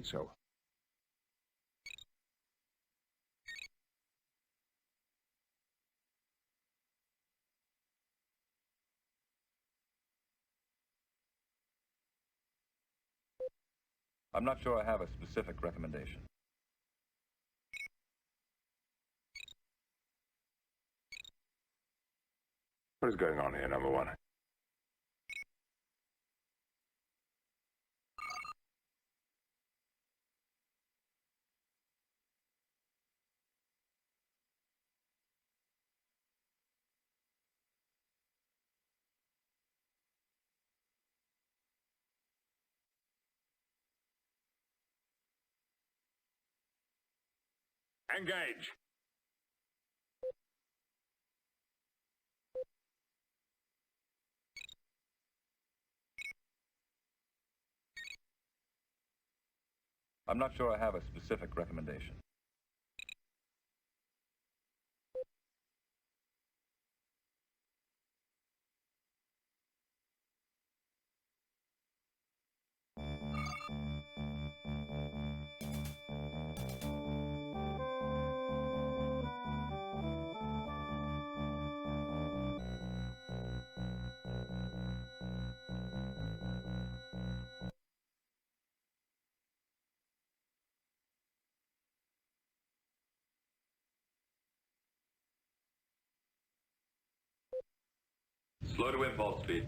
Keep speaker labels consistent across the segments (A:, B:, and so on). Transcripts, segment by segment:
A: so.
B: I'm not sure I have a specific recommendation.
A: What is going on here, number one?
C: Engage!
B: I'm not sure I have a specific recommendation.
C: Slow to impulse speed.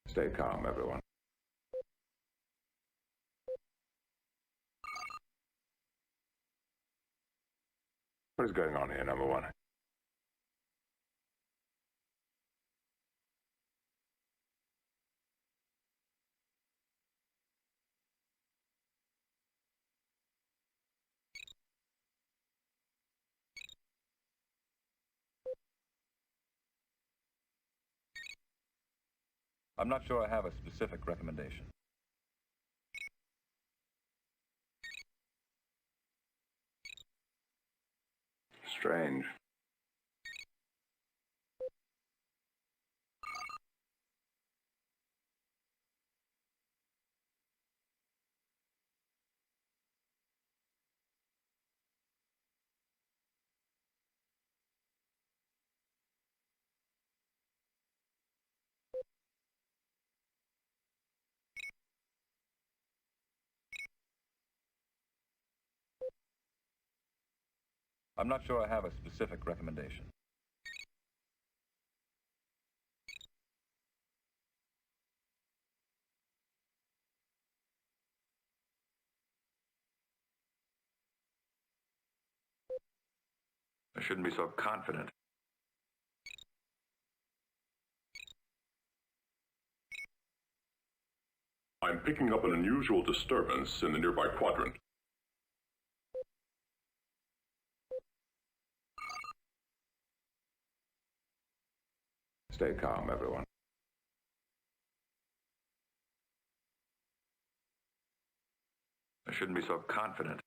A: Stay calm, everyone. What is going on here, number one?
B: I'm not sure I have a specific recommendation.
A: Strange.
B: I'm not sure I have a specific recommendation.
C: I shouldn't be so confident.
D: I'm picking up an unusual disturbance in the nearby quadrant.
A: Stay calm, everyone.
C: I shouldn't be so confident.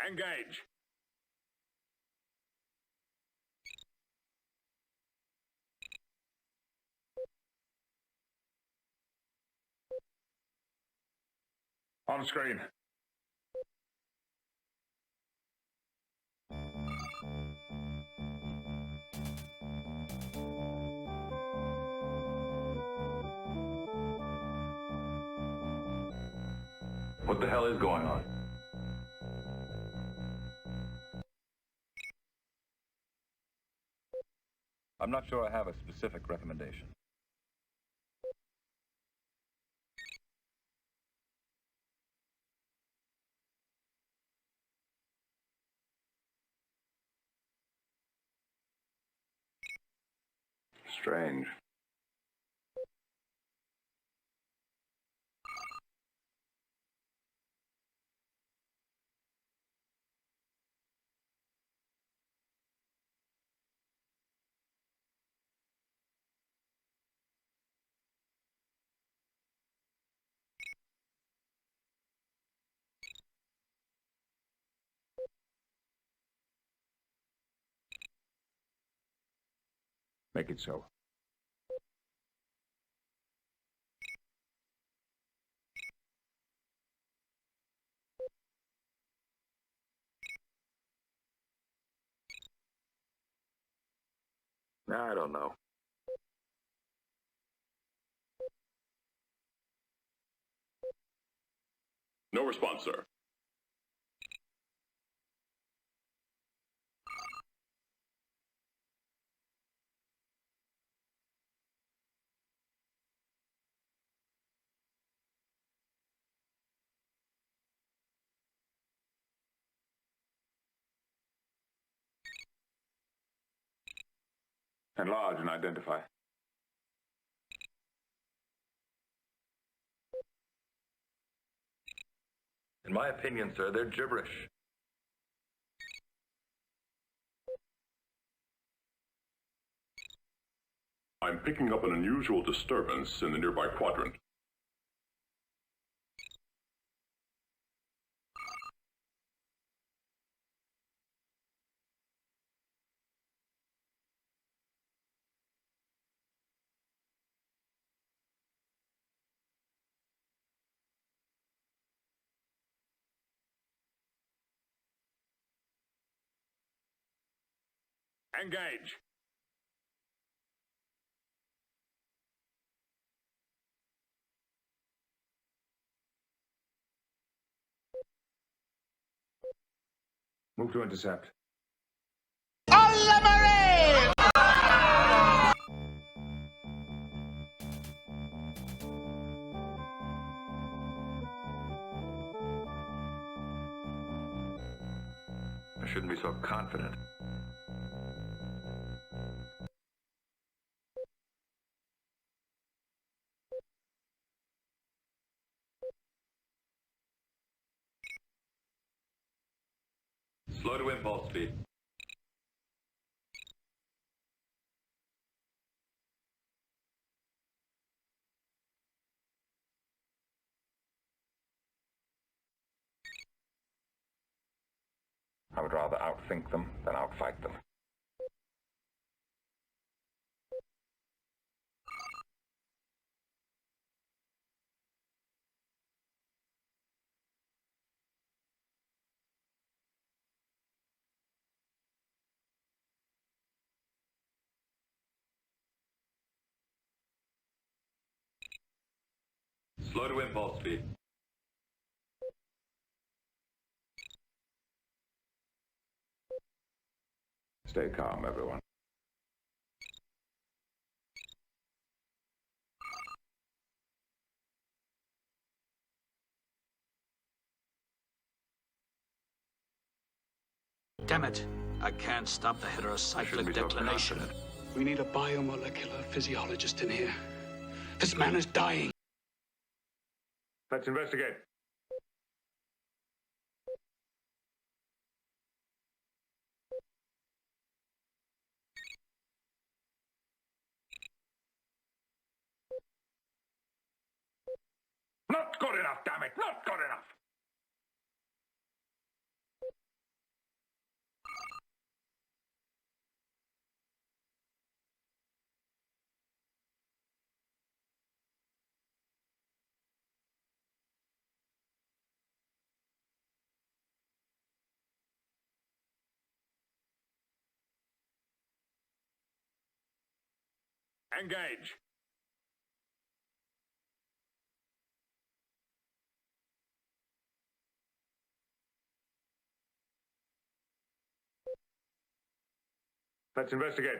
C: Engage! On screen. What the hell is going on?
B: I'm not sure I have a specific recommendation.
A: Strange. Make it so.
C: I don't know.
D: No response, sir.
A: Enlarge and identify.
C: In my opinion, sir, they're gibberish.
D: I'm picking up an unusual disturbance in the nearby quadrant.
A: Engage! Move to intercept.
C: I shouldn't be so confident. Slow to impulse speed.
B: I would rather outthink them than outfight them.
C: Slow to impulse speed.
A: Stay calm, everyone.
E: Damn it. I can't stop the heterocyclic declination.
F: We need a biomolecular physiologist in here. This man is dying.
A: Let's investigate. Not good enough, damn it! Not good enough! Engage! Let's investigate.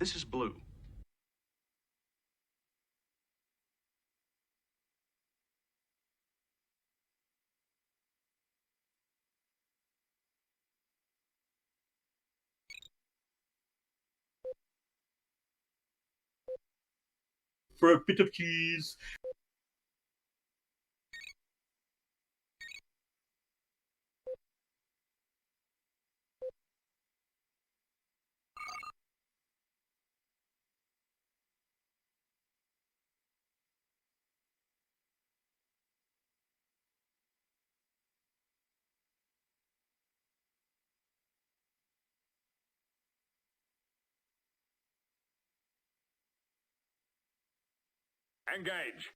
F: This is Blue.
G: For a bit of cheese.
A: Engage.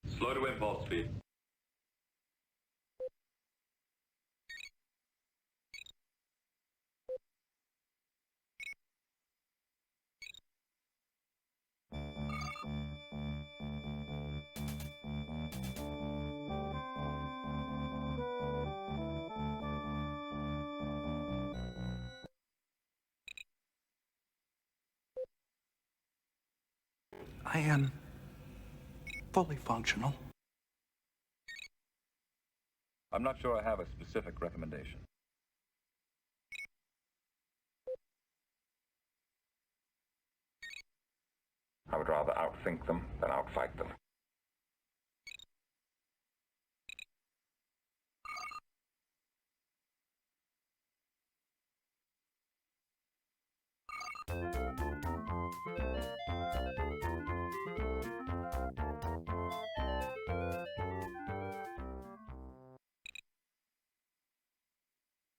C: Slow to impulse speed.
F: I am fully functional.
B: I'm not sure I have a specific recommendation.
A: I would rather outthink them than outfight them.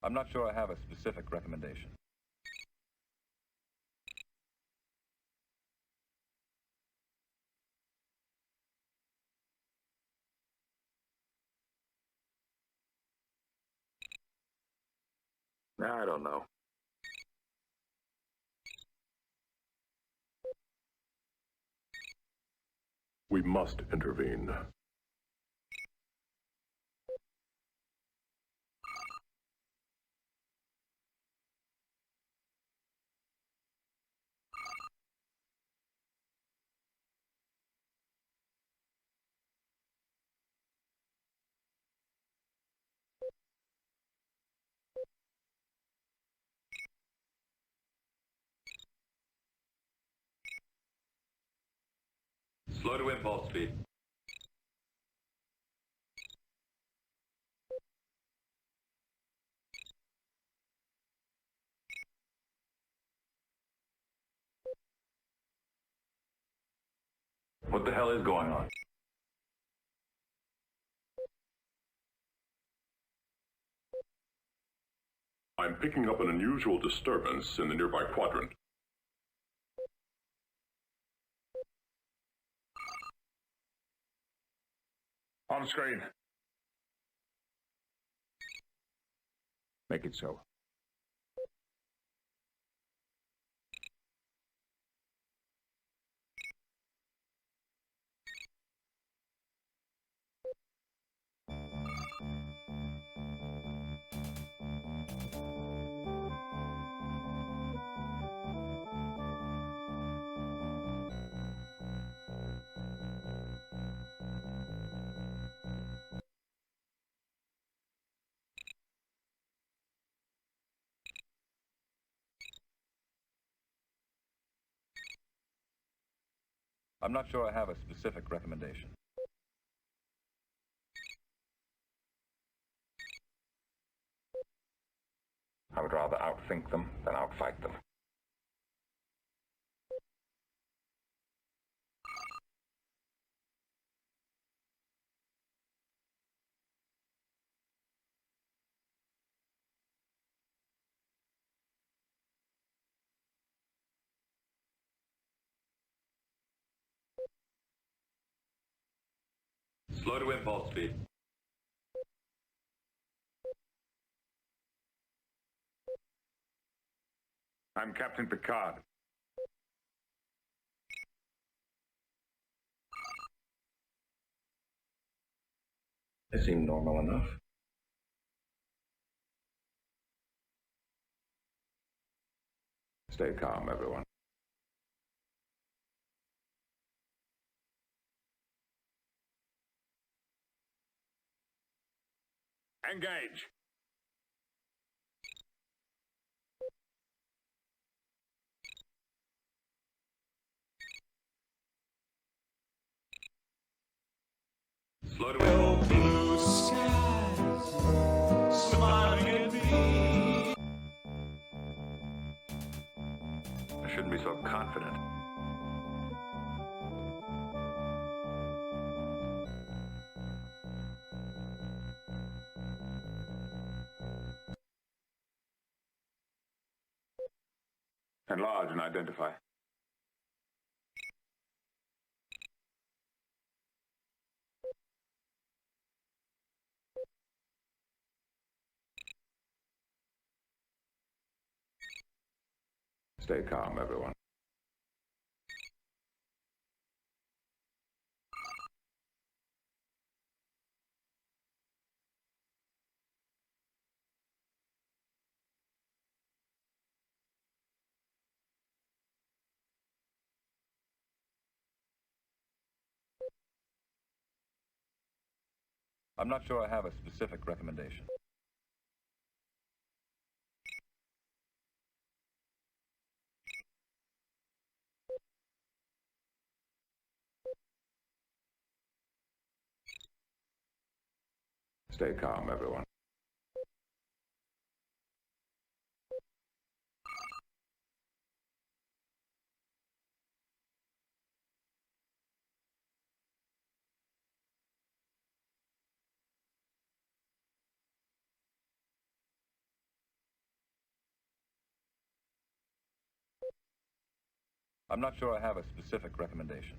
B: I'm not sure I have a specific recommendation.
C: I don't know.
D: We must intervene.
C: Slow to impulse speed. What the hell is going on?
D: I'm picking up an unusual disturbance in the nearby quadrant.
A: On screen. Make it so.
B: I'm not sure I have a specific recommendation.
A: I would rather outthink them than outfight them.
C: Slow to impulse speed.
A: I'm Captain Picard.
C: They seem normal enough.
A: Stay calm, everyone. Engage!
C: Slow to
G: Blue skies smiling at me.
C: I shouldn't be so confident.
A: Enlarge and identify. Stay calm, everyone.
B: I'm not sure I have a specific recommendation.
A: Stay calm, everyone.
B: I'm not sure I have a specific recommendation.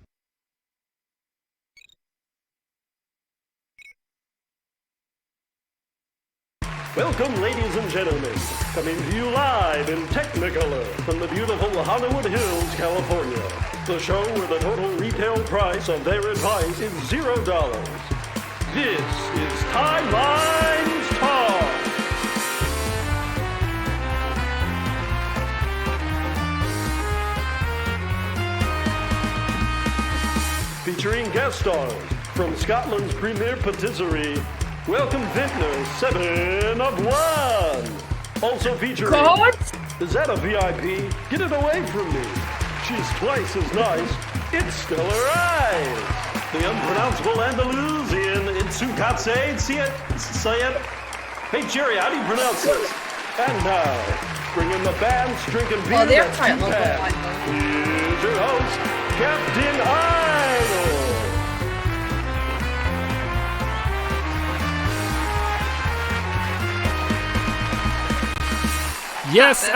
H: Welcome, ladies and gentlemen. Coming to you live in Technicolor from the beautiful Hollywood Hills, California. The show where the total retail price of their advice is $0. This is Primelines Talk. Featuring guest stars from Scotland's premier patisserie, welcome Vintner 7 of 1. Also featuring...
I: God?
H: Is that a VIP? Get it away from me. She's twice as nice. It's still her eyes. The unpronounceable Andalusian, it's Tsunkatse, Siete. Hey, Jerry, how do you pronounce this? And now, bringing the band, drinking beer.
I: Oh, they're
H: that's
I: quite
H: too
I: local,
H: bad.
I: I know.
H: Here's your host, Captain Idol.
J: Yes,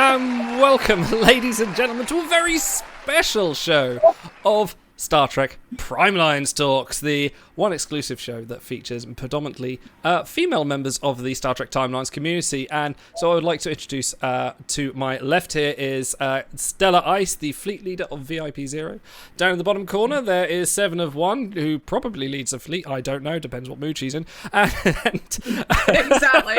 J: welcome, ladies and gentlemen, to a very special show of Star Trek Primelines Talks, the one exclusive show that features predominantly female members of the Star Trek Timelines community. And so I would like to introduce to my left here is Stella Ice, the fleet leader of VIP Zero. Down in the bottom corner, there is 7 of 1, who probably leads a fleet. I don't know, depends what mood she's in. And
I: Exactly.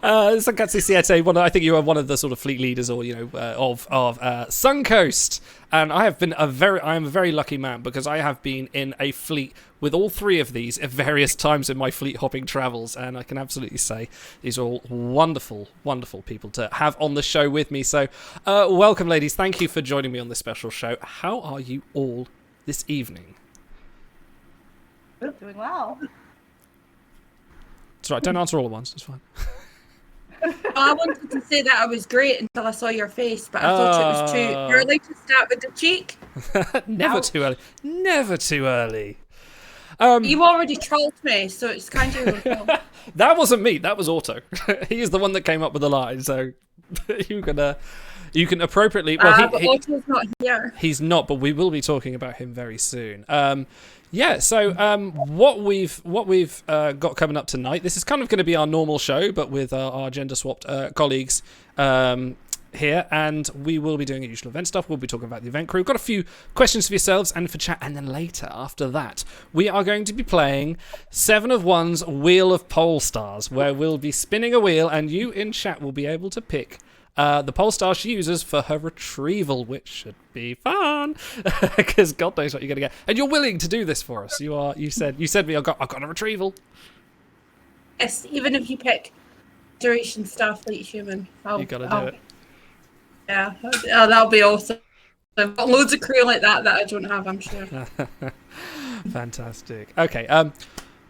J: Tsunkatse Siete, I think you are one of the sort of fleet leaders, or of Suncoast. And I am a very lucky man, because I have been in a fleet with all 3 of these at various times in my fleet hopping travels, and I can absolutely say these are all wonderful, wonderful people to have on the show with me. So, welcome, ladies. Thank you for joining me on this special show. How are you all this evening?
I: Doing well.
J: It's right. Don't answer all at once. It's fine.
I: I wanted to say that I was great until I saw your face, but I thought it was too early to start with the cheek.
J: Never too early. Never too early.
I: You already trolled me, so it's kind of...
J: That wasn't me. That was Otto. He's the one that came up with the line. So you can appropriately. Well,
I: but Otto's not here.
J: He's not, but we will be talking about him very soon. So what we've got coming up tonight. This is kind of going to be our normal show, but with our gender swapped colleagues here, and we will be doing our usual event stuff. We'll be talking about the event crew. We've got a few questions for yourselves and for chat, and then later, after that, we are going to be playing 7 of 1's Wheel of Pole Stars, where we'll be spinning a wheel, and you in chat will be able to pick the pole star she uses for her retrieval, which should be fun, because God knows what you're going to get. And you're willing to do this for us. You said to me, I've got a retrieval.
I: Yes, even if you pick Duration Starfleet Human,
J: You got to do it.
I: Yeah, that'll be awesome. I've got loads of crew like that I don't have, I'm sure.
J: Fantastic. Okay.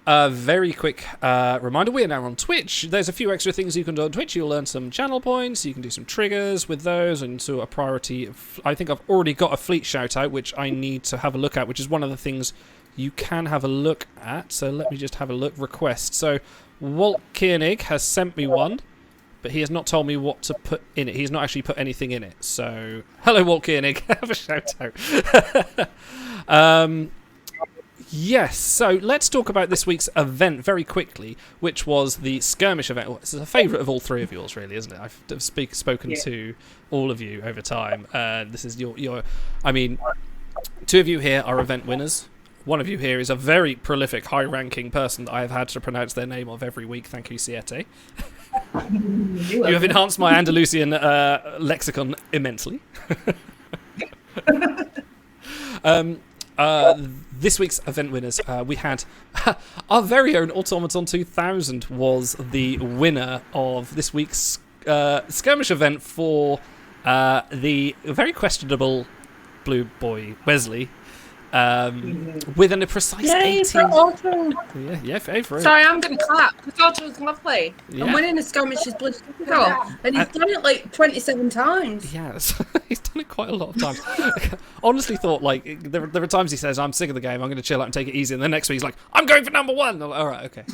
J: Very quick reminder, we are now on Twitch. There's a few extra things you can do on Twitch. You'll earn some channel points, you can do some triggers with those, and so a priority. I think I've already got a fleet shout out, which I need to have a look at, which is one of the things you can have a look at. So let me just have a look. Request. So Walt Koenig has sent me one, but he has not told me what to put in it. He's not actually put anything in it. So hello, Walt Koenig. Have a shout out. Yes, so let's talk about this week's event very quickly, which was the skirmish event. Well, this is a favourite of all 3 of yours, really, isn't it? I've spoken to all of you over time. This is your. I mean, 2 of you here are event winners. One of you here is a very prolific, high-ranking person that I have had to pronounce their name of every week. Thank you, Siete. You have enhanced my Andalusian lexicon immensely. This week's event winners, we had our very own Automaton 2000 was the winner of this week's skirmish event for the very questionable Blue Boy Wesley, with a precise 18. Yeah, for it.
I: Sorry, I'm going to clap. Because Otto's lovely.
J: Yeah.
I: And winning a skirmish is bloody difficult. And he's done it like 27 times.
J: Yes, he's done it quite a lot of times. Honestly thought, like, there are times he says, I'm sick of the game, I'm going to chill out and take it easy. And the next week he's like, I'm going for number 1. I'm like, all right, okay.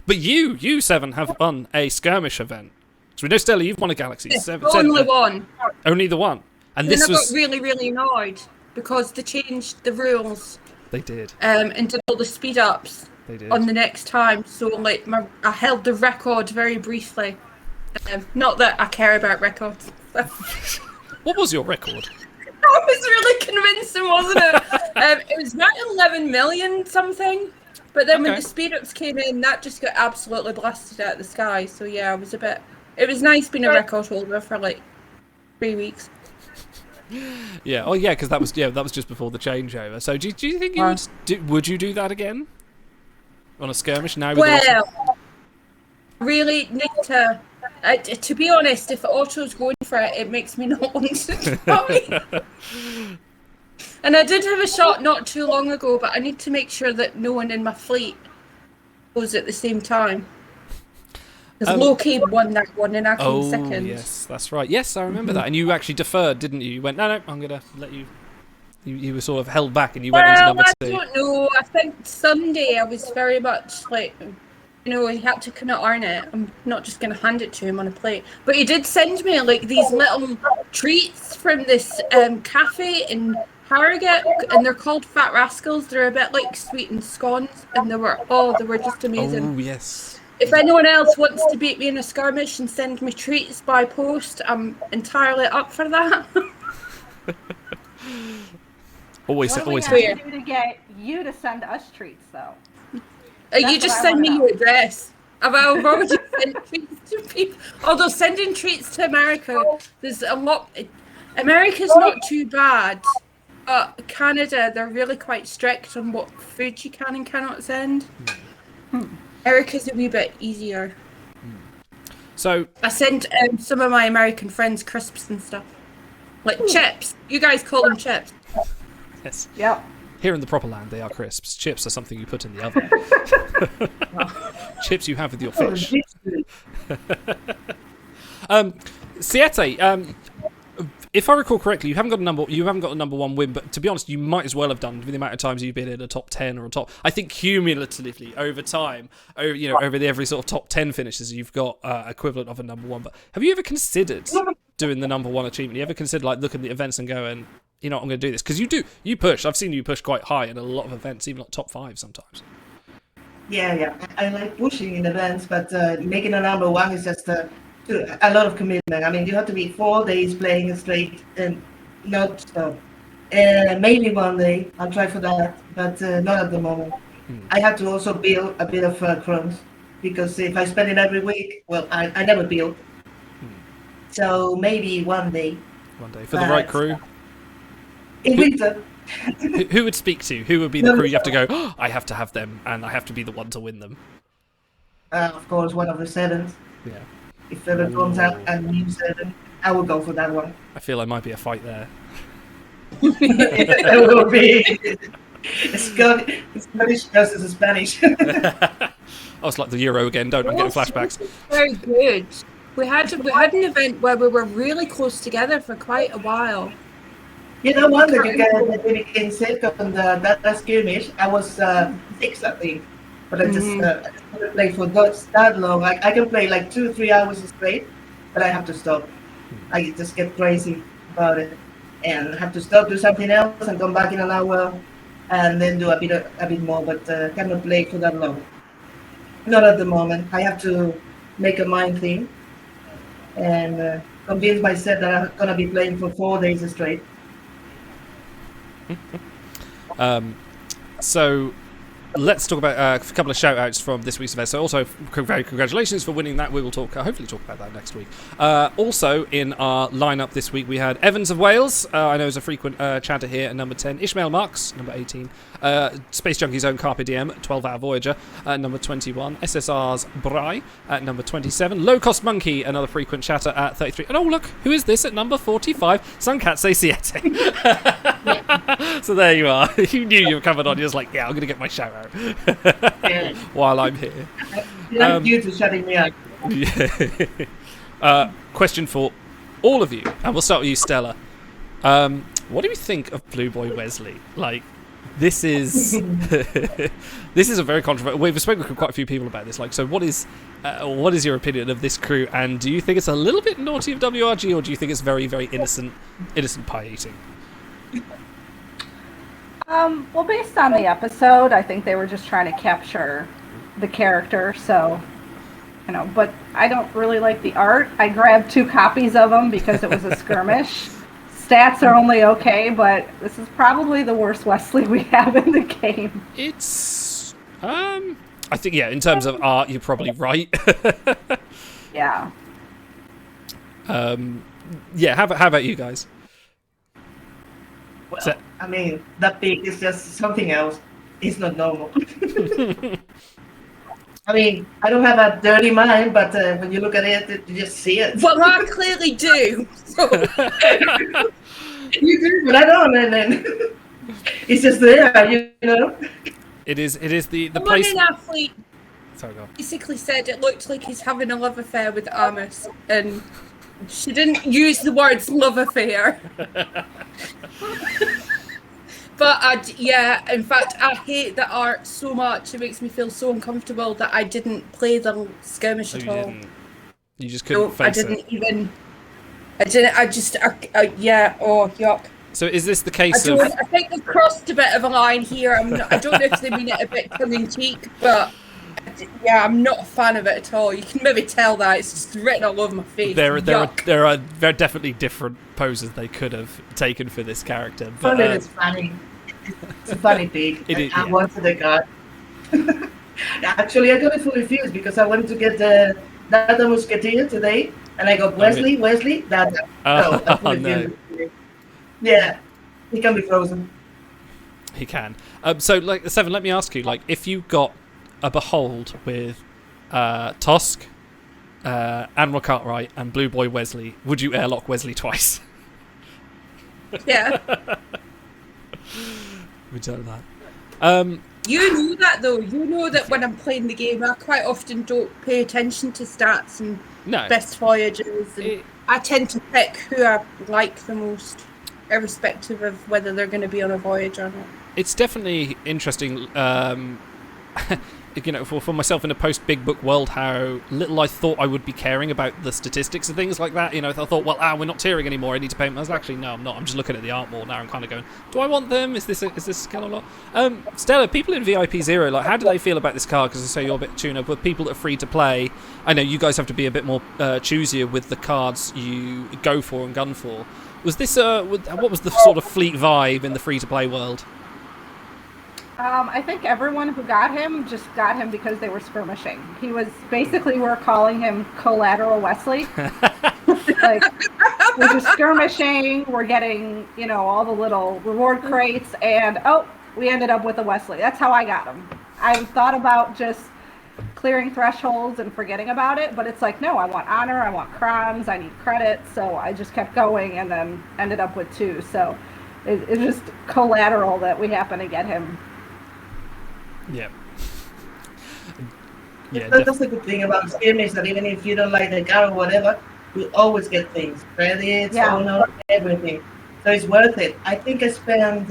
J: But you, Seven, have won a skirmish event. So we know, Stella, you've won a Galaxy.
I: Only one.
J: Only the one. And
I: then
J: this
I: I
J: was...
I: got really, really annoyed because they changed the rules.
J: They did.
I: And did all the speed ups on the next time. So like I held the record very briefly. Not that I care about records.
J: What was your record?
I: That was really convincing, wasn't it? It was about 11 million something. But then when the speed ups came in, that just got absolutely blasted out of the sky. So yeah, it was nice being a record holder for like 3 weeks.
J: Yeah. Oh, yeah. Because that was just before the changeover. So do you think would you do that again on a skirmish now?
I: Well, really need to. To be honest, if Otto's going for it, it makes me not want to try. And I did have a shot not too long ago, but I need to make sure that no one in my fleet goes at the same time. Because Loki won that one and I came second.
J: Yes, that's right. Yes, I remember that. And you actually deferred, didn't you? You went, no, I'm going to let you... You were sort of held back and you went into number 2.
I: I don't know. I think Sunday I was very much like, he had to kind of earn it. I'm not just going to hand it to him on a plate. But he did send me like these little treats from this cafe in Harrogate, and they're called Fat Rascals. They're a bit like sweetened scones, and they were just amazing.
J: Oh, yes.
I: If anyone else wants to beat me in a skirmish and send me treats by post, I'm entirely up for that.
J: Always
K: what do we have to do to get you to send us treats, though?
I: You just send me your address. I've already sent treats to people. Although sending treats to America, there's a lot. America's not too bad, but Canada, they're really quite strict on what food you can and cannot send. America's a wee bit easier.
J: So
I: I sent some of my American friends crisps and stuff, like chips. You guys call them chips.
J: Yes.
K: Yep.
J: Here in the proper land, they are crisps. Chips are something you put in the oven. Chips you have with your fish. Siete, if I recall correctly, you haven't got a number 1 win, but to be honest, you might as well have done with the amount of times you've been in a top 10 or a top. I think cumulatively over time, over every sort of top 10 finishes, you've got equivalent of a number 1. But have you ever considered doing the number 1 achievement? You ever considered like looking at the events and going, I'm going to do this? Because you push. I've seen you push quite high in a lot of events, even like top 5 sometimes.
L: Yeah. I like pushing in events, but making a number 1 is just a lot of commitment. I mean, you have to be 4 days playing straight and not stop. Maybe one day I'll try for that, but not at the moment. I have to also build a bit of crumbs because if I spend it every week, well, I never build. So maybe one day.
J: One day for the right crew.
L: In winter.
J: Who would speak to? Who would be the crew you have to go, oh, I have to have them, and I have to be the one to win them?
L: Of course, one of the 7s.
J: Yeah.
L: If ever comes out a new 7, I will go for that one.
J: I feel there might be a fight there.
L: It will be. Scottish versus Spanish.
J: Oh, it's like the Euro again. I'm getting flashbacks.
I: Very good. We had an event where we were really close together for quite a while.
L: You know what? That you became sick on that skirmish. I was 6, I think. But I just couldn't play for that long. I can play like 2-3 hours straight, but I have to stop. I just get crazy about it, and have to stop, do something else, and come back in an hour, and then do a bit more. But cannot play for that long. Not at the moment. I have to make a mind thing, and convince myself that I'm gonna be playing for 4 days straight.
J: So let's talk about a couple of shout outs from this week's event. So also very congratulations for winning that. We will hopefully talk about that next week. Also in our lineup this week we had Evans of Wales, I know is a frequent chatter here at number 10, Ishmael Marks number 18, Space Junkie's own Carpe Diem 12 Hour Voyager at number 21, SSR's Brai at number 27, Low Cost Monkey, another frequent chatter at 33, and oh look, who is this at number 45, Tsunkatse Siete. So there you are. You knew you were coming on. You're just like, yeah, I'm going to get my shout out while I'm here.
L: Thank you for shutting me up.
J: Question for all of you, and we'll start with you, Stella. What do you think of Blue Boy Wesley? Like, this is this is a very controversial. We've spoken with quite a few people about this. Like, so what is your opinion of this crew? And do you think it's a little bit naughty of WRG, or do you think it's very, very innocent pie eating?
K: Well, based on the episode, I think they were just trying to capture the character, so, you know, but I don't really like the art. I grabbed 2 copies of them because it was a skirmish. Stats are only okay, but this is probably the worst Wesley we have in the game.
J: It's, I think, yeah, in terms of art, you're probably right.
K: Yeah.
J: Yeah, how about you guys?
L: Well, I mean, that pig is just something else. It's not normal. I mean, I don't have a dirty mind, but when you look at it, you just see it.
I: Well, I clearly do.
L: You do, but I don't, and then it's just there, you know.
J: It is the
I: place. One athlete
J: Sorry, go on.
I: Basically said it looked like he's having a love affair with Amos, and she didn't use the words love affair. But yeah, in fact, I hate the art so much. It makes me feel so uncomfortable that I didn't play the skirmish at all.
J: You just couldn't face it.
I: Yeah, oh, yuck.
J: So is this the case
I: I think they've crossed a bit of a line here. I don't know if they mean it a bit tongue-in-cheek, but yeah, I'm not a fan of it at all. You can maybe tell that. It's just written all over my face.
J: There are definitely different poses they could have taken for this character. But,
L: it's funny. It's a funny pig. I wanted a god. Actually, I got it fully fused because I wanted to get the Dada Musketeer today, and I got Wesley, Dada. No. Yeah, he can be frozen.
J: He can. So, like, Seven, let me ask you, like, if you got a Behold with Tosk, Admiral Cartwright, and Blue Boy Wesley, would you airlock Wesley twice?
I: Yeah.
J: We don't know that.
I: You know that, though. You know that when I'm playing the game, I quite often don't pay attention to stats and best voyages. And I tend to pick who I like the most, irrespective of whether they're going to be on a voyage or not.
J: It's definitely interesting. you know, for myself in a post-Big Book world, how little I thought I would be caring about the statistics and things like that. You know, I thought, well, we're not tiering anymore. I need to pay them. I was actually, no, I'm not. I'm just looking at the art more now. I'm kind of going, do I want them? Is this a skill or not? Stella, people in VIP 0, like, how do they feel about this card? Because I say you're a bit tune-up, but people that are free to play, I know you guys have to be a bit more choosier with the cards you go for and gun for. Was this what was the sort of fleet vibe in the free-to-play world?
K: I think everyone who got him just got him because they were skirmishing. He was basically, we're calling him Collateral Wesley. Like, we're just skirmishing, we're getting, you know, all the little reward crates, and we ended up with a Wesley. That's how I got him. I thought about just clearing thresholds and forgetting about it, but it's like, no, I want honor, I want crimes, I need credit, so I just kept going and then ended up with 2. So it's just collateral that we happen to get him.
J: Yeah.
L: That's the good thing about skirmish, that even if you don't like the car or whatever, you always get things, credits, honor, everything. So it's worth it. I think I spent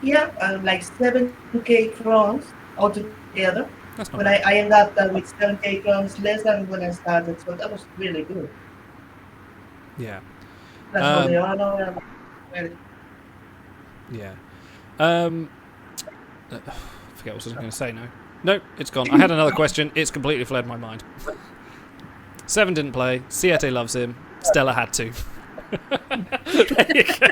L: like 7k crowns altogether. When I ended up with 7k crowns less than when I started, so that was really good.
J: Yeah.
L: That's all the honor.
J: Yeah. Forget what I was going to say now. Nope, it's gone. I had another question. It's completely fled my mind. 7 didn't play. Siete loves him. Stella had to. There you go.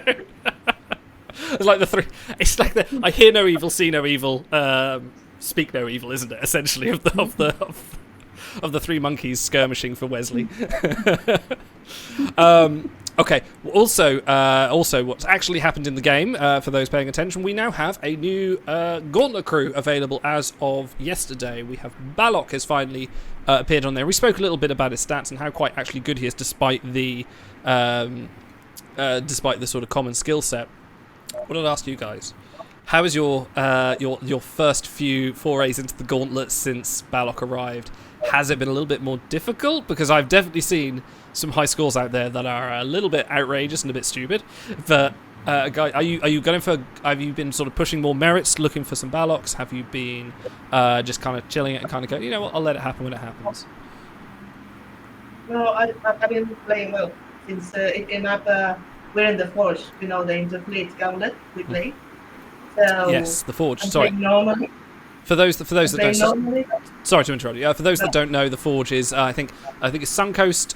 J: It's like the 3. It's like the I hear no evil, see no evil, speak no evil, isn't it? Essentially, of the 3 monkeys skirmishing for Wesley. Okay. Also, what's actually happened in the game, for those paying attention, we now have a new Gauntlet crew available as of yesterday. We have Balok has finally appeared on there. We spoke a little bit about his stats and how quite actually good he is, despite the sort of common skill set. What did I ask you guys? How is your first few forays into the Gauntlet since Balok arrived? Has it been a little bit more difficult? Because I've definitely seen some high scores out there that are a little bit outrageous and a bit stupid. But guy, are you going for? Have you been sort of pushing more merits, looking for some Baloks? Have you been just kind of chilling it and kind of go, you know what, I'll let it happen when it happens?
L: No, I've been playing well since it came up. We're in the Forge, you know, the Interfleet Gauntlet we play. So
J: yes, the Forge. Sorry.
L: Normally.
J: For those that don't, sorry to interrupt you. For those that don't know, the Forge is I think it's Suncoast,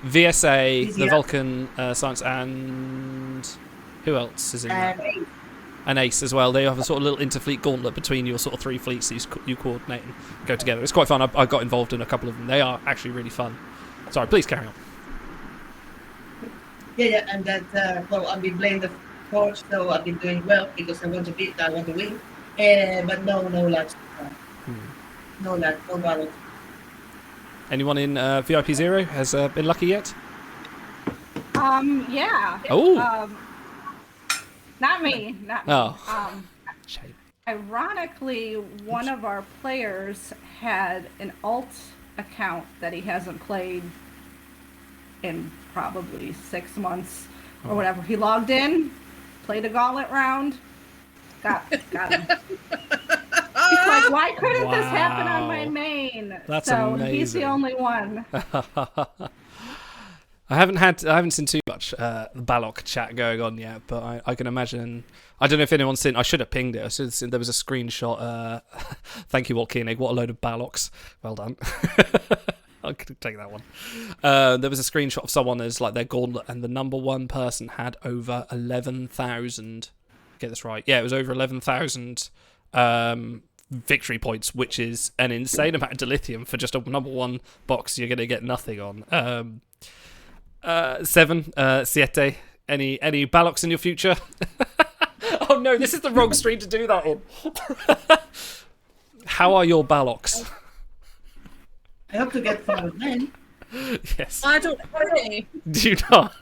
J: VSA, the Vulcan Science, and who else is in there? And Ace as well. They have a sort of little interfleet gauntlet between your sort of 3 fleets that you coordinate and go together. It's quite fun. I got involved in a couple of them. They are actually really fun. Sorry, please carry on. Yeah,
L: and that I've been playing the Forge, so I've been doing well because I want to beat, I want to win. But no luck. No luck, no balance.
J: Anyone in VIP 0 has been lucky yet?
K: Yeah.
J: Oh.
K: Not me.
J: Oh. Shame.
K: Ironically, one of our players had an alt account that he hasn't played in probably 6 months or whatever. He logged in, played a gauntlet round, got him. He's like, why couldn't this happen on my main?
J: That's
K: so
J: amazing.
K: He's the only one.
J: I haven't seen too much Balok chat going on yet, but I can imagine. I don't know if anyone's seen. I should have pinged it. There was a screenshot. Thank you, Walt Koenig. What a load of Baloks. Well done. I could take that one. There was a screenshot of someone as like their gauntlet, and the number 1 person had over 11,000. Get this right? Yeah, it was over 11,000 victory points, which is an insane amount of dilithium for just a number 1 box. You're going to get nothing on. 7, Siete. Any Baloks in your future? Oh no, this is the wrong stream to do that in. How are your Baloks?
L: I hope to get 5 men.
J: Yes.
I: I don't have any.
J: Do you not?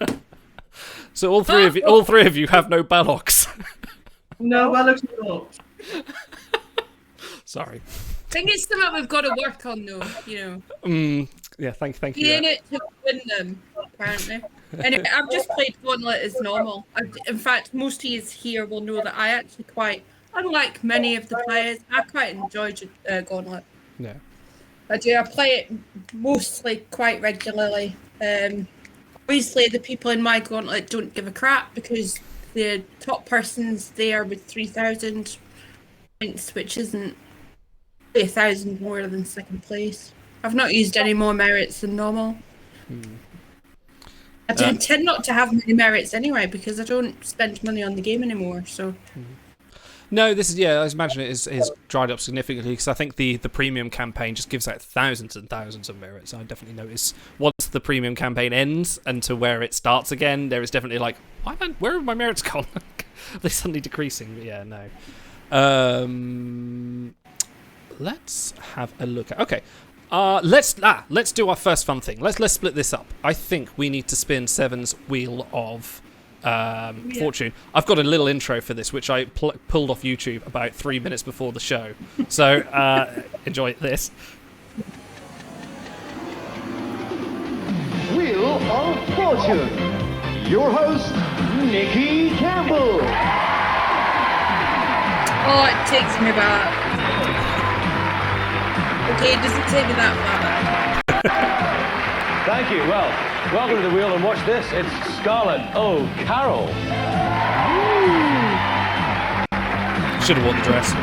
J: So all three of you have no Baloks.
L: No Baloks at all.
J: Sorry.
I: I think it's something we've got to work on, though. You know.
J: Yeah. Thank you.
I: You're in it to win them, apparently. Anyway, I've just played Gauntlet as normal. In fact, most of you here will know that I actually quite unlike many of the players, I quite enjoy Gauntlet.
J: Yeah.
I: I do. I play it mostly quite regularly. Obviously, the people in my Gauntlet don't give a crap because the top person's there with 3,000 points, which isn't 1,000 more than second place. I've not used any more merits than normal. I tend not to have many merits anyway because I don't spend money on the game anymore. So.
J: No, this is I imagine it is dried up significantly because I think the premium campaign just gives out thousands and thousands of merits. I definitely notice once the premium campaign ends and to where it starts again, there is definitely like, where have my merits gone? They're suddenly decreasing. But yeah, no. Let's have a look at. Okay. Let's do our first fun thing. Let's split this up. I think we need to spin Seven's Wheel of Fortune. I've got a little intro for this, which I pulled off YouTube about 3 minutes before the show. So enjoy this.
M: Wheel of Fortune. Your host, Nikki Campbell.
I: Oh, it takes me back. Okay, it doesn't take me that far back.
M: Thank you. Well, welcome to the wheel and watch this. It's Scarlett O'Carroll.
J: Should have worn the dress.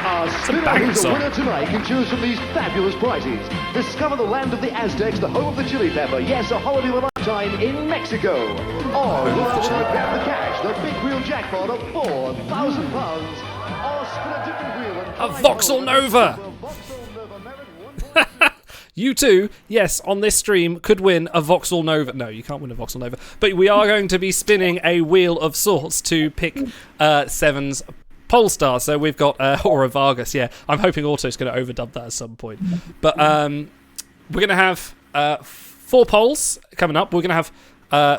M: Our spinner who's the winner tonight can choose from these fabulous prizes. Discover the land of the Aztecs, the home of the chili pepper. Yes, a holiday of a lifetime in Mexico. Or grab the cash, the big wheel jackpot of £4,000. Or spin a different wheel and
J: a Voxel Nova. You too, yes, on this stream could win a Voxel Nova. No, you can't win a Voxel Nova. But we are going to be spinning a wheel of sorts to pick Seven's Polestar. So we've got Aura Vargas. Yeah, I'm hoping Auto's going to overdub that at some point. But we're going to have 4 polls coming up. We're going to have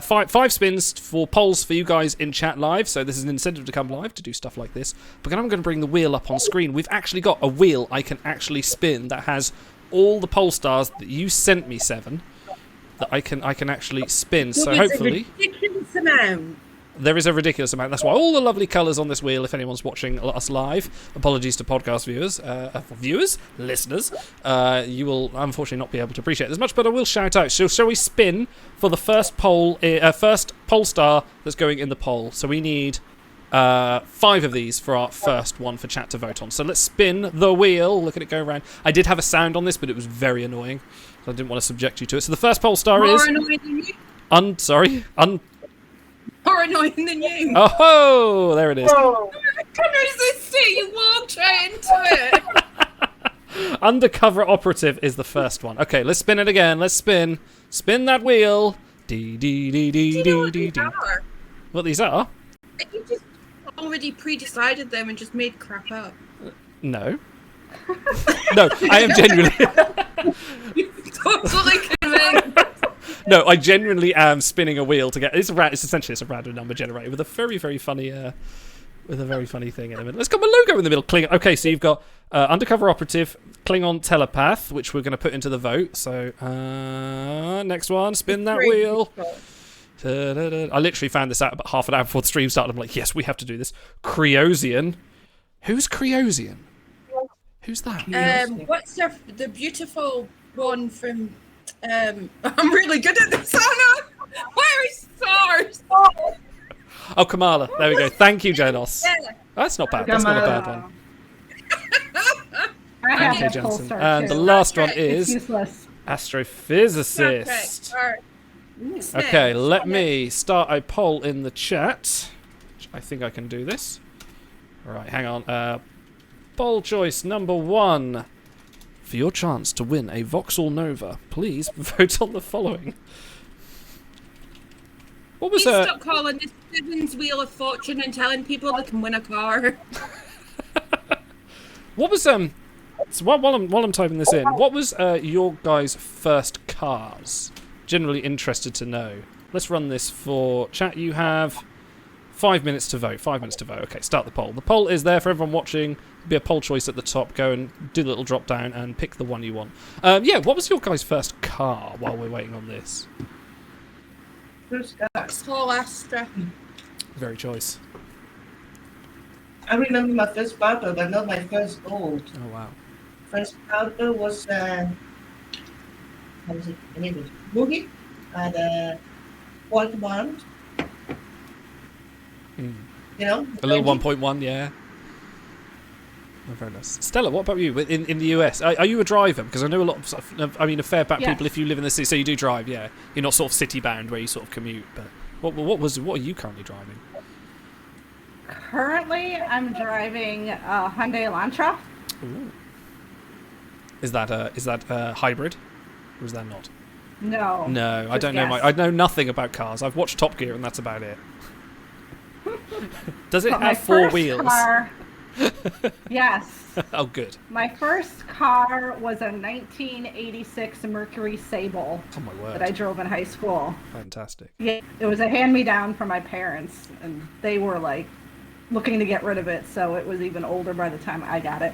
J: five spins for polls for you guys in chat live. So this is an incentive to come live to do stuff like this. But then I'm going to bring the wheel up on screen. We've actually got a wheel I can actually spin that has all the Polestars that you sent me, Seven, that I can actually spin. So hopefully
I: a ridiculous amount.
J: There is a ridiculous amount. That's why all the lovely colours on this wheel, if anyone's watching us live, apologies to podcast listeners, you will unfortunately not be able to appreciate this much, but I will shout out. So shall we spin for the first first Polestar that's going in the poll? So we need 5 of these for our first one for chat to vote on. So let's spin the wheel. Look at it go around. I did have a sound on this, but it was very annoying, so I didn't want to subject you to it. So the first Polestar is...
I: More annoying than you? More annoying than you.
J: Oh, there it is.
I: Oh. I can resist it. You walked right into it.
J: Undercover Operative is the first one. Okay, let's spin it again. Let's spin. Spin that wheel. Dee. What these are?
I: You just already pre-decided them and just made crap up.
J: No. No, I am genuinely...
I: Totally convinced.
J: No, I genuinely am spinning a wheel to get. It's essentially a random number generator with a very funny thing in the middle. Let's got my logo in the middle. Klingon. Okay, so you've got Undercover Operative, Klingon Telepath, which we're going to put into the vote. So next one, spin that wheel. I literally found this out about half an hour before the stream started. I'm like, yes, we have to do this. Creosian. Who's Creosian? Who's that?
I: What's the beautiful one from? I'm really good at this. Oh no! Where is stars?
J: Oh, Kamala. There we go. Thank you, Janos.
I: Yeah.
J: That's not bad. That's not a bad one.
K: Thank
J: you, Johnson. And the last one is Astrophysicist. Okay, let me start a poll in the chat. I think I can do this. All right, hang on. Poll choice number 1. For your chance to win a Voxel Nova, please vote on the following. What was
I: Please stop calling this Seven's Wheel of Fortune and telling people they can win a car.
J: What was so while I'm typing this in, what was your guys' first cars? Generally interested to know. Let's run this for chat. You have 5 minutes to vote. 5 minutes to vote. Okay, start the poll. The poll is there for everyone watching. Be a poll choice at the top. Go and do the little drop down and pick the one you want. Yeah, what was your guys' first car while we're waiting on this?
L: First car.
I: Tall Astra.
J: Very choice.
L: I remember my first Barber, but not my first gold.
J: Oh, wow.
L: First Barber was, how was it? The name was Boogie. And Walter Bond.
J: Mm.
L: You know?
J: A little 1.1, yeah. Oh, very nice. Stella, what about you in the US? Are you a driver? Because I know a lot of, a fair amount of people, if you live in the city, so you do drive, yeah. You're not sort of city bound where you sort of commute, but what are you currently driving?
K: Currently, I'm driving a Hyundai Elantra.
J: Ooh. Is that a hybrid, or is that not?
K: No.
J: No, I don't know. I know nothing about cars. I've watched Top Gear, and that's about it. Does it have four wheels?
K: Car, yes.
J: Oh, good.
K: My first car was a 1986 Mercury Sable.
J: Oh my word!
K: That I drove in high school.
J: Fantastic.
K: Yeah, it was a hand-me-down from my parents, and they were like looking to get rid of it, so it was even older by the time I got it.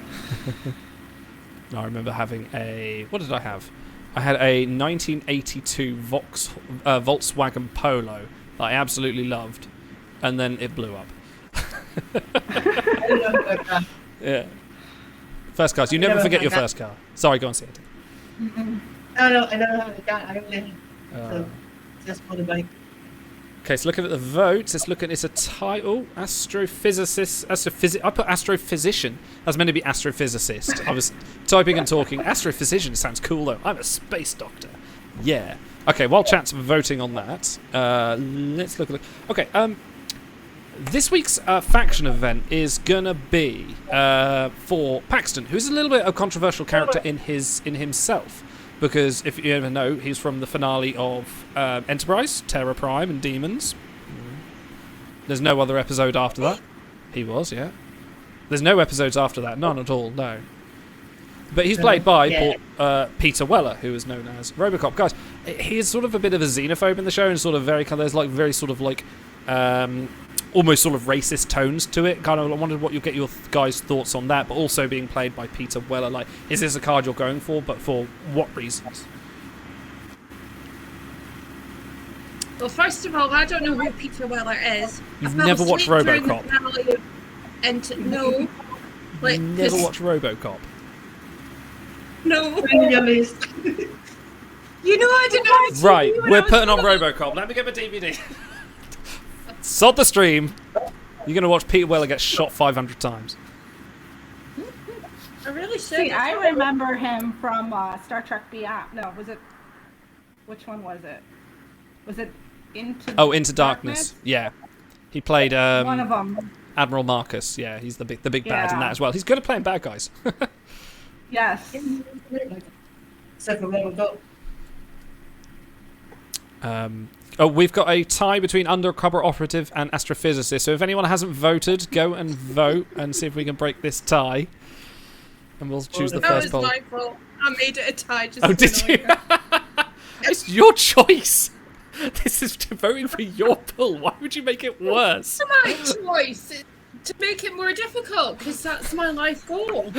J: I remember having a... What did I have? I had a 1982 Volkswagen Polo that I absolutely loved, and then it blew up. Yeah. First cars. You never forget your first car. Sorry, go on, Siete.
L: Mm-hmm. I never had a car. I only so just motorbike.
J: Okay, so looking at the votes, it's a title, astrophysicist. I put astrophysician. That's meant to be astrophysicist. I was typing and talking. Astrophysician sounds cool though. I'm a space doctor. Yeah. Okay, while chat's voting on that, let's look at it. Okay, this week's faction event is gonna be for Paxton, who's a little bit of a controversial character in himself. Because if you ever know, he's from the finale of Enterprise, Terra Prime, and Demons. There's no other episode after that. He was, yeah. There's no episodes after that, none at all, no. But he's played by Peter Weller, who is known as Robocop. Guys, he is sort of a bit of a xenophobe in the show, and sort of there's like very sort of like almost sort of racist tones to it. Kind of, I wondered what you'll get your guys' thoughts on that, but also being played by Peter Weller. Like, is this a card you're going for, but for what reasons?
I: Well, first of all, I don't know who Peter Weller is.
J: You've never watched RoboCop?
I: No. Like,
J: you never watched RoboCop?
I: No. You know I didn't know.
J: Right, we're putting on RoboCop. Let me get my DVD. Sod the stream. You're going to watch Peter Weller get shot 500 times.
I: I really should.
K: See, I remember him from Star Trek Beyond. No, was it... Which one was it? Was it Into
J: Darkness? Yeah. He played...
K: one of them.
J: Admiral Marcus. Yeah, he's the big bad in that as well. He's good at playing bad guys.
K: Yes.
L: Except for RoboCop.
J: We've got a tie between Undercover Operative and Astrophysicist. So if anyone hasn't voted, go and vote and see if we can break this tie. And we'll choose the first poll.
I: That was my fault. I made it a tie.
J: Did you? It's your choice. This is voting for your poll. Why would you make it worse?
I: It's my choice to make it more difficult, because that's my life goal.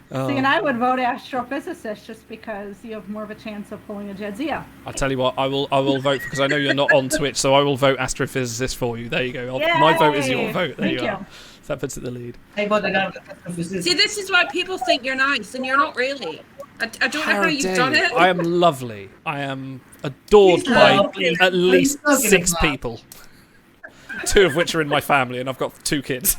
K: See, and I would vote astrophysicist just because you have more of a chance of pulling a Jadzia.
J: I'll tell you what, I will vote, because I know you're not on Twitch, so I will vote astrophysicist for you. There you go. My vote is your vote. There you are. So that puts it in the lead.
L: I voted astrophysicist.
I: See, this is why people think you're nice, and you're not really. I don't know how you've done it.
J: I am lovely. I am adored by at least 6 people. 2 of which are in my family, and I've got 2 kids.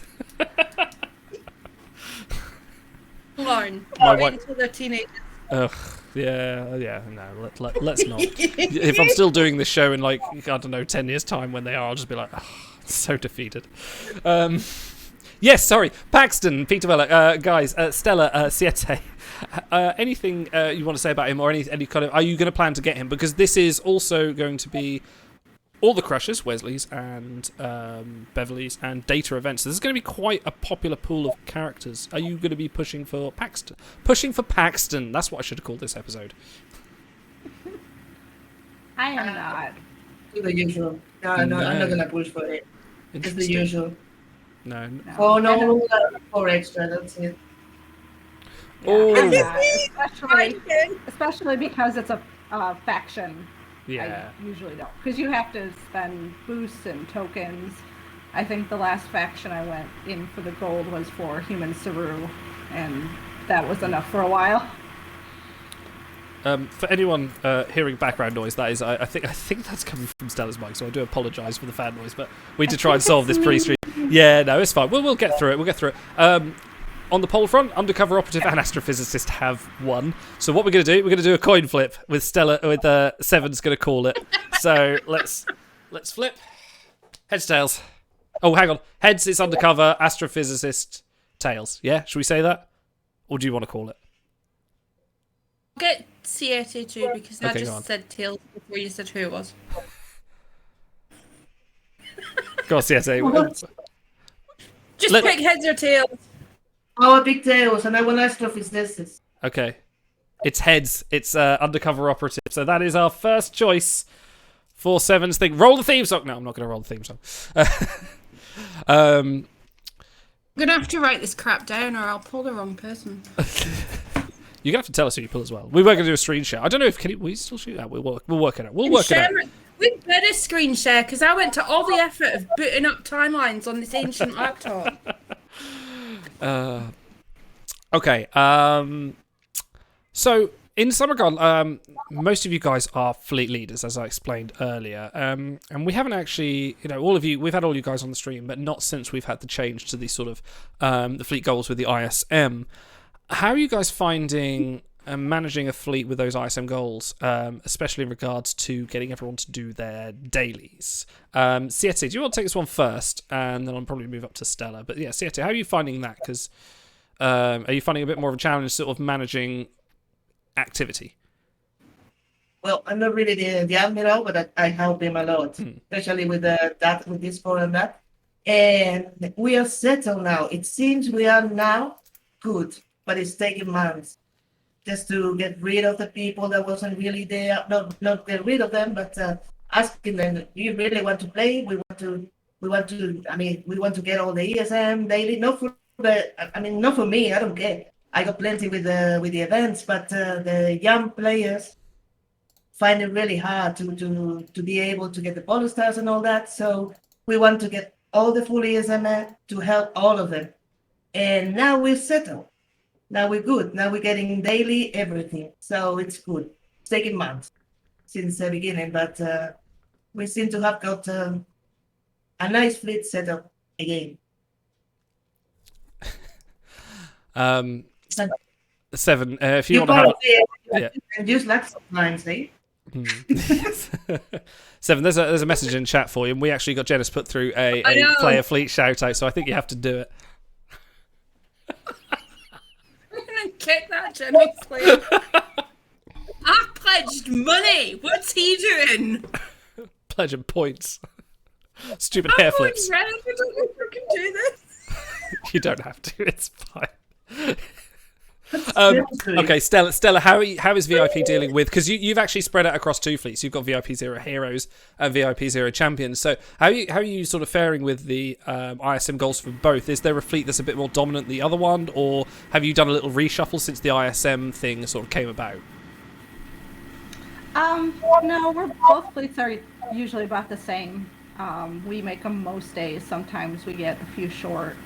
I: Lauren,
J: wait
I: until they're teenagers.
J: Ugh, yeah, no, let's not. If I'm still doing this show in, like, I don't know, 10 years' time when they are, I'll just be like, so defeated. Yes, sorry, Paxton, Peter Weller, guys, Stella, Siete. Anything you want to say about him, or any kind of? Are you going to plan to get him? Because this is also going to be all the Crushers, Wesley's and Beverly's, and Data events. So this is going to be quite a popular pool of characters. Are you going to be pushing for Paxton? Pushing for Paxton. That's what I should have called this episode.
K: I am not.
L: Do the usual. No, I'm not gonna push for it. Just the usual.
J: No.
L: Oh no, 4 extra. That's it.
K: Yeah, especially because it's a faction.
J: Yeah.
K: I usually don't, because you have to spend boosts and tokens. I think the last faction I went in for the gold was for Human Saru, and that was enough for a while.
J: For anyone hearing background noise, that is, I think that's coming from Stella's mic, so I do apologise for the fan noise, but we need to try and solve this pre-stream. Yeah, no, it's fine. We'll get through it. On the poll front, Undercover Operative and Astrophysicist have won. So what we're going to do, we're going to do a coin flip with Stella, with Seven's going to call it. So let's flip. Heads, tails. Oh, hang on. Heads is Undercover, Astrophysicist, tails. Yeah, should we say that? Or do you want to call it?
I: Get Siete too, because I
J: Okay,
I: just said tails before you said who it was.
J: Go on, Siete.
I: Just pick heads or tails.
L: Oh, big tails, and I want Astrophysicist.
J: Okay. It's heads. It's Undercover Operative. So that is our first choice for Seven's thing. Roll the theme song. No, I'm not going to roll the theme song.
I: I'm going to have to write this crap down or I'll pull the wrong person.
J: You're going to have to tell us who you pull as well. We were going to do a screen share. I don't know if... we still shoot that? We'll work it out. We'll work it out.
I: We better screen share, because I went to all the effort of booting up timelines on this ancient laptop.
J: Okay. So, in some regard, most of you guys are fleet leaders, as I explained earlier. And we haven't actually, we've had all you guys on the stream, but not since we've had the change to the sort of the fleet goals with the ISM. How are you guys finding managing a fleet with those ISM goals, especially in regards to getting everyone to do their dailies? Siete, do you want to take this one first? And then I'll probably move up to Stella. But yeah, Siete, how are you finding that? Because are you finding a bit more of a challenge sort of managing activity?
L: Well, I'm not really the admiral, but I help him a lot, especially with with this for and that. And we are settled now. It seems we are now good, but it's taking months just to get rid of the people that wasn't really there. Not get rid of them, but asking them, do you really want to play? We want to get all the ESM daily. Not for me. I don't care. I got plenty with the events, but the young players find it really hard to be able to get the polo stars and all that. So we want to get all the full ESM to help all of them. And now we're settled. Now we're good. Now we're getting daily everything. So it's good. It's taken months since the beginning, but we seem to have got a nice fleet set up again.
J: Seven, if you want to have...
L: And use lots of lines, eh?
J: Seven, there's a message in chat for you, and we actually got Janice put through a player fleet shout out, so I think you have to do it.
I: I'm gonna kick that Janice, please. I pledged money. What's he doing?
J: Pledging points. Stupid hair flips.
I: I don't know if I can do this.
J: You don't have to. It's fine. Okay, Stella, how is VIP dealing with? Because you've actually spread out across two fleets. You've got VIP 0 Heroes and VIP 0 Champions. So how are you sort of faring with the ISM goals for both? Is there a fleet that's a bit more dominant than the other one, or have you done a little reshuffle since the ISM thing sort of came about?
K: No, both fleets are usually about the same. We make them most days. Sometimes we get a few short.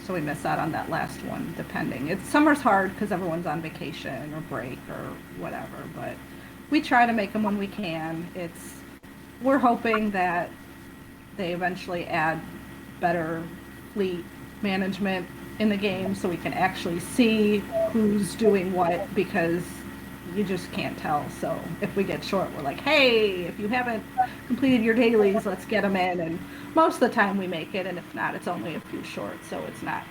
K: So we miss out on that last one, depending. Summer's hard because everyone's on vacation or break or whatever, but we try to make them when we can. We're hoping that they eventually add better fleet management in the game so we can actually see who's doing what, because you just can't tell. So if we get short, we're like, hey, if you haven't completed your dailies, let's get them in. And most of the time we make it, and if not, it's only a few short, so it's not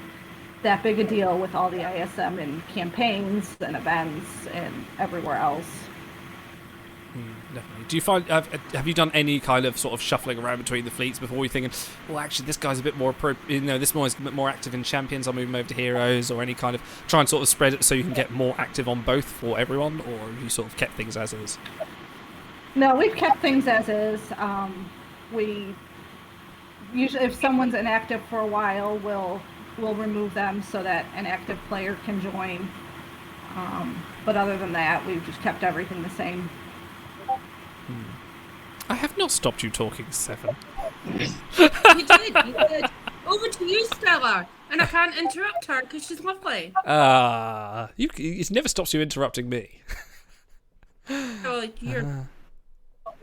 K: that big a deal with all the ISM and campaigns and events and everywhere else.
J: Definitely. Do you find have you done any kind of sort of shuffling around between the fleets before you're thinking, well, actually, this guy's a bit more this one's a bit more active in Champions, I'll move him over to Heroes, or any kind of try and sort of spread it so you can get more active on both for everyone, or have you sort of kept things as is?
K: No, we've kept things as is. We usually, if someone's inactive for a while, we'll remove them so that an active player can join. But other than that, we've just kept everything the same.
J: I have not stopped you talking, Seven.
I: You did. Over to you, Stella. And I can't interrupt her because she's lovely.
J: It never stops you interrupting me.
I: Oh, you're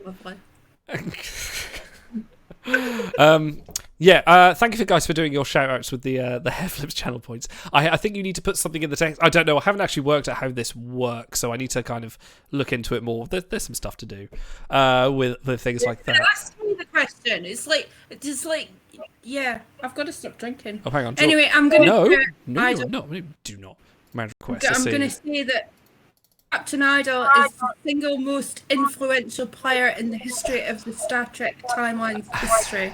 I: lovely.
J: Thank you guys for doing your shout outs with the Hair Flips channel points. I think you need to put something in the text. I don't know, I haven't actually worked out how this works, so I need to kind of look into it more. There's some stuff to do with things like that.
I: Ask me the question. It's like I've got to stop drinking.
J: Oh, hang on.
I: Anyway, I'm going to...
J: No, do not. Man request
I: I'm going to say that Captain Idol is the single most influential player in the history of the Star Trek Timelines history.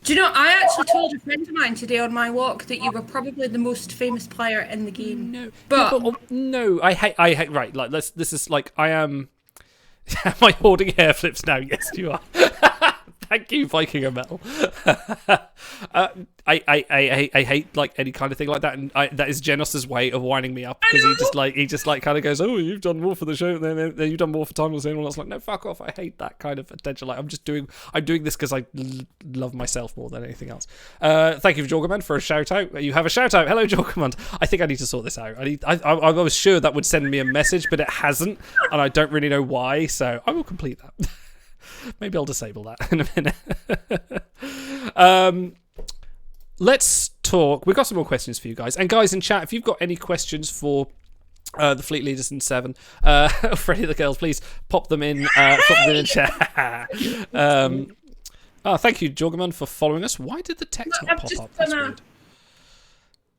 I: Do you know, I actually told a friend of mine today on my walk that you were probably the most famous player in the game.
J: No, I hate. Right, like this is like I am. Am I hoarding hair flips now? Yes, you are. Thank you, Viking Amel. I hate like any kind of thing like that, and that is Genos's way of winding me up because he just kind of goes, oh, you've done more for the show, then you've done more for Timeless, and all that's like, no, fuck off. I hate that kind of attention. Like I'm doing this because I love myself more than anything else. Thank you, Jorgamund, for a shout out. You have a shout out. Hello, Jorgamund. I think I need to sort this out. I was sure that would send me a message, but it hasn't, and I don't really know why. So I will complete that. Maybe I'll disable that in a minute. Let's talk. We've got some more questions for you guys. And guys in chat, if you've got any questions for the Fleet Leaders in 7, for any of the girls, please pop them in chat. Thank you, Jorgamund, for following us. Why did the text not pop up?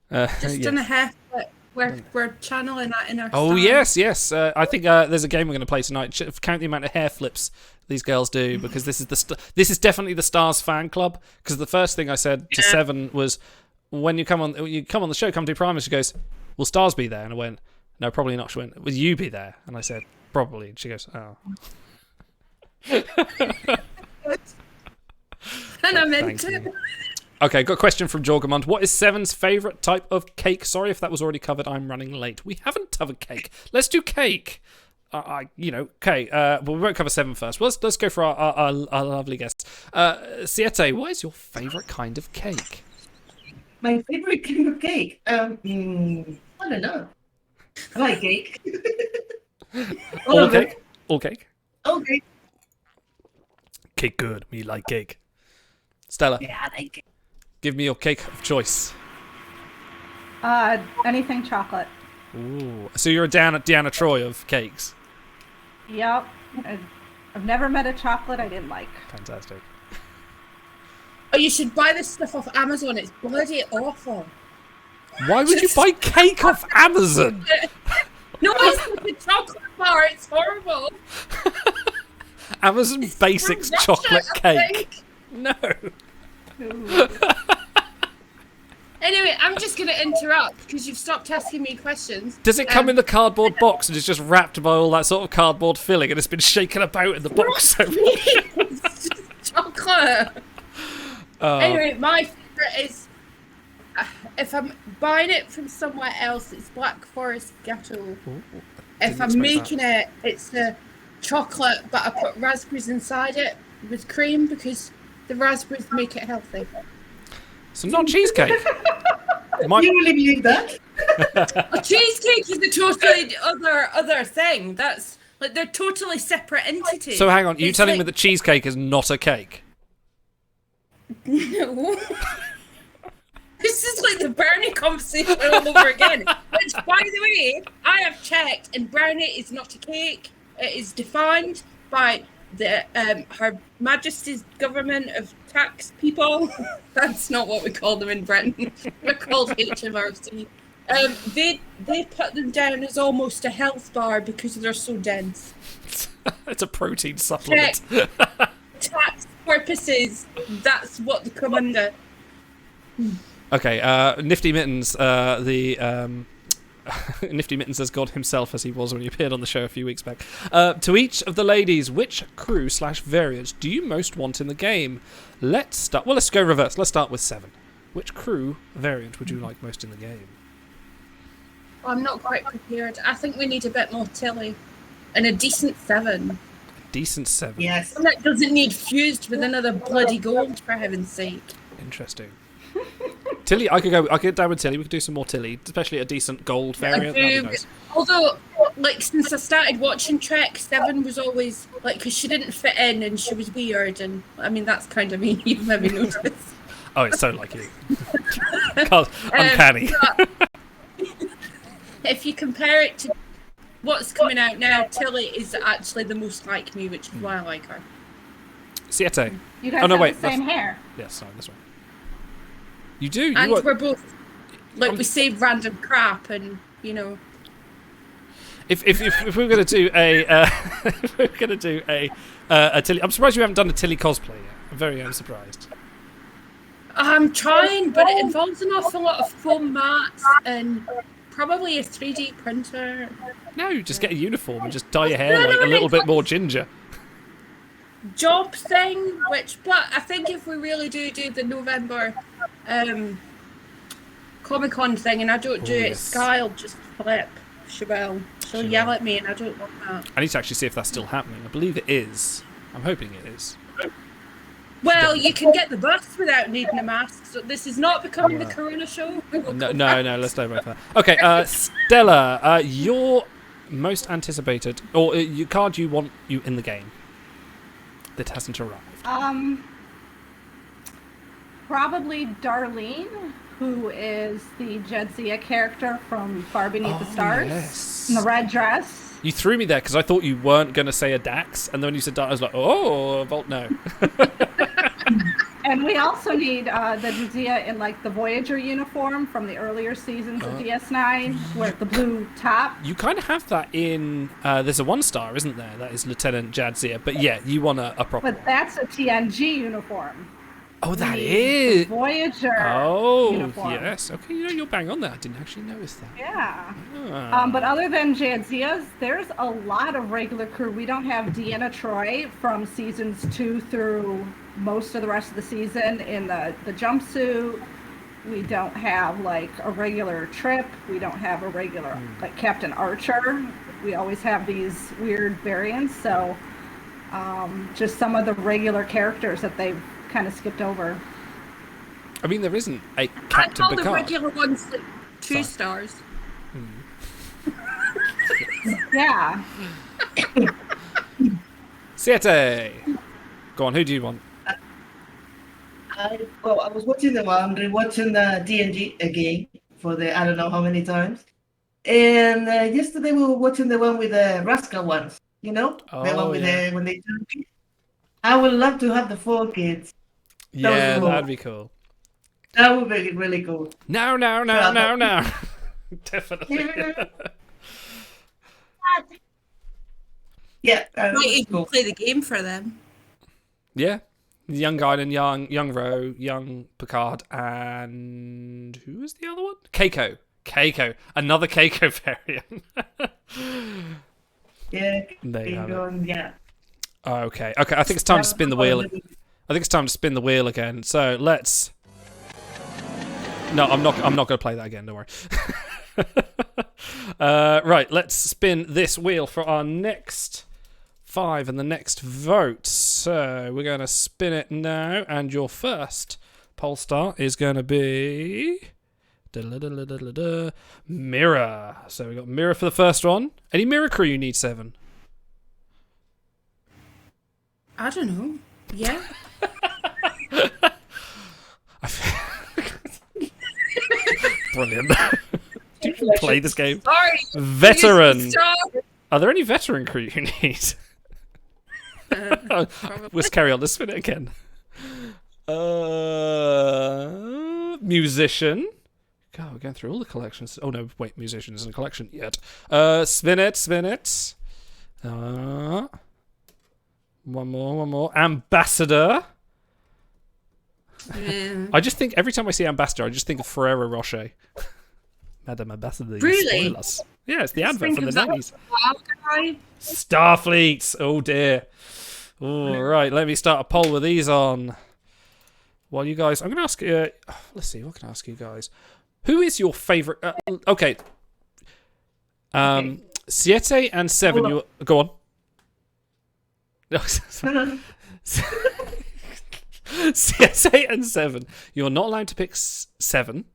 J: That's weird.
I: Done a hair flip. We're channeling that in our
J: yes. I think there's a game we're going to play tonight. Count the amount of hair flips these girls do, because this is definitely the Stars fan club. Because the first thing I said to Seven was, when you come on the show, come to Primus. She goes, will Stars be there? And I went, no, probably not. She went, will you be there? And I said, probably. And she goes, oh.
I: And I meant it.
J: Okay, got a question from Jorgamund. What is Seven's favourite type of cake? Sorry if that was already covered. I'm running late. We haven't covered cake. Let's do cake. Okay. Well, we won't cover 7 first. Well, let's go for our lovely guests. Siete, what is your favourite kind of cake?
L: My favourite kind of cake? I don't know. I like cake.
J: All cake? All cake?
L: Okay.
J: Cake good. Me like cake. Stella?
L: Yeah, I like cake.
J: Give me your cake of choice.
K: Anything chocolate.
J: Ooh. So you're a Deanna Troy of cakes?
K: Yep. I've never met a chocolate I didn't like.
J: Fantastic.
I: Oh, you should buy this stuff off Amazon. It's bloody awful.
J: Why would you buy cake off Amazon?
I: No, it's like a chocolate bar. It's horrible.
J: Amazon Basics chocolate cake. No.
I: Anyway, I'm just going to interrupt because you've stopped asking me questions.
J: Does it come in the cardboard box and it's just wrapped by all that sort of cardboard filling and it's been shaken about in the box so much?
I: It's just chocolate. Anyway, my favourite is, if I'm buying it from somewhere else, it's Black Forest Gâteau. If I'm making it, it's a chocolate, but I put raspberries inside it with cream because the raspberries make it healthy.
J: So not cheesecake.
L: You really believe that?
I: A cheesecake is a totally other thing. That's like they're totally separate entities.
J: So hang on, you telling me that cheesecake is not a cake?
I: No. This is like the brownie conversation all over again. Which, by the way, I have checked, and brownie is not a cake. It is defined by the Her Majesty's government of tax people. That's not what we call them in Britain. We're called HMRC. They put them down as almost a health bar because they're so dense.
J: It's a protein supplement.
I: Tax purposes, that's what they come under.
J: Okay, Nifty Mittens, the Nifty Mitten says God himself, as he was when he appeared on the show a few weeks back. To each of the ladies, which crew/variant do you most want in the game? Let's go reverse. Let's start with 7. Which crew variant would you like most in the game?
I: I'm not quite prepared. I think we need a bit more Tilly. And a decent 7.
J: Decent 7.
L: Yes.
I: One that doesn't need fused with another bloody gold, for heaven's sake.
J: Interesting. Tilly, I could get down with Tilly. We could do some more Tilly, especially a decent gold variant. That'd be nice.
I: Although, like, since I started watching Trek, 7 was always, like, because she didn't fit in and she was weird, and, I mean, that's kind of me, you've maybe noticed.
J: Oh, it's so like you. God, uncanny.
I: If you compare it to what's coming out now, Tilly is actually the most like me, which is why I like her.
J: Siete.
K: You guys have the same hair.
J: Yes, sorry, this one. You do.
I: And we're both, like, we say random crap, and, you know.
J: If we were going to do a Tilly, I'm surprised you haven't done a Tilly cosplay yet. I'm very surprised.
I: I'm trying, but it involves an awful lot of foam mats and probably a 3D printer.
J: No, you just get a uniform and just dye your hair like a little bit more ginger.
I: Job thing, but I think if we really do the November Comic-Con thing and I don't do it, Sky will just flip. She'll yell at me and I don't want that.
J: I need to actually see if that's still happening. I believe it is. I'm hoping it is.
I: Well, you can get the bus without needing a mask, so this is not becoming the Corona show.
J: No, let's don't wait for that. Okay, Stella, your most anticipated, or your card you want you in the game that hasn't arrived.
K: Probably Darlene, who is the Jadzia character from Far Beneath the Stars.
J: Yes.
K: In the red dress.
J: You threw me there because I thought you weren't going to say a Dax, and then when you said Dax, I was like, oh, Volt, no.
K: And we also need the Jadzia in, like, the Voyager uniform from the earlier seasons of DS9, with the blue top.
J: You kind of have that in, there's a 1-star, isn't there? That is Lieutenant Jadzia, but yeah, you want a proper one.
K: But that's a TNG uniform.
J: Oh, that is
K: Voyager.
J: Oh,
K: uniform.
J: Yes. Okay, you're bang on there. I didn't actually notice that.
K: Yeah. But other than Jadzia's, there's a lot of regular crew. We don't have Deanna Troi from seasons 2 through most of the rest of the season in the jumpsuit. We don't have, like, a regular Trip. We don't have a regular, like, Captain Archer. We always have these weird variants. So just some of the regular characters that they've kind of skipped over.
J: I mean, there isn't a Captain
I: I call
J: Picard.
I: the regular ones like 2 stars.
K: Yeah.
J: Siete. Go on, who do you want?
L: I was watching rewatching the DNG again for I don't know how many times. And yesterday we were watching the one with the Rascal ones, the one with when they turn kids. I would love to have the 4 kids.
J: Yeah, that'd be cool.
L: That would be really cool.
J: No. Definitely.
L: Yeah.
I: You can play the game for them.
J: Yeah. Young Guinan, young Ro, young Picard, and who was the other one? Keiko. Another Keiko variant.
L: Yeah.
J: There you have it.
L: Yeah.
J: Okay. I think it's time to spin the wheel. I think it's time to spin the wheel again. So let's. No, I'm not going to play that again. Don't worry. Right, let's spin this wheel for our next 5 and the next vote. So we're going to spin it now, and your first poll star is going to be Mirror. So we got Mirror for the first one. Any Mirror crew you need, 7?
I: I don't know. Yeah.
J: Brilliant. Do you play this game?
I: Sorry.
J: Veteran. Are there any veteran crew you need? Let's carry on. Let's spin it again. Musician. God, we're going through all the collections. Oh no, wait, musician isn't a collection yet. Spin it. One more. Ambassador. I just think every time I see Ambassador, I just think of Ferrero Rocher. Madam Ambassador, you
I: Really?
J: spoil us. Yeah, it's the advert
I: Think
J: from the
I: of that
J: 90s.
I: wild guy.
J: Starfleet. Oh dear. All right, let me start a poll with these on. Well, you guys, I'm going to ask. Let's see, what can I ask you guys? Who is your favorite? Okay. Siete and 7. You go on. Siete and 7. You're not allowed to pick 7.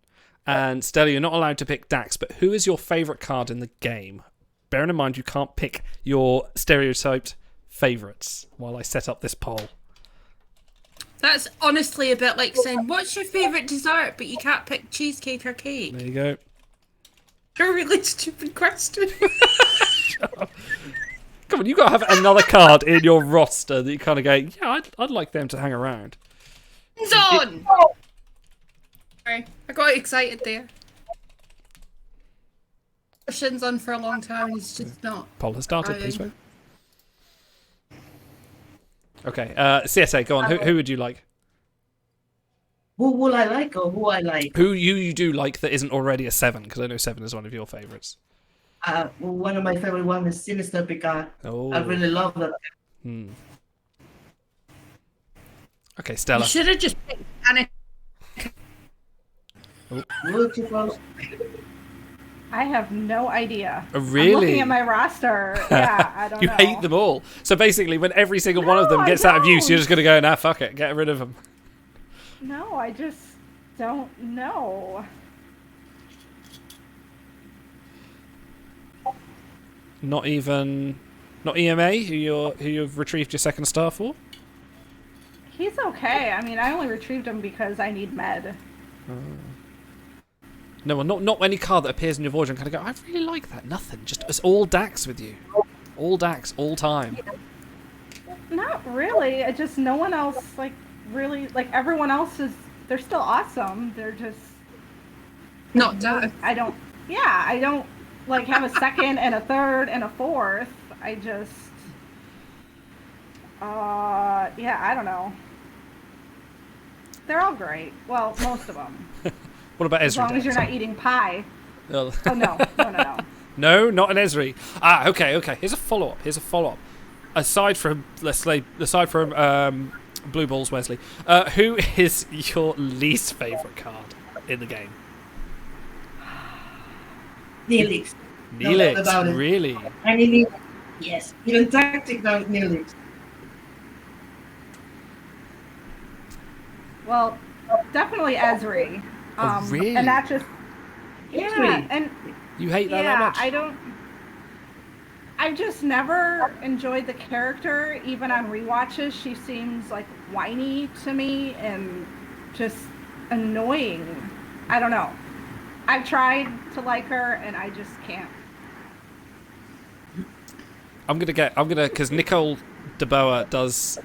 J: And Stella, you're not allowed to pick Dax. But who is your favorite card in the game? Bearing in mind you can't pick your stereotyped favorites while I set up this poll.
I: That's honestly a bit like saying, what's your favourite dessert, but you can't pick cheesecake or cake?
J: There you go.
I: A really stupid question.
J: Come on, you got to have another card in your roster that you kind of go, yeah, I'd like them to hang around.
I: Zon! Sorry, I got excited there. Shin's on for a long time and he's just not.
J: Poll has started, please vote. Okay, CSA, go on. Who would you like?
L: Who will I like or who I like?
J: Who you do like that isn't already a 7, because I know 7 is one of your favourites.
L: One of my favorite ones is Sinister Picard.
J: Oh.
L: I really love that.
J: Okay, Stella.
I: You should have just picked Anna.
L: Beautiful.
K: I have no idea.
J: Really?
K: I'm looking at my roster. Yeah, I don't
J: you
K: know.
J: hate them all. So basically, when every single one of them gets out of use, you're just going to go, nah, fuck it, get rid of them.
K: No, I just don't know.
J: Not EMA, who you've retrieved your second star for?
K: He's okay. I mean, I only retrieved him because I need med.
J: No, well, not any card that appears in your void and kind of go, I really like that. Nothing. Just it's all Dax with you. All Dax, all time.
K: Not really. I just no one else really everyone else they're still awesome. They're just
I: not Dax.
K: I don't have a second and a third and a fourth. I just I don't know. They're all great. Well, most of them.
J: What about Ezri?
K: As long as you're not eating pie.
J: Oh,
K: no.
J: No, not an Ezri. Okay. Here's a follow-up. Aside from Blue Balls Wesley, who is your least favourite card in the game?
L: Neelix.
J: Neelix, really?
L: I mean, yes. Even tactic now is Neelix.
K: Well, definitely Ezri.
J: Really?
K: And that just and
J: you hate that much?
K: I've just never enjoyed the character. Even on rewatches, she seems whiny to me and just annoying. I don't know. I've tried to like her and I just can't.
J: I'm gonna because Nicole DeBoer does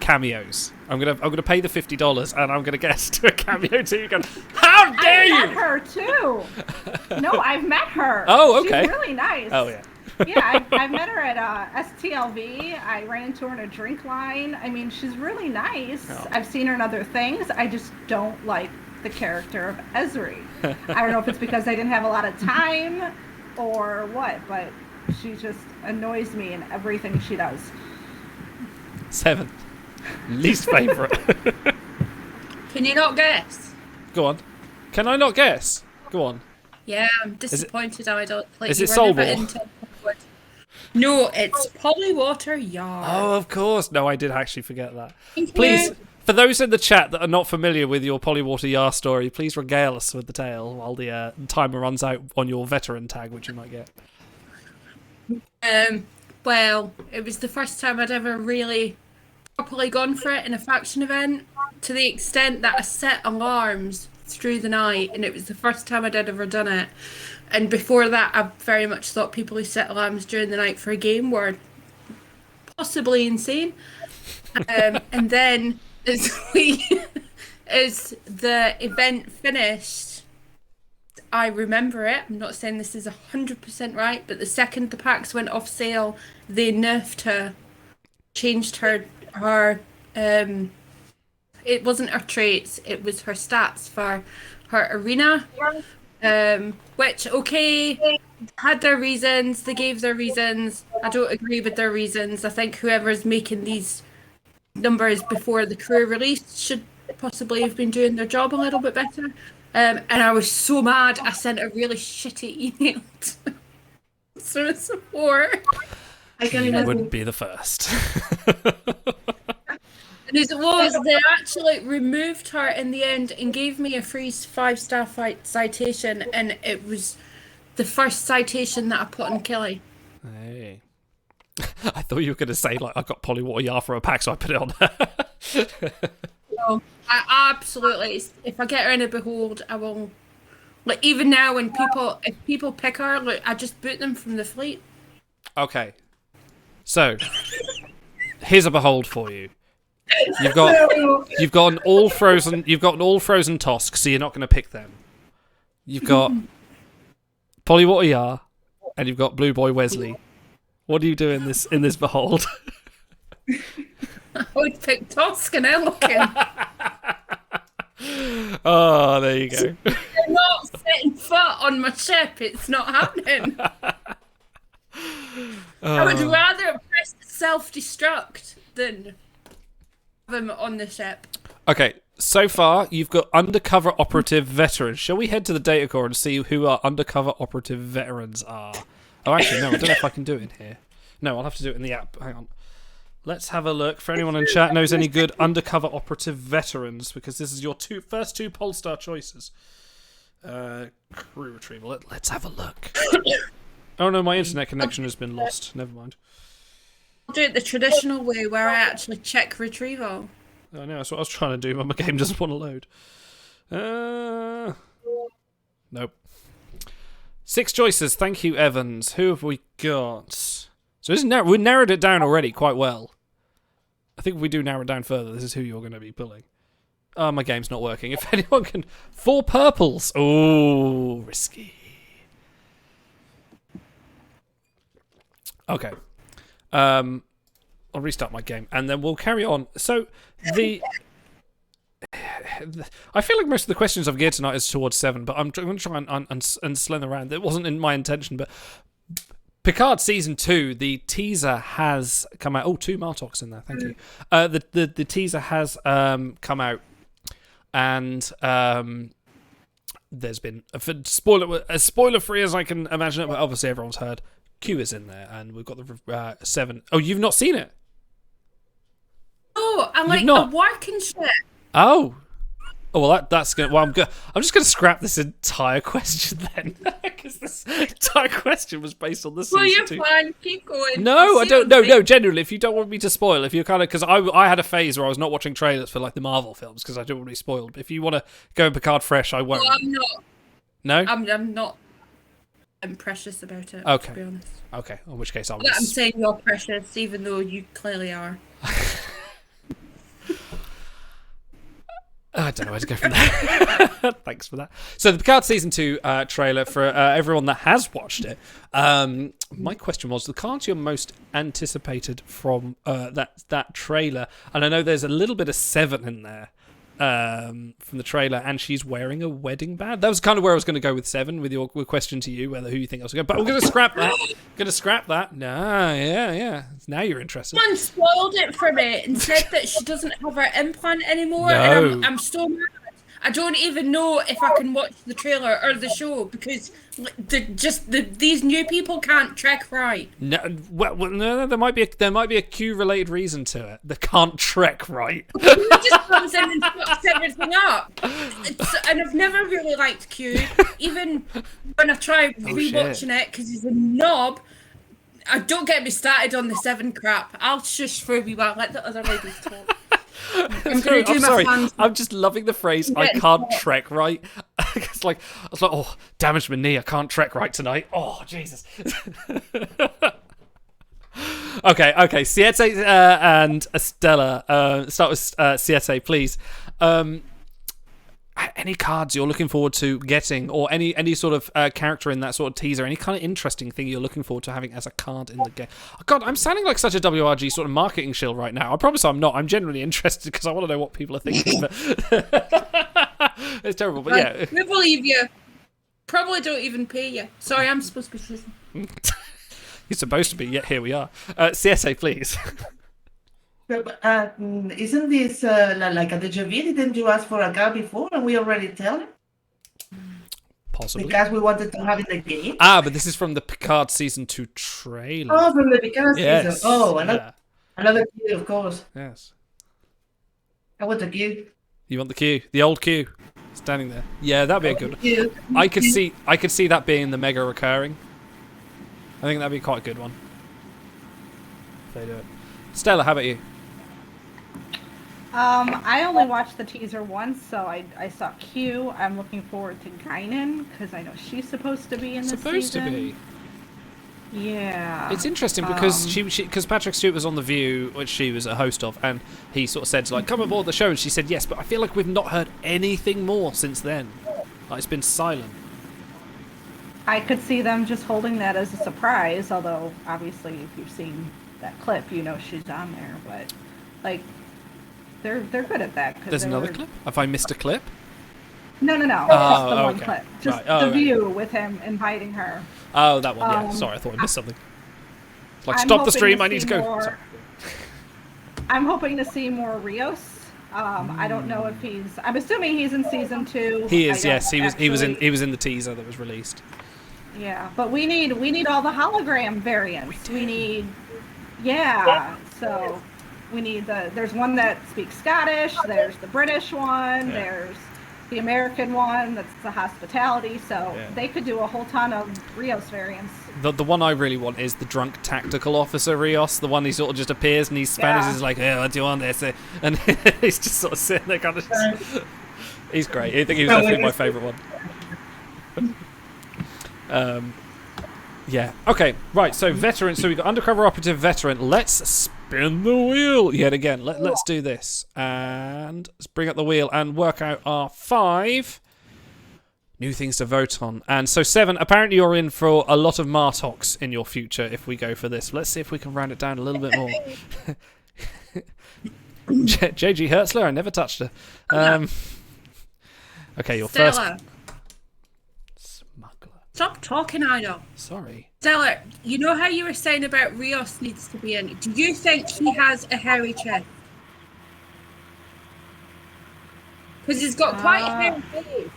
J: cameos. I'm gonna pay the $50 and I'm gonna guess to a cameo to you. Going, how dare you?
K: I've met her too. No, I've met her.
J: Oh, okay.
K: She's really nice.
J: Oh yeah.
K: Yeah, I've met her at STLV. I ran into her in a drink line. I mean, she's really nice.
J: Oh.
K: I've seen her in other things. I just don't like the character of Ezri. I don't know if it's because I didn't have a lot of time or what, but she just annoys me in everything she does.
J: 7. Least favourite.
I: Can you not guess?
J: Go on. Can I not guess? Go on.
I: Yeah, I'm disappointed I don't play.
J: Is it Soul Ball?
I: No, it's Polywater Yard.
J: Oh, of course. No, I did actually forget that.
I: Thank
J: Please,
I: you.
J: for those in the chat that are not familiar with your Polywater Yar story, please regale us with the tale while the timer runs out on your veteran tag, which you might get.
I: Well, it was the first time I'd ever really properly gone for it in a faction event, to the extent that I set alarms through the night, and it was the first time I'd ever done it. And before that, I very much thought people who set alarms during the night for a game were possibly insane. And then as the event finished, I remember it. I'm not saying this is 100% right, but the second the packs went off sale, they nerfed her, changed her it wasn't her traits, it was her stats for her arena. Which, okay, had their reasons, they gave their reasons. I don't agree with their reasons. I think whoever's making these numbers before the crew release should possibly have been doing their job a little bit better. And I was so mad, I sent a really shitty email to sort of support.
L: I can
J: You
L: imagine.
J: wouldn't be the first.
I: And as it was, they actually removed her in the end and gave me a free 5-star citation, and it was the first citation that I put on Kelly.
J: Hey. I thought you were going to say, like, I got Polywater Yar for a pack, so I put it on there.
I: No, I absolutely, if I get her in a Behold, I will. Like, even now, when if people pick her, like, I just boot them from the fleet.
J: Okay. So, here's a Behold for you. You've got an all frozen Tosk, so you're not going to pick them. You've got Polywater Yar, and you've got Blue Boy Wesley. What do you do in this Behold?
I: I would pick Tosk and Elkin.
J: Oh, there you go.
I: They're not setting foot on my ship. It's not happening. I would rather press self-destruct than them on the ship.
J: Okay, so far you've got undercover operative veterans. Shall we head to the data core and see who our undercover operative veterans are? Oh, actually, no, I don't know if I can do it in here. No, I'll have to do it in the app. Hang on. Let's have a look. For anyone in chat knows any good undercover operative veterans, because this is your first two Polestar choices. Crew retrieval. Let's have a look. Oh no, my internet connection has been lost. Never mind.
I: I'll do it the traditional way, where I actually check retrieval.
J: I know, that's what I was trying to do, but my game doesn't want to load. Nope. 6 choices, thank you, Evans. Who have we got? So we narrowed it down already quite well. I think if we do narrow it down further, this is who you're going to be pulling. Oh, my game's not working. If anyone can... 4 purples. Oh, risky. Okay. I'll restart my game, and then we'll carry on. So, I feel like most of the questions I've geared tonight is towards 7, but I'm going to try and slither around. It wasn't in my intention, but Picard Season 2, the teaser has come out. Oh, 2 Martoks in there, thank you. The teaser has come out, and there's been as spoiler-free as I can imagine it, but obviously everyone's heard. Q is in there, and we've got the 7. Oh, you've not seen it?
I: Oh, I'm like a working ship.
J: Oh, well, that's good. Well, I'm just gonna scrap this entire question then, because this entire question was based on this.
I: Well, you're fine. Keep going.
J: No, I don't. No. Generally, if you don't want me to spoil, if you're kind of, because I had a phase where I was not watching trailers for like the Marvel films because I don't want to be spoiled. But if you want to go in Picard fresh, I won't.
I: No, I'm not.
J: No,
I: I'm not. I'm precious about it.
J: Okay.
I: To be honest.
J: Okay. In which case, I'm
I: saying you're precious, even though you clearly are.
J: I don't know where to go from there. Thanks for that. So the Picard Season 2 trailer, for everyone that has watched it, my question was, the card you're most anticipated from that trailer, and I know there's a little bit of 7 in there from the trailer, and she's wearing a wedding band. That was kind of where I was going to go with 7, with your question to you, who you think I was going to go. But we're going to scrap that. No, yeah. Now you're interested.
I: Someone spoiled it for me and said that she doesn't have her implant anymore,
J: No.
I: and I'm so mad. I don't even know if I can watch the trailer or the show because these new people can't trek right.
J: No, well, no, there might be a Q-related reason to it. They can't trek right.
I: It just comes in and fucks everything up. And I've never really liked Q, even when I try rewatching it because he's a knob. Don't get me started on the 7 crap. I'll shush for a wee while, let the other ladies talk. I'm
J: sorry. I'm just loving the phrase "I can't trek right." It's like I was like, "Oh, damaged my knee. I can't trek right tonight." Oh, Jesus. Okay. Siete and Estella. Start with Siete, please. Any cards you're looking forward to getting, or any sort of character in that sort of teaser, any kind of interesting thing you're looking forward to having as a card in the game? Oh, God, I'm sounding like such a WRG sort of marketing shill right now. I promise I'm not. I'm genuinely interested because I want to know what people are thinking. But it's terrible, but yeah.
I: We believe you. Probably don't even pay you. Sorry, I'm supposed to be listening.
J: You're supposed to be, yet here we are. Siete, please.
L: But, isn't this like a déjà vu? Didn't you ask for a guy before and we already tell him?
J: Possibly.
L: Because we wanted to have it in the game.
J: But this is from the Picard Season 2 trailer.
L: Oh, from the Picard
J: yes.
L: season. Oh, another Q, of course.
J: Yes.
L: I want the Q.
J: You want the Q? The old Q? Standing there. Yeah, that'd be a good one. I could see that being the mega recurring. I think that'd be quite a good one. If they do it. Stella, how about you?
K: I only watched the teaser once, so I saw Q. I'm looking forward to Guinan because I know she's supposed to be in this
J: Supposed
K: season.
J: to be.
K: Yeah.
J: It's interesting because because Patrick Stewart was on The View, which she was a host of, and he sort of said like, "Come aboard the show," and she said yes, but I feel like we've not heard anything more since then. Like it's been silent.
K: I could see them just holding that as a surprise, although obviously if you've seen that clip, you know she's on there. But like, they're good at that.
J: There's another clip? Have I missed a clip?
K: No.
J: Oh,
K: Just the one
J: okay.
K: clip. Just
J: Right.
K: the View with him inviting her.
J: Oh, that one. Yeah. Sorry, I thought I missed something. It's like,
K: I'm
J: stop the
K: hoping
J: stream.
K: to
J: I need to
K: see
J: go.
K: more-
J: Sorry.
K: I'm hoping to see more Rios. I don't know if I'm assuming he's in season 2.
J: He is.
K: I don't
J: Yes, he was in the teaser that was released.
K: Yeah, but we need all the hologram variants. We need, yeah. So we need there's one that speaks Scottish. There's the British one.
J: Yeah.
K: There's the American one. That's the hospitality. So they could do a whole ton of Rios variants.
J: The one I really want is the drunk tactical officer Rios. The one he sort of just appears and he's Spanish.
K: Yeah.
J: He's like, "Hey, what do you want this?" And he's just sort of sitting there, kind of. He's great. I think he was definitely my favourite one. Yeah. Okay. Right. So veteran. So we got undercover operative veteran. Let's spin the wheel yet again. Let's do this and let's bring up the wheel and work out our 5 new things to vote on. And so 7. Apparently you're in for a lot of Martox in your future if we go for this. Let's see if we can round it down a little bit more. JG Hertzler. I never touched her. Okay. Your
I: Stella.
J: first.
I: Stop talking, Ido.
J: Sorry.
I: Stella, you know how you were saying about Rios needs to be in? Do you think he has a hairy chest? Because he's got quite a hairy face.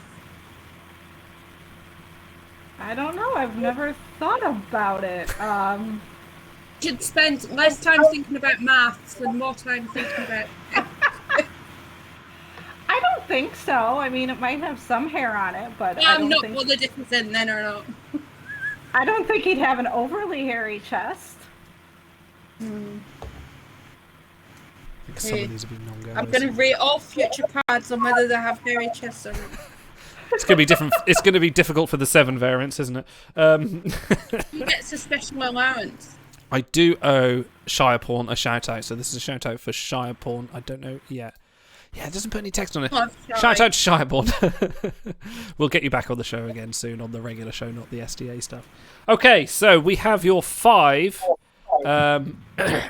K: I don't know. I've never thought about it.
I: Should spend less time thinking about maths and more time thinking about.
K: I don't think so. I mean, it might have some hair on it, but I don't
I: not
K: think...
I: bothered if it's in then or not.
K: I don't think he'd have an overly hairy chest.
J: I think some of these will be non-guys.
I: I'm going to rate all future cards on whether they have hairy chests or not.
J: It's going to be different. It's going to be difficult for the 7 variants, isn't it?
I: He gets a special allowance.
J: I do owe Shireporn a shout out, so this is a shout out for Shireporn. I don't know yet. Yeah, it doesn't put any text on it.
I: Oh,
J: shout out to Shireporn. We'll get you back on the show again soon, on the regular show, not the SDA stuff. Okay, so we have your 5. Oh,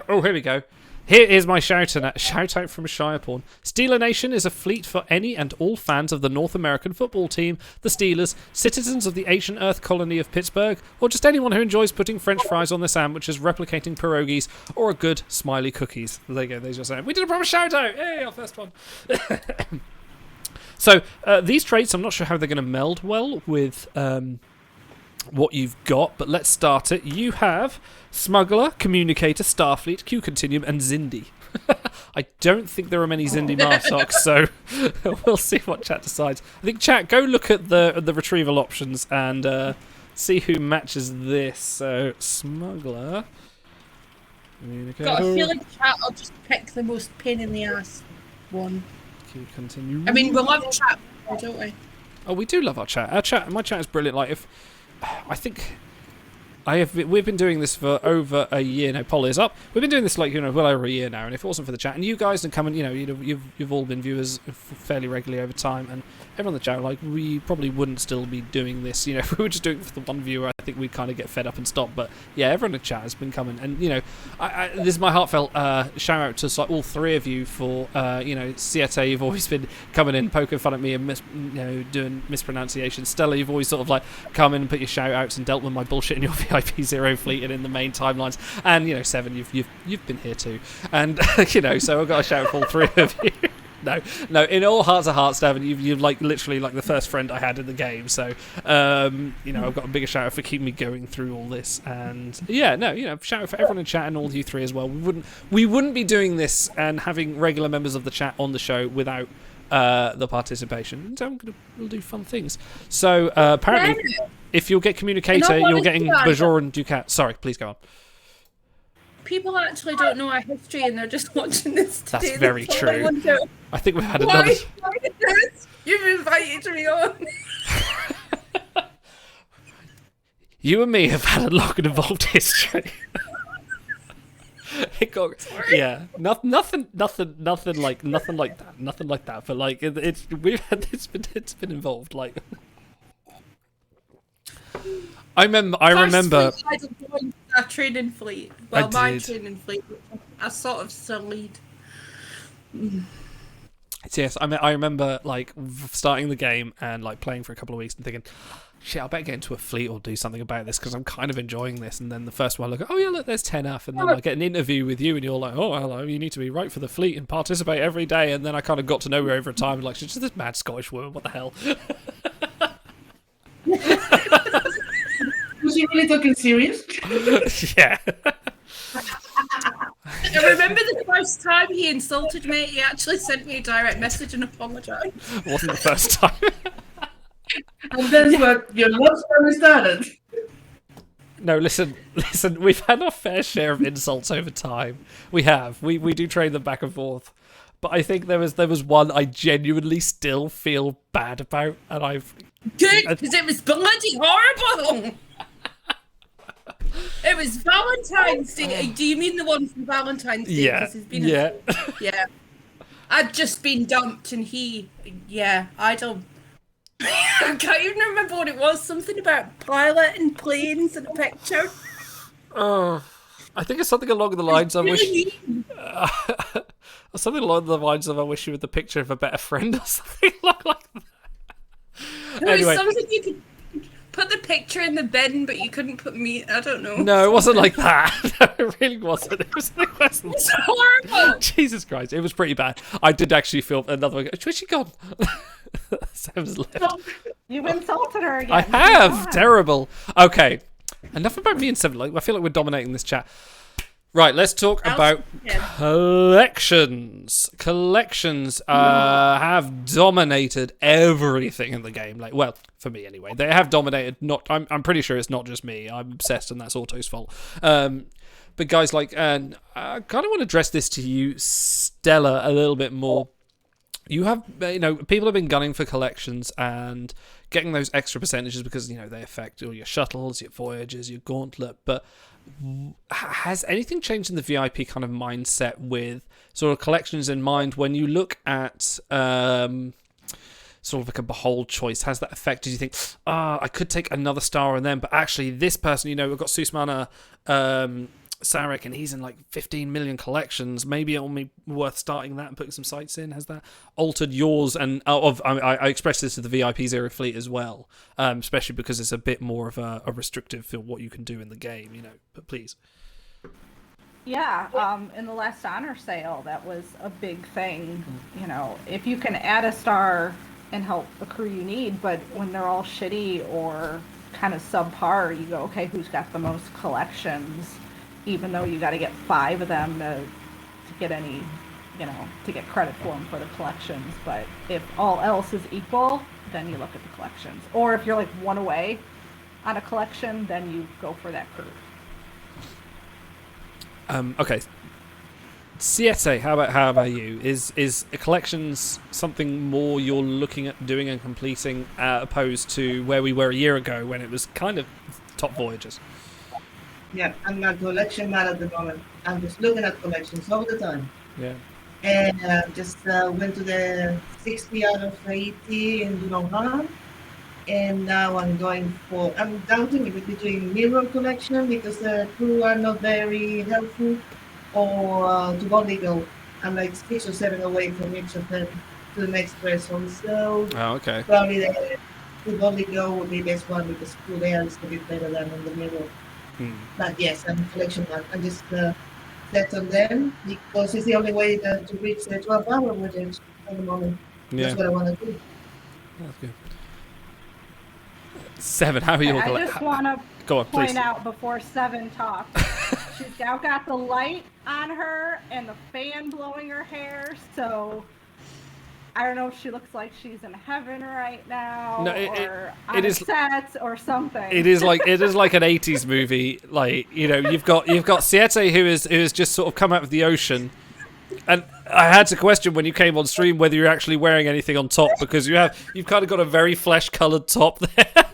J: here we go. Here is my shout out from Shireporn. Steeler Nation is a fleet for any and all fans of the North American football team, the Steelers, citizens of the ancient Earth colony of Pittsburgh, or just anyone who enjoys putting French fries on their sandwiches, replicating pierogies, or a good smiley cookies. There you go. There's your saying. We did a proper shout out. Yay, our first one. So these traits, I'm not sure how they're going to meld well with what you've got, but let's start it. You have Smuggler, Communicator, Starfleet, Q Continuum, and Zindi. I don't think there are many Zindi Marsocs, so we'll see what chat decides. I think chat, go look at the retrieval options and see who matches this. So Smuggler, Communicator.
I: Got a feeling chat will just pick the most pain in the ass one.
J: Q Continuum.
I: I mean, we love chat, don't we?
J: Oh, we do love our chat. My chat is brilliant. Like, if I think we've been doing this for over a year now. Poll is up. We've been doing this well over a year now, and if it wasn't for the chat and you guys and coming, you've all been viewers fairly regularly over time, and everyone in the chat, like, we probably wouldn't still be doing this. If we were just doing it for the one viewer, I think we'd kind of get fed up and stop. But yeah, everyone in the chat has been coming, and this is my heartfelt shout out to all three of you for Siete. You've always been coming in, poking fun at me and doing mispronunciations. Stella, you've always sort of like come in and put your shout outs and dealt with my bullshit in your VIP Zero fleet and in the main timelines. And Seven, you've been here too. And so I've got a shout out for all three of you. No. In all hearts of hearts, Devin, you're like literally like the first friend I had in the game. So, I've got a bigger shout out for keeping me going through all this. And shout out for everyone in chat and all you three as well. We wouldn't be doing this and having regular members of the chat on the show without the participation. So we'll do fun things. So apparently, if you'll get communicator, you're getting Bajoran Ducat. Sorry, please go on.
I: People actually don't know our history and they're just watching this today.
J: That's very true. I think we've had another...
I: You've invited me on.
J: You and me have had a long and involved history. Nothing like that. But like it's been involved. Like I remember.
I: Our training fleet. Well, my training fleet. I sort of still lead.
J: Yes, I remember like starting the game and like playing for a couple of weeks and thinking, shit, I better get into a fleet or do something about this because I'm kind of enjoying this. And then the first one, I look, look, there's 10F, and then I get an interview with you, and you're like, oh, hello, you need to be right for the fleet and participate every day. And then I kind of got to know you over time, like, she's just this mad Scottish woman. What the hell?
L: Was he really talking serious?
J: Yeah.
I: I remember the first time he insulted me, he actually sent me a direct message and apologised.
J: Wasn't the first time.
L: And that's what your love story started.
J: No, listen, we've had our fair share of insults over time. We have. We do trade them back and forth. But I think there was one I genuinely still feel bad about, and I've...
I: Good, because it was bloody horrible! It was Valentine's Day. Do you mean the one from Valentine's Day?
J: Yeah.
I: Yeah. I'd just been dumped and I don't... I can't even remember what it was. Something about piloting planes in a picture.
J: Oh, I think it's something along the lines of something along the lines of I wish you were the picture of a better friend or something like that.
I: No, anyway. It was something you could put the picture in the bin, but you couldn't put me. I don't know.
J: No, it wasn't like that. No, it really wasn't. It's
I: horrible.
J: Jesus Christ, it was pretty bad. I did actually feel another one. Where's she gone? Sam's left.
K: You've insulted her again.
J: I have. Terrible. Okay, enough about me and Seven. I feel like we're dominating this chat. Right, let's talk about collections. Collections have dominated everything in the game. Like, well, for me anyway, they have dominated. I'm pretty sure it's not just me. I'm obsessed, and that's Auto's fault. But guys, like, I kind of want to address this to you, Stella, a little bit more. You have, people have been gunning for collections and getting those extra percentages because, they affect all your shuttles, your voyages, your gauntlet. But has anything changed in the VIP kind of mindset with sort of collections in mind when you look at sort of like a behold choice? Has that affected you think, I could take another star on them, but actually this person, we've got Susmana Sarek, and he's in like 15 million collections. Maybe it'll be worth starting that and putting some sites in. Has that altered yours? And I expressed this to the VIP Zero fleet as well, especially because it's a bit more of a restrictive for what you can do in the game, But please.
K: Yeah, in the last honor sale, that was a big thing. If you can add a star and help the crew you need, but when they're all shitty or kind of subpar, you go, okay, who's got the most collections? Even though you got to get 5 of them to get any, to get credit for them for the collections. But if all else is equal, then you look at the collections. Or if you're like one away on a collection, then you go for that crew.
J: Okay. Siete, how about you? Is collections something more you're looking at doing and completing, opposed to where we were a year ago when it was kind of top voyages?
L: Yeah, I'm a collection man at the moment. I'm just looking at collections all the time.
J: Yeah.
L: And just went to the 60 out of 80 in Dunham. And now I'm doubting between mirror collection because the crew are not very helpful, or to only go. I'm like 6 or 7 away from each of them to the next person. So
J: Oh, okay.
L: probably the to only go would be best one because crew there is a bit better than on the mirror. But yes, I'm a collection man. I just set on them because it's the only way to reach the 12-hour widget at the moment.
J: Yeah.
L: That's what I want to do.
J: That's good. 7, how are you?
K: I just want to
J: Go on,
K: point
J: please.
K: out before 7 talks, she's now got the light on her and the fan blowing her hair, so I don't know if she looks like she's in heaven right now,
J: No,
K: or on
J: it
K: a
J: is
K: set or something.
J: It is like an 80s movie. Like, you know, you've got Siete who is just sort of come out of the ocean. And I had to question when you came on stream whether you're actually wearing anything on top, because you've kind of got a very flesh-coloured top there.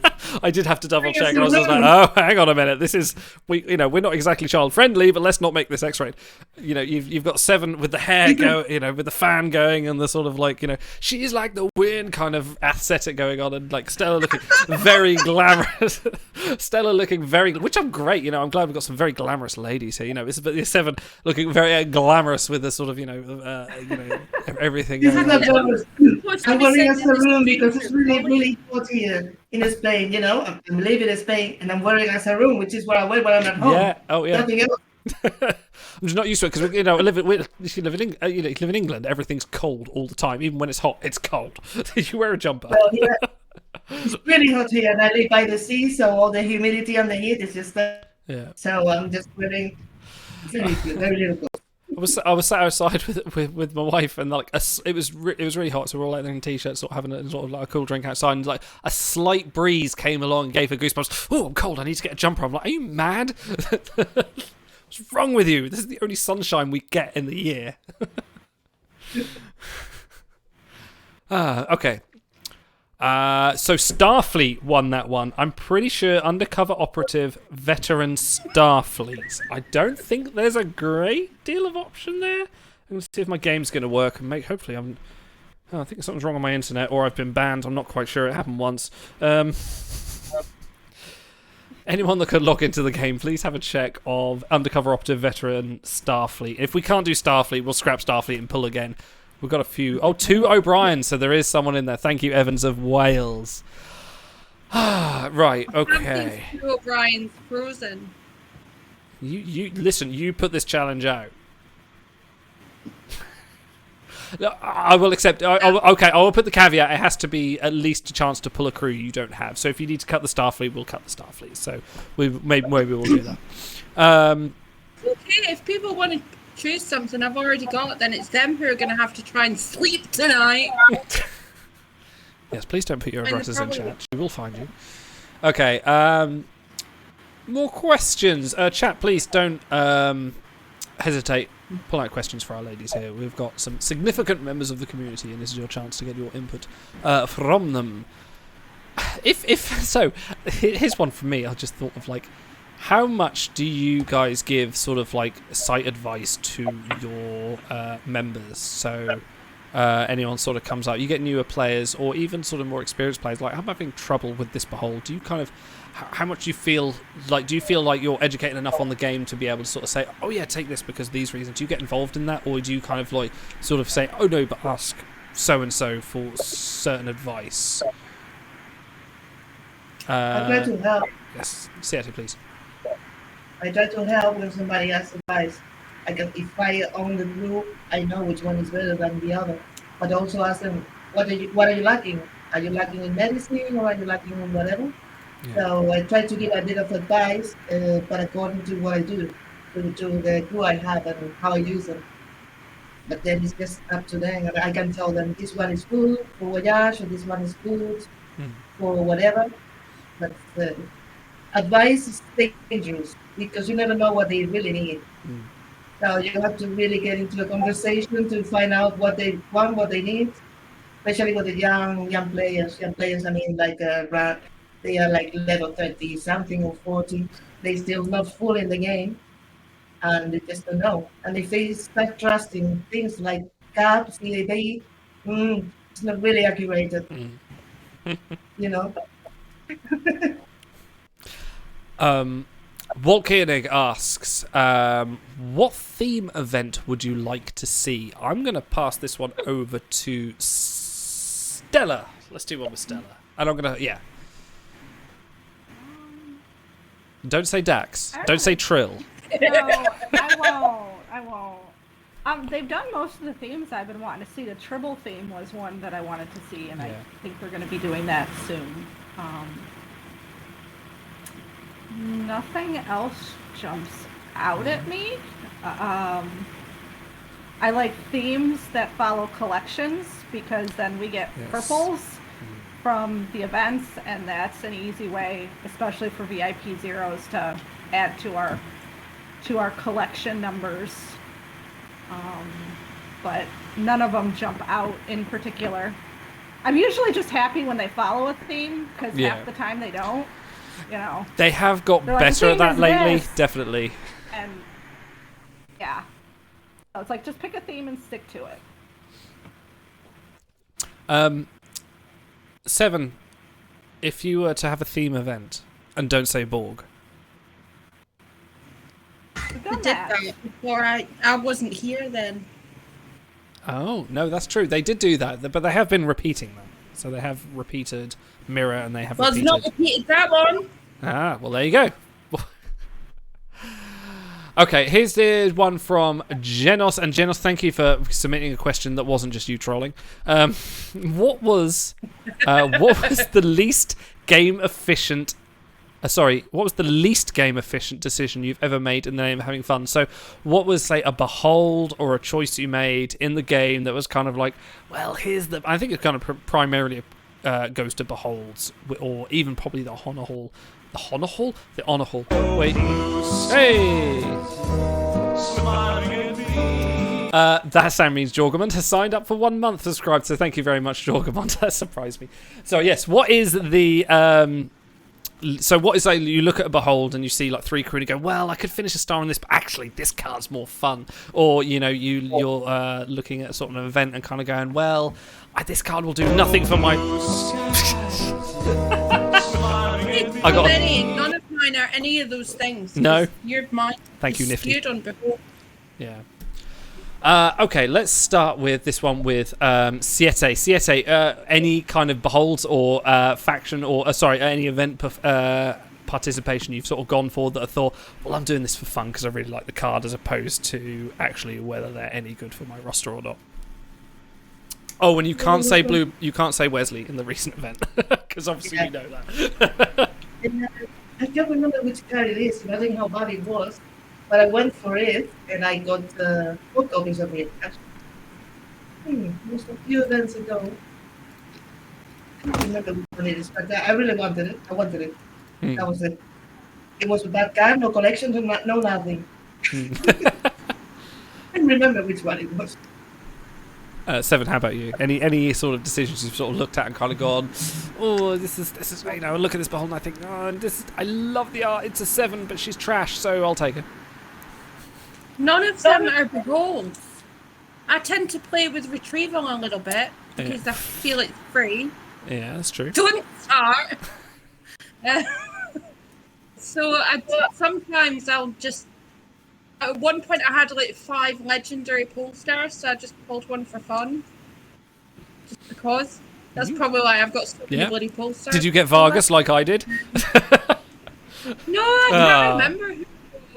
J: I did have to double check, and I was just like, oh, hang on a minute, we're not exactly child-friendly, but let's not make this X-rated. You know, you've got 7 with the hair with the fan going, and the sort of like, you know, she's like the wind kind of aesthetic going on, and like Stella looking very glamorous. Stella looking which I'm great, you know, I'm glad we've got some very glamorous ladies here, you know, it's 7 looking very glamorous with the sort of, everything
L: This
J: going
L: is
J: on.
L: not glamorous. I'm wearing a room because it's really, really hot here in Spain. You know, I'm living in Spain and I'm wearing a room, which is what I wear when I'm at home.
J: Yeah. Oh, yeah.
L: Nothing else.
J: I'm just not used to it because you live in England. Everything's cold all the time. Even when it's hot, it's cold. You wear a jumper.
L: Well, yeah, it's really hot here, and I live by the sea, so all the humidity and the heat is just there.
J: Yeah.
L: So I'm just wearing very little clothes.
J: I was sat outside with my wife, and like it was really hot, so we're all like in t-shirts, sort of having a sort of like a cool drink outside, and like a slight breeze came along and gave her goosebumps. Oh, I'm cold. I need to get a jumper. I'm like, are you mad? What's wrong with you? This is the only sunshine we get in the year. Okay. So Starfleet won that one. I'm pretty sure undercover operative, veteran, Starfleet. I don't think there's a great deal of option there. I'm going to see if my game's going to work and hopefully I think something's wrong on my internet, or I've been banned. I'm not quite sure. It happened once. Anyone that could log into the game, please have a check of undercover operative, veteran, Starfleet. If we can't do Starfleet, we'll scrap Starfleet and pull again. We've got a few. Oh, 2 O'Briens, so there is someone in there. Thank you, Evans of Wales. Right, okay.
I: 2 O'Brien's frozen.
J: You listen, you put this challenge out. I will accept. Okay, I will put the caveat. It has to be at least a chance to pull a crew you don't have. So if you need to cut the Starfleet, we'll cut the Starfleet. So maybe we'll do that.
I: Okay, if people want to choose something I've already got, then it's them who are going to have to try and sleep tonight.
J: Yes, please don't put your addresses in chat. She will find you. Okay. More questions. Chat, please don't hesitate. Pull out questions for our ladies here. We've got some significant members of the community, and this is your chance to get your input from them. So, here's one from me. I just thought of like, how much do you guys give sort of like site advice to your members? So, anyone sort of comes out, you get newer players, or even sort of more experienced players. Like, I'm having trouble with this behold. Do you kind of how much do you feel like? Do you feel like you're educated enough on the game to be able to sort of say, "Oh yeah, take this because of these reasons"? Do you get involved in that, or do you kind of like sort of say, "Oh no, but ask so and so for certain advice"?
L: I try to help.
J: Yes, Siete, please.
L: I try to help when somebody asks advice. If I own the group, I know which one is better than the other. But also ask them, what are you lacking? Are you lacking in medicine, or are you lacking in whatever? Yeah. So I try to give a bit of advice, but according to what I do, to the crew I have and how I use them. But then it's just up to them. I can tell them this one is good for Voyage, or this one is good for whatever. But advice is dangerous because you never know what they really need. So you have to really get into a conversation to find out what they want, what they need, especially with the young players. Young players, I mean, like they are like level 30 something or 40. They still not full in the game, and they just don't know. And if they start trusting things like caps, it's not really accurate. You know.
J: Walt Koenig asks, what theme event would you like to see? I'm going to pass this one over to Stella. Let's do one with Stella. And I'm going to, yeah. Don't say Dax. Don't say Trill.
K: No, I won't. They've done most of the themes I've been wanting to see. The Tribble theme was one that I wanted to see, and I think we're going to be doing that soon. Nothing else jumps out at me. I like themes that follow collections, because then we get purples from the events, and that's an easy way, especially for VIP zeros, to add to our collection numbers. But none of them jump out in particular. I'm usually just happy when they follow a theme, because half the time they don't. You know,
J: they have got better at that lately, definitely.
K: And yeah, so it's like, just pick a theme and stick to it.
J: 7, if you were to have a theme event, and don't say Borg.
I: I did that before. I wasn't here then.
J: Oh, no, that's true. They did do that, but they have been repeating them. So they have repeated Mirror, and they have repeated...
I: Well, it's not repeated that one.
J: Ah, well, there you go. Okay, here's the one from Genos. And Genos, thank you for submitting a question that wasn't just you trolling. What was the least game efficient... what was the least game efficient decision you've ever made in the name of having fun? So what was, say, a behold or a choice you made in the game that was kind of like, well, here's the... I think it kind of primarily goes to beholds, or even probably the honor hall. The honor hall? The honor hall. Wait. Hey! That sound means Jorgamond has signed up for 1 month subscribed, so thank you very much, Jorgamond. That surprised me. So yes, what is the... So what is like, you look at a behold and you see like 3 crew and you go, well, I could finish a star on this, but actually this card's more fun. Or, you know, you're looking at sort of an event and kind of going, well, this card will do nothing for my...
I: None of mine are any of those things.
J: No.
I: You're mine.
J: Thank you, Nifty.
I: On behold.
J: Yeah. Okay, let's start with this one with Siete. Siete, any kind of beholds or faction or, any event participation you've sort of gone for that I thought, well, I'm doing this for fun because I really like the card, as opposed to actually whether they're any good for my roster or not. Oh, and you can't say Blue, you can't say Wesley in the recent event, because obviously you know that.
L: I don't remember which card it is, I think how bad it was. But I went for it, and I got 4 copies of it. It was a few events ago. I don't remember which one it is, but I really wanted it. I wanted it. That was it. It was with that card, no collections, no nothing. I don't remember which one it was.
J: 7, how about you? Any sort of decisions you've sort of looked at and kind of gone, oh, this is you know, look at this behold and I think, oh, I love the art. It's a 7, but she's trash, so I'll take her.
I: None of them are beholds. I tend to play with retrieval a little bit because I feel it's free.
J: Yeah, that's true.
I: Don't start. So sometimes I'll just... At one point I had like 5 legendary pole stars, so I just pulled one for fun. Just because. That's probably why I've got so many bloody pole stars.
J: Did you get Vargas like I did?
I: No, I can't remember who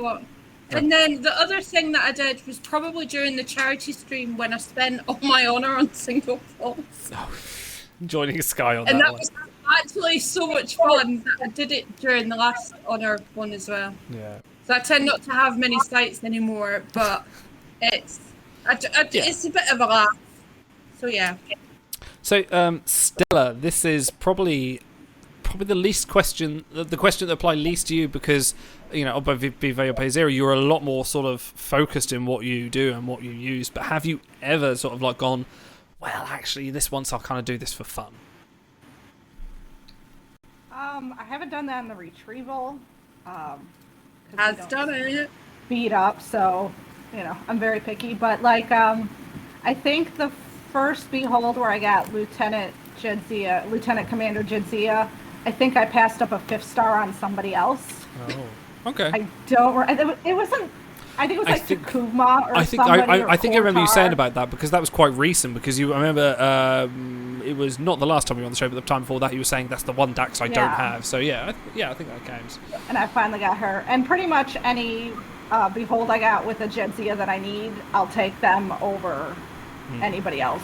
I: what. And then the other thing that I did was probably during the charity stream when I spent all my honour on single poles.
J: Oh, joining Sky on
I: and
J: that
I: that
J: one.
I: was actually so much fun that I did it during the last honour one as well.
J: Yeah.
I: So I tend not to have many sites anymore, but it's it's a bit of a laugh. So yeah.
J: So Stella, this is probably the least question, the question that applies least to you, because you know, by VIP Zero, you're a lot more sort of focused in what you do and what you use. But have you ever sort of like gone, well, actually, this once I'll kind of do this for fun?
K: I haven't done that in the retrieval.
I: Has done it.
K: Beat up, so I'm very picky. But like, I think the first Behold where I got Lieutenant Commander Jadzia, I think I passed up a 5th star on somebody else.
J: Oh, okay.
K: I don't. It wasn't. I think it was Takuma or
J: I think I remember you saying about that because that was quite recent. Because I remember it was not the last time you were on the show, but the time before that you were saying that's the one Dax I don't have. So I think that counts.
K: And I finally got her. And pretty much any Behold I got with a Jadzia that I need, I'll take them over anybody else.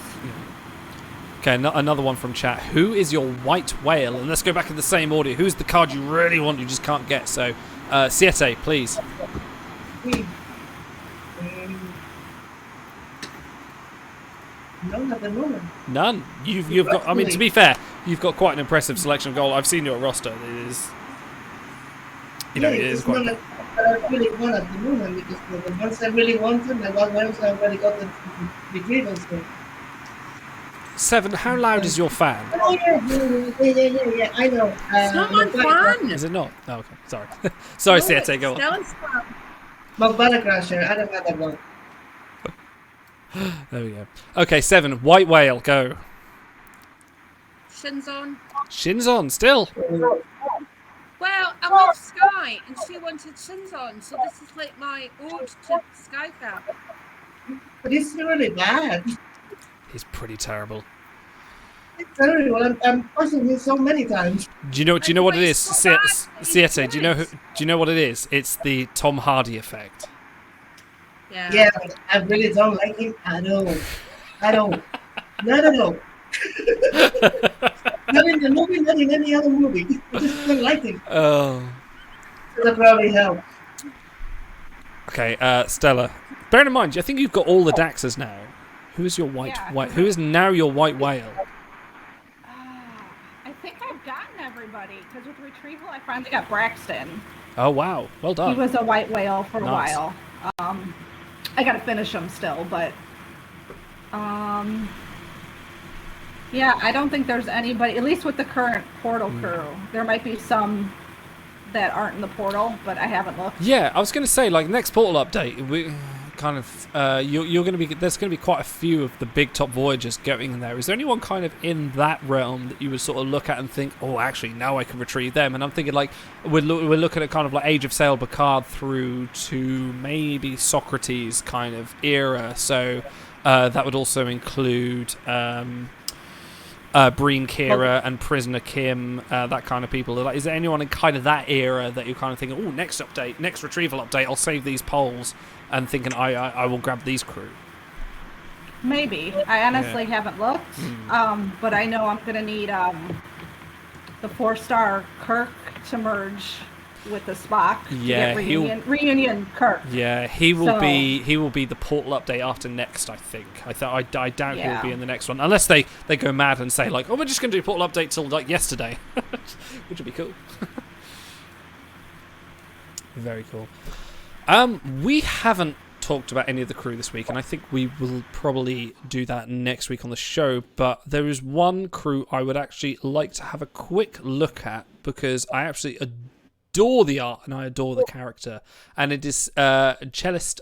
J: Okay, another one from chat. Who is your white whale? And let's go back in the same order. Who's the card you really want you just can't get? So, Siete, please.
L: None at the moment.
J: None. You've got. I mean, to be fair, you've got quite an impressive selection of gold. I've seen your roster. It is. It is quite.
L: None that I really want at the moment because the ones I really wanted, the ones I already got the retrievals.
J: Seven. How loud is your fan?
L: Oh yeah. I know.
I: It's not my fan.
J: Is it not? Oh, okay. Sorry. Sorry, Siete. Go on.
L: But Battle Crasher, I don't have that one.
J: There we go. Okay, 7. White whale. Go.
I: Shinzon.
J: Shinzon. Still.
I: Well, I love Sky, and she wanted Shinzon, so this is like my ode to Skycap.
L: But it's really bad.
J: He's pretty terrible.
L: It's terrible. I'm passing it so many times.
J: Do you know what it is, Siete? Do you know what it is? It's the Tom Hardy effect.
L: Yeah, but I really don't like him at all. No. Not in the movie, not in any other movie. I just don't like him.
J: Oh.
L: That probably helped.
J: Okay, Stella. Bear in mind, I think you've got all the Daxes now. Who is your white? Who is now your white whale?
K: I think I've gotten everybody because with retrieval, I finally got Braxton.
J: Oh wow, well done.
K: He was a white whale for a while. I gotta finish him still, but yeah, I don't think there's anybody, at least with the current portal crew. There might be some that aren't in the portal, but I haven't looked.
J: Yeah, I was going to say, like, next portal update, we kind of you're going to be, there's going to be quite a few of the big top voyagers going in there. Is there anyone kind of in that realm that you would sort of look at and think, oh, actually, now I can retrieve them? And I'm thinking, like, we're looking at kind of like Age of Sail Picard through to maybe Socrates kind of era. So that would also include Breen Kira and Prisoner Kim, that kind of people. Like, is there anyone in kind of that era that you're kind of thinking, oh, next update, next retrieval update, I'll save these polls, and thinking I will grab these crew?
K: Maybe. I honestly haven't looked, but I know I'm going to need the 4-star Kirk to merge with the Spock.
J: Yeah,
K: reunion Kirk.
J: Yeah, he will be the portal update after next, I think. I doubt he'll be in the next one, unless they go mad and say, like, oh, we're just going to do portal update till like yesterday, which would be cool. Very cool. We haven't talked about any of the crew this week, and I think we will probably do that next week on the show, but there is one crew I would actually like to have a quick look at, because I absolutely adore the art and I adore the character, and it is cellist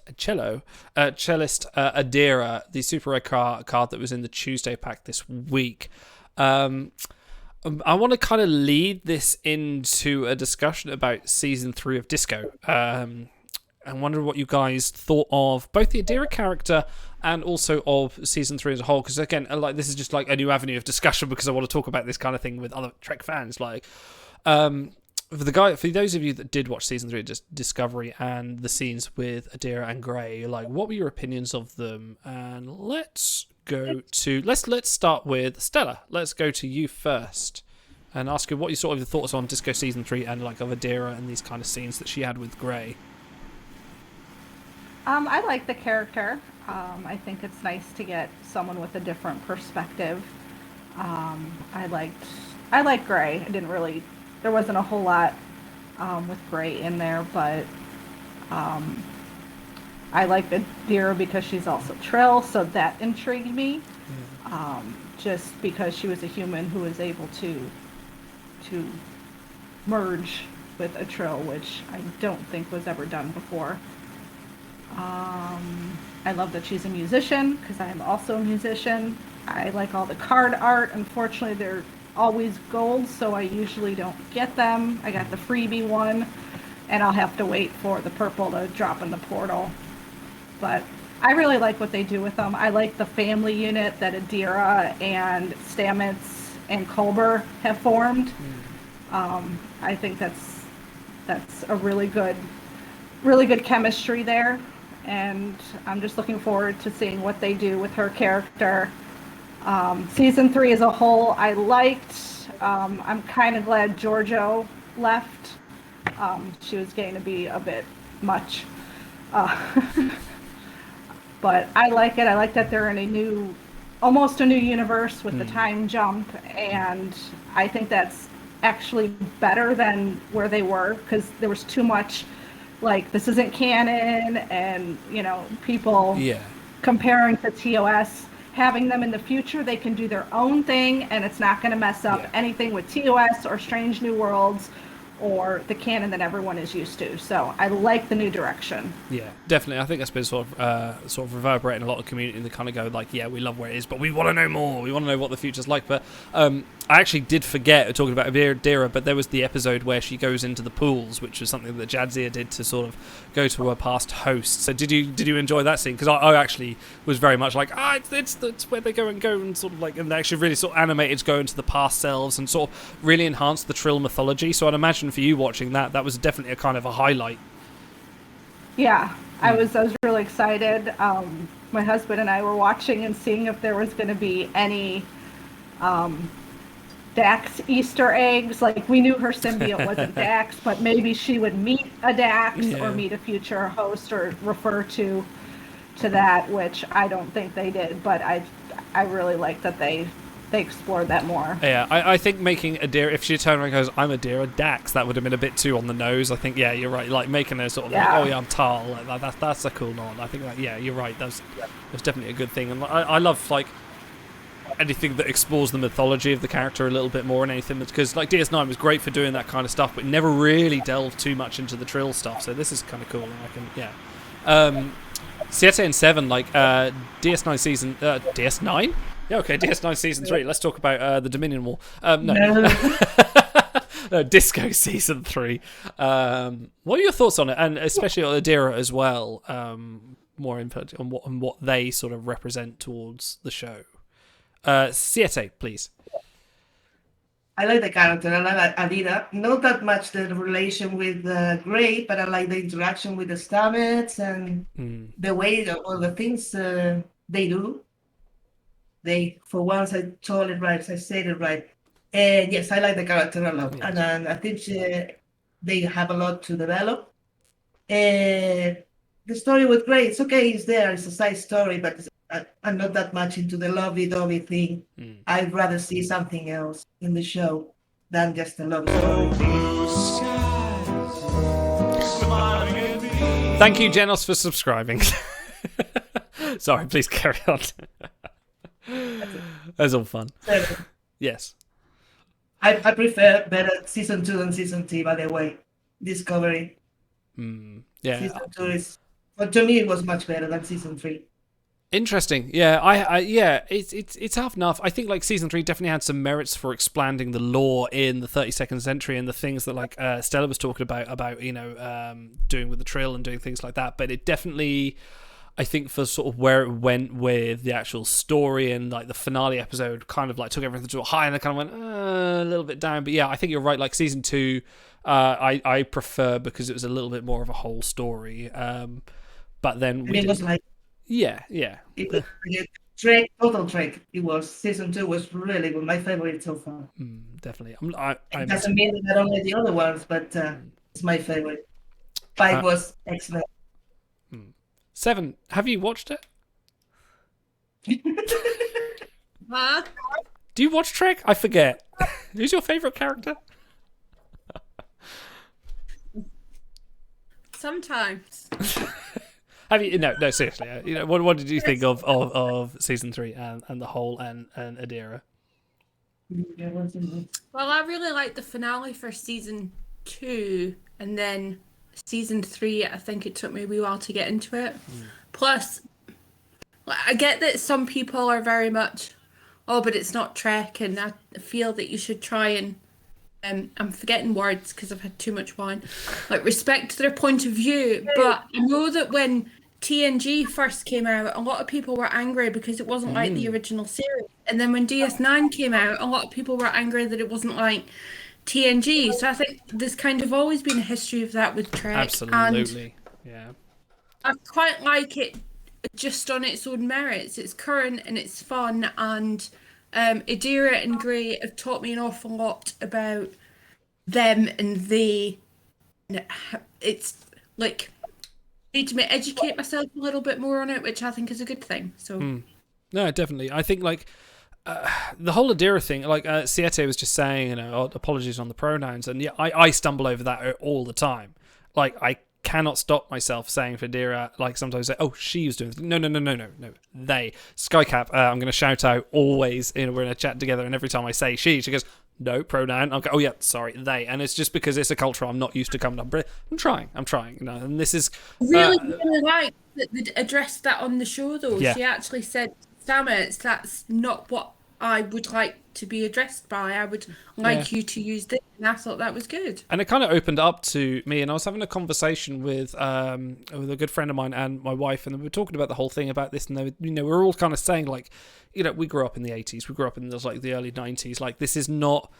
J: Adira, the super rare card that was in the Tuesday pack this week. I want to kind of lead this into a discussion about season 3 of Disco. I wonder what you guys thought of both the Adira character and also of season 3 as a whole, because again, like, this is just like a new avenue of discussion, because I want to talk about this kind of thing with other Trek fans. Like, for those of you that did watch season 3 of Discovery and the scenes with Adira and Gray, like, what were your opinions of them? And let's start with Stella. Let's go to you first and ask you what you sort of your thoughts on Disco season 3 and like of Adira and these kind of scenes that she had with Gray.
K: I like the character. I think it's nice to get someone with a different perspective. I liked Gray. There wasn't a whole lot with Gray in there, but I liked Adira because she's also Trill, so that intrigued me. Just because she was a human who was able to merge with a trill, which I don't think was ever done before. I love that she's a musician, because I am also a musician. I like all the card art. Unfortunately, they're always gold, so I usually don't get them. I got the freebie one, and I'll have to wait for the purple to drop in the portal. But I really like what they do with them. I like the family unit that Adira and Stamets and Culber have formed. I think that's a really good chemistry there, and I'm just looking forward to seeing what they do with her character. Season 3 as a whole, I liked. I'm kind of glad Giorgio left. She was getting to be a bit much. But I like it. I like that they're in almost a new universe with the time jump, and I think that's actually better than where they were, because there was too much, like, this isn't canon, and, people comparing to TOS. Having them in the future, they can do their own thing, and it's not going to mess up anything with TOS or Strange New Worlds or the canon that everyone is used to. So I like the new direction.
J: Yeah, definitely. I think that's been sort of reverberating a lot of community that kind of go like, yeah, we love where it is, but we want to know more. We want to know what the future's like. But I actually did forget talking about Adira, but there was the episode where she goes into the pools, which was something that Jadzia did to sort of go to her past host. So did you enjoy that scene? Because I actually was very much like, it's where they go and sort of like, and they actually really sort of animated to go into the past selves and sort of really enhance the Trill mythology. So I'd imagine for you watching that was definitely a kind of a highlight.
K: Yeah, I was really excited. My husband and I were watching and seeing if there was going to be any Dax Easter eggs. Like, we knew her symbiote wasn't Dax, but maybe she would meet a Dax or meet a future host or refer to that, which I don't think they did, but I really like that they explored that more. Yeah,
J: I think making Adira, if she turned around and goes, I'm Adira Dax, that would have been a bit too on the nose. I think, yeah, you're right. Like, making her sort of, like, oh yeah, I'm Tal. Like, that's a cool nod. I think that, yeah, you're right. That's definitely a good thing. And I love, like, anything that explores the mythology of the character a little bit more, and anything that's, because, like, DS9 was great for doing that kind of stuff, but never really delved too much into the Trill stuff. So this is kind of cool. And I can, yeah. Siete and 7, like, DS9 season, DS9? Yeah, okay, DS9 Season 3. Let's talk about the Dominion War. No, Disco Season 3. What are your thoughts on it? And especially on Adira as well. More input on what they sort of represent towards the show. Siete, please.
L: I like the character. I like Adira. Not that much the relation with Grey, but I like the interaction with the Stamets and the way all the things they do. For once, I told it right. I said it right. Yes, I like the character a lot, and I think they have a lot to develop. The story with Grey, it's okay. It's there. It's a side story, but I'm not that much into the lovey-dovey thing. I'd rather see something else in the show than just a love story.
J: Thank you, Jenos, for subscribing. Sorry, please carry on. That's all fun. Yes.
L: I prefer better Season 2 than Season 3, by the way. Discovery.
J: Yeah.
L: Season 2 is... But to me, it was much better than Season 3.
J: Interesting. Yeah, it's half enough. I think, like, Season 3 definitely had some merits for expanding the lore in the 32nd century and the things that, like, Stella was talking about, doing with the Trill and doing things like that. But it definitely... I think for sort of where it went with the actual story and like the finale episode kind of like took everything to a high and then kind of went a little bit down. But yeah, I think you're right. Like Season 2, I prefer because it was a little bit more of a whole story. But then
L: it was like
J: yeah.
L: It was total trick. It was Season 2 was really good. My favorite so far.
J: Definitely.
L: It doesn't mean that only the other ones, but it's my favorite. 5 was excellent.
J: 7, have you watched it?
I: Huh?
J: Do you watch Trek? I forget. Who's your favourite character?
I: Sometimes.
J: Have you? No, seriously. What did you think of Season 3 and the whole and Adira?
I: Well, I really liked the finale for season 2, and then season 3, I think it took me a wee while to get into it. Plus, I get that some people are very much, oh, but it's not Trek, and I feel that you should try and, I'm forgetting words because I've had too much wine, like respect their point of view. But I know that when TNG first came out, a lot of people were angry because it wasn't like the original series. And then when DS9 came out, a lot of people were angry that it wasn't like TNG. So I think there's kind of always been a history of that with Trek.
J: Absolutely. Yeah.
I: I quite like it just on its own merits. It's current and it's fun, and Adira and Gray have taught me an awful lot about them and they. It's like need to educate myself a little bit more on it, which I think is a good thing. So
J: no, definitely. I think like the whole Adira thing, like Siete was just saying, you know, apologies on the pronouns, and yeah, I stumble over that all the time. Like I cannot stop myself saying for Adira, like sometimes I say, oh, she was doing no, they. Skycap, I'm going to shout out always, you know, we're in a chat together, and every time I say she goes, no, pronoun. I'll go, oh yeah, sorry, they. And it's just because it's a culture I'm not used to coming up. I'm trying, you know, and this is...
I: really like that they addressed that on the show, though.
J: Yeah.
I: She actually said, Stamets, that's not what I would like to be addressed by. I would like you to use this. And I thought that was good.
J: And it kind of opened up to me, and I was having a conversation with a good friend of mine and my wife, and we were talking about the whole thing about this, and they, you know, we're all kind of saying, like, you know, we grew up in the 80s, we grew up in the, like, the early 90s, like, this is not,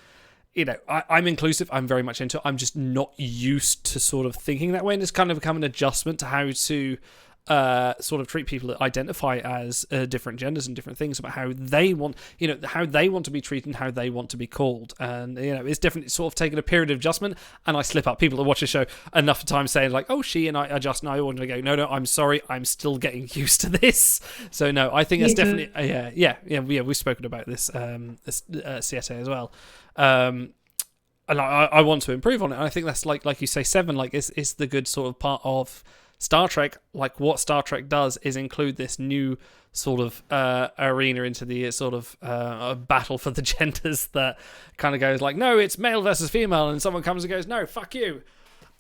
J: you know, I'm inclusive, I'm very much into it, I'm just not used to sort of thinking that way, and it's kind of become an adjustment to how to sort of treat people that identify as different genders and different things, about how they want, you know, how they want to be treated and how they want to be called. And, you know, it's definitely sort of taken a period of adjustment, and I slip up. People that watch the show enough time saying like, oh, she, and I adjust, and I want to go, no, I'm sorry, I'm still getting used to this. So no, I think that's definitely we've spoken about this Siete as well. And I want to improve on it. And I think that's like you say, Seven, like is the good sort of part of Star Trek. Like what Star Trek does is include this new sort of arena into the sort of battle for the genders that kind of goes like, no, it's male versus female, and someone comes and goes, no, fuck you,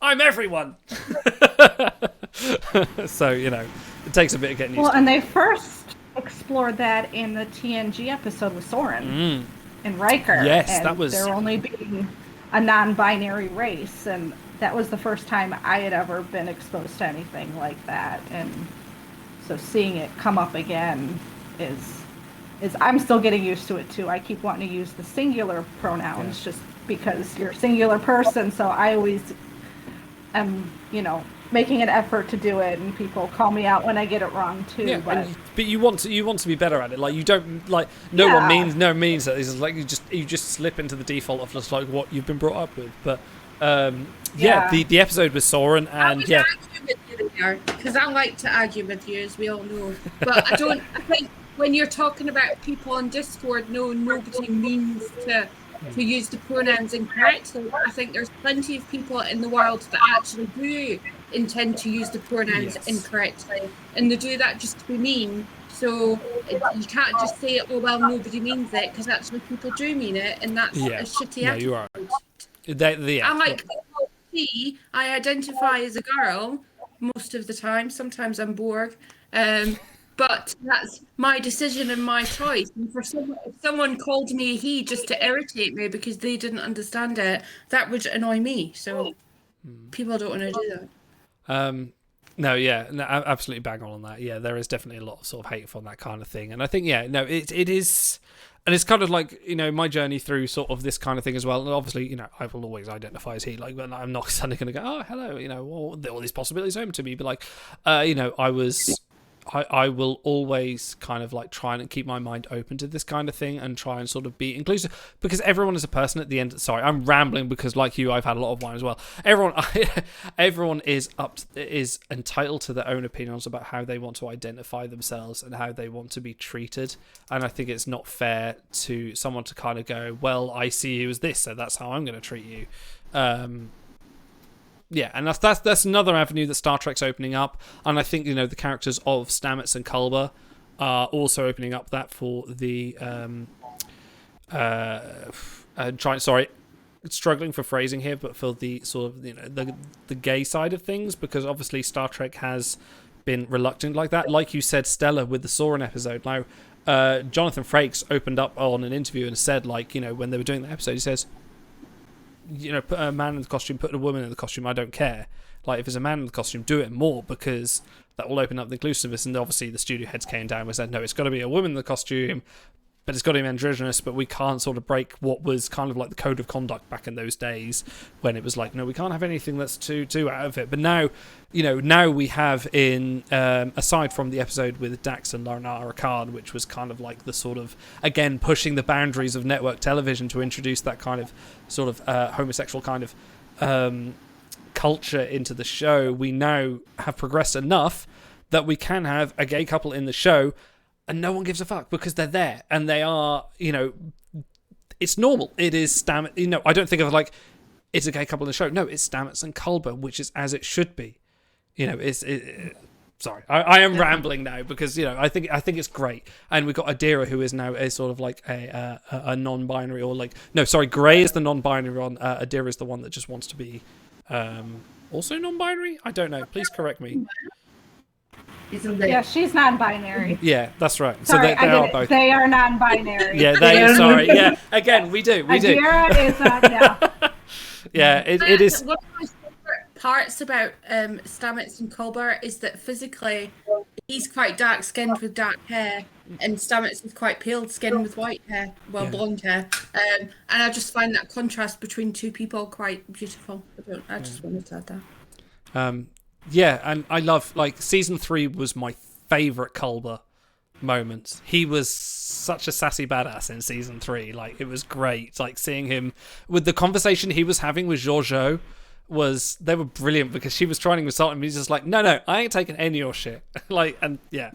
J: I'm everyone. So, you know, it takes a bit of getting used to.
K: Well, and they first explored that in the TNG episode with Soren and Riker.
J: Yes,
K: and
J: that was...
K: there only being a non-binary race, and that was the first time I had ever been exposed to anything like that. And so seeing it come up again is I'm still getting used to it too. I keep wanting to use the singular pronouns just because you're a singular person, so I always am, you know, making an effort to do it, and people call me out when I get it wrong too.
J: Yeah, but you want to be better at it. Like you don't like one means that. It's like you just slip into the default of just like what you've been brought up with. But the episode with Soren, and
I: because I like to argue with you, as we all know. But I think when you're talking about people on Discord, nobody means to use the pronouns incorrectly. I think there's plenty of people in the world that actually do intend to use the pronouns incorrectly, and they do that just to be mean. So you can't just say, oh well, nobody means it, because actually people do mean it, and that's a shitty attitude. You are. I'm like, I identify as a girl most of the time. Sometimes I'm Borg, but that's my decision and my choice. And for someone called me a he just to irritate me because they didn't understand it, that would annoy me. So people don't want to do that.
J: Absolutely bang on that. Yeah, there is definitely a lot of sort of hate on that kind of thing, and I think it is. And it's kind of like, you know, my journey through sort of this kind of thing as well. And obviously, you know, I will always identify as he. Like, I'm not suddenly going to go, oh, hello, you know, all these possibilities open to me. But like, you know, I will always kind of like try and keep my mind open to this kind of thing and try and sort of be inclusive, because everyone is a person at the end. Sorry, I'm rambling because like you, I've had a lot of wine as well. Everyone is entitled to their own opinions about how they want to identify themselves and how they want to be treated. And I think it's not fair to someone to kind of go, well, I see you as this, so that's how I'm going to treat you. Yeah, and that's another avenue that Star Trek's opening up, and I think, you know, the characters of Stamets and Culber are also opening up that for the struggling for phrasing here, but for the sort of the gay side of things, because obviously Star Trek has been reluctant like that. Like you said, Stella, with the Soren episode. Now, Jonathan Frakes opened up on an interview and said, like, when they were doing the episode, he says, put a man in the costume, put a woman in the costume, I don't care. Like, if it's a man in the costume, do it more, because that will open up the inclusiveness. And obviously the studio heads came down and said, no, it's got to be a woman in the costume, but it's got to be androgynous, but we can't sort of break what was kind of like the code of conduct back in those days, when it was like, no, we can't have anything that's too out of it. But now, now we have in, aside from the episode with Dax and Larnara Khan, which was kind of like the sort of, again, pushing the boundaries of network television to introduce that kind of sort of homosexual kind of culture into the show, we now have progressed enough that we can have a gay couple in the show and no one gives a fuck, because they're there and they are, it's normal. It is Stamets. I don't think of like, it's a gay couple in the show. No, it's Stamets and Culber, which is as it should be. Sorry, I am rambling now, because I think it's great, and we've got Adira, who is now a sort of like a non-binary, or like, no, sorry, Grey is the non-binary one. Adira is the one that just wants to be also non-binary. I don't know. Please correct me.
K: Yeah, she's non-binary.
J: Yeah, that's right.
K: Sorry,
J: so they are both.
K: They are non-binary.
J: Yeah, sorry. Yeah, again, we do.
K: Adira is yeah.
J: Yeah, it is.
I: One of my favorite parts about Stamets and Culber is that physically he's quite dark-skinned with dark hair, and Stamets is quite pale-skinned with white hair, blonde hair. And I just find that contrast between two people quite beautiful. I just wanted to add that.
J: Yeah, and I love, like, season 3 was my favourite Culber moment. He was such a sassy badass in season 3. Like, it was great. Like, seeing him with the conversation he was having with Giorgio they were brilliant, because she was trying to insult him. He's just like, no, I ain't taking any of your shit. Like, and yeah,